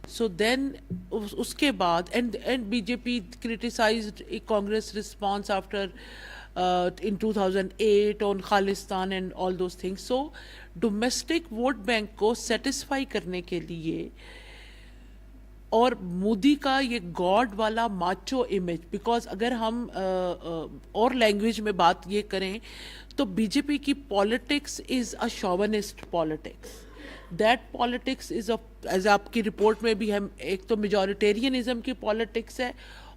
Speaker 7: So then اس کے بعد and BJP criticized Congress response after in 2008 on Khalistan and all those things. So domestic vote bank کو satisfy کرنے کے لیے اور مودی کا یہ God والا ماچو امیج، بیکاز اگر ہم اور لینگویج میں بات یہ کریں تو بی جے پی کی politics is a chauvinist politics. That politics is as آپ کی رپورٹ میں بھی ہم ایک تو میجورٹیرینزم کی پالیٹکس ہے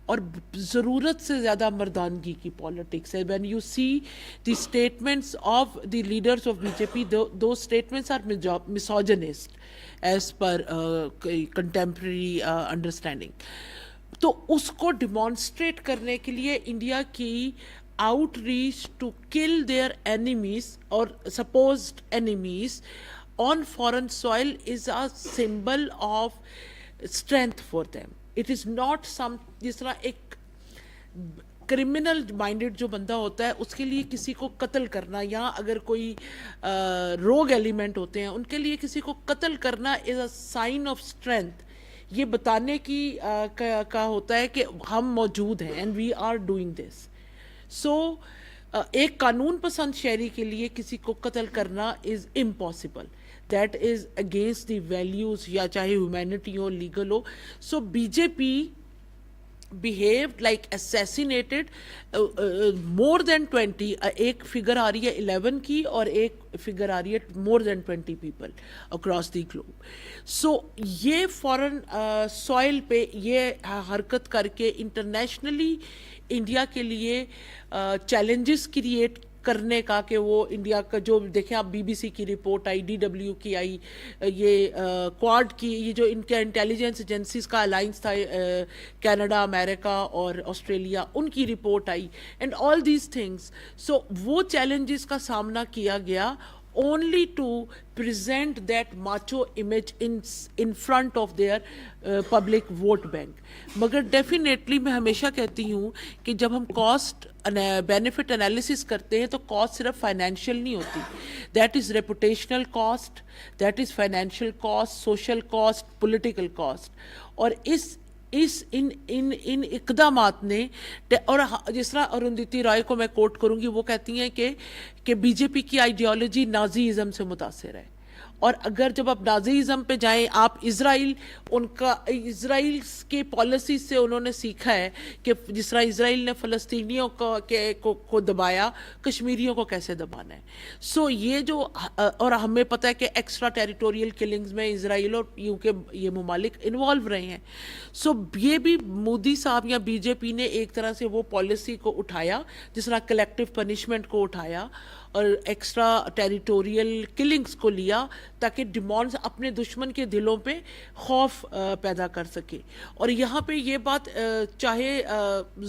Speaker 7: اور ضرورت سے زیادہ مردانگی کی پالیٹکس ہے. When you see the statements of the leaders of B J P, دو statements are misogynist as per contemporary understanding. تو اس کو ڈیمانسٹریٹ کرنے کے لیے انڈیا کی outreach to kill their enemies اور supposed enemies on foreign soil is a symbol of strength for them. It is not some, جس طرح ایک کرمنل مائنڈیڈ جو بندہ ہوتا ہے اس کے لیے کسی کو قتل کرنا، یا اگر کوئی روگ ایلیمنٹ ہوتے ہیں ان کے لیے کسی کو قتل کرنا از اے سائن آف اسٹرینتھ. یہ بتانے کی کا ہوتا ہے کہ ہم موجود ہیں and we are doing this. So ایک قانون پسند شہری کے لیے کسی کو قتل کرنا is impossible. That is against the values, یا چاہے humanity who, legal who. So be J P behaved like assassinated more than 20. ایک فگر آ رہی ہے 11 کی اور ایک فگر آ رہی ہے more than 20 people across the globe. So یہ فورن سوائل پہ یہ حرکت کر کے انٹرنیشنلی انڈیا کے لیے چیلنجز کریٹ کرنے کا، کہ وہ انڈیا کا جو دیکھیں آپ بی بی سی کی رپورٹ آئی، ڈی ڈبلیو کی آئی، یہ کوارڈ کی، یہ جو ان کے انٹیلیجنس ایجنسیز کا الائنس تھا کینیڈا، امریکہ اور آسٹریلیا، ان کی رپورٹ آئی، and all these things. So وہ چیلنجز کا سامنا کیا گیا only to present that macho image in front of their public vote bank. मगर definitely मैं हमेशा कहती हूँ कि जब हम cost benefit analysis करते हैं तो cost सिर्फ financial नहीं होती. That is reputational cost, that is financial cost, social cost, political cost. और इन इकदामात ने, और जिस तरह अरुंधति राय को मैं कोट करूंगी, वो कहती हैं कि बीजेपी की आइडियोलॉजी नाजीज़म से मुतासिर है. और अगर जब आप नाजीज़म पे जाएं, आप इज़राइल के पॉलिसी से उन्होंने सीखा है कि जिस तरह इज़राइल ने फ़लस्तीनियों को दबाया, कश्मीरियों को कैसे दबाना है. सो ये जो, और हमें पता है कि एक्स्ट्रा टेरिटोरियल किलिंग्स में इज़राइल और यूके ये ममालिक इन्वॉल्व रहे हैं. सो ये भी मोदी साहब या बीजेपी ने एक तरह से वो पॉलिसी को उठाया, जिस तरह कलेक्टिव पनिशमेंट को उठाया और एक्स्ट्रा टेरिटोरियल किलिंग्स को लिया, ताकि डिमांड्स अपने दुश्मन के दिलों पे खौफ पैदा कर सके. और यहाँ पे ये बात चाहे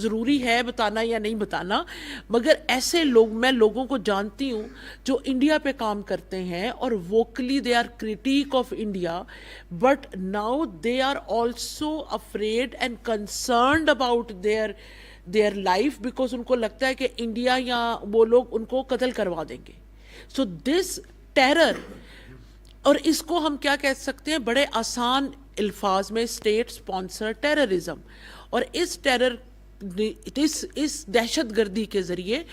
Speaker 7: ज़रूरी है बताना या नहीं बताना, मगर ऐसे लोग, मैं लोगों को जानती हूँ जो इंडिया पे काम करते हैं और vocally they are critic of India, but now they are also afraid and concerned about their life, because उनको लगता है कि इंडिया या वो लोग उनको कत्ल करवा देंगे. सो दिस टेरर, और इसको हम क्या कह सकते हैं बड़े आसान अल्फाज में, स्टेट स्पॉन्सर टेररिज्म. और इस दहशत गर्दी के ज़रिए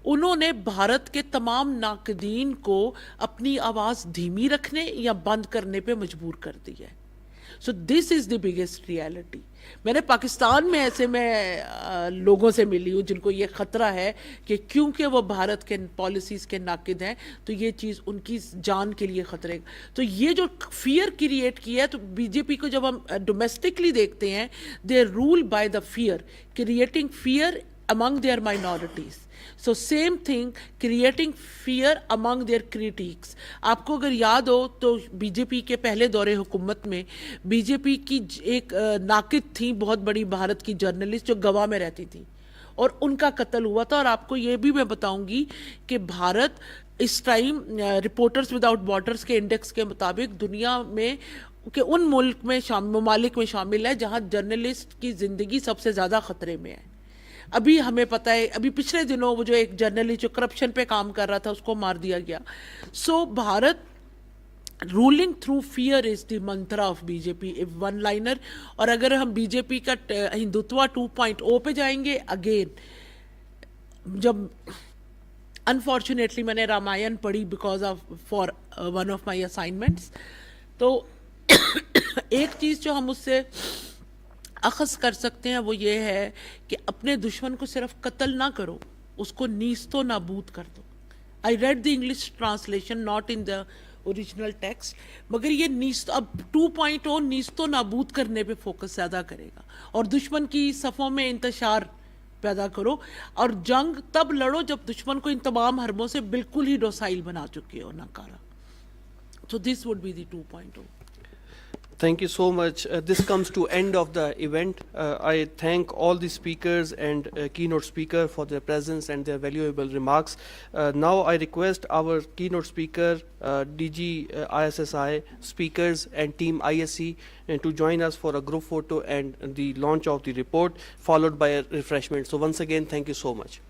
Speaker 7: उन्होंने भारत के तमाम नाकदीन को अपनी आवाज़ धीमी रखने या बंद करने पे मजबूर कर दिया है. So this is the biggest reality. मैंने पाकिस्तान में ऐसे मैं लोगों से मिली हूँ जिनको ये ख़तरा है कि क्योंकि वो भारत के पॉलिसीज़ के नाकिद हैं तो ये चीज़ उनकी जान के लिए ख़तरे. तो ये जो फियर क्रिएट किया है, तो बीजेपी को जब हम डोमेस्टिकली देखते हैं, they rule by the fear, creating fear among their minorities. So same thing, creating fear among their critics. आपको अगर याद हो तो बीजेपी के पहले दौरे हुकूमत में बीजेपी की एक नाकिद थी, बहुत बड़ी भारत की जर्नलिस्ट, जो गवा में रहती थी और उनका कत्ल हुआ था. और आपको ये भी मैं बताऊंगी कि भारत इस टाइम रिपोर्टर्स विदाउट बॉर्डर्स के इंडेक्स के मुताबिक दुनिया में कि उन मुल्क में ममालिक में शामिल है जहाँ जर्नलिस्ट की ज़िंदगी सबसे ज़्यादा ख़तरे में है. अभी हमें पता है, अभी पिछले दिनों वो जो एक जर्नलिस्ट जो करप्शन पे काम कर रहा था उसको मार दिया गया. So Bharat ruling through fear is the mantra of BJP, one liner. और अगर हम बीजेपी का हिंदुत्व 2.0 पे जाएंगे, अगेन जब अनफॉर्चुनेटली मैंने रामायण पढ़ी because of for one of my assignments, तो एक चीज़ जो हम उससे अखज़ कर सकते हैं वो ये है कि अपने दुश्मन को सिर्फ कत्ल ना करो, उसको नीस्तो नाबूद कर दो. I read the English translation, not in the original text, मगर ये नीस्तो, अब 2.0 नीस्तो नाबूद करने पे फोकस ज़्यादा करेगा और दुश्मन की सफ़ों में इंतशार पैदा करो. और जंग तब लड़ो जब दुश्मन को इन तमाम हरबों से बिल्कुल ही डोसाइल बना चुके हो, नाकारा. So this would be the 2.0.
Speaker 2: Thank you so much. This comes to end of the event. I thank all the speakers and keynote speaker for their presence and their valuable remarks. Now I request our keynote speaker, DG ISSI speakers and team ISC to join us for a group photo and the launch of the report, followed by a refreshment. So once again, thank you so much.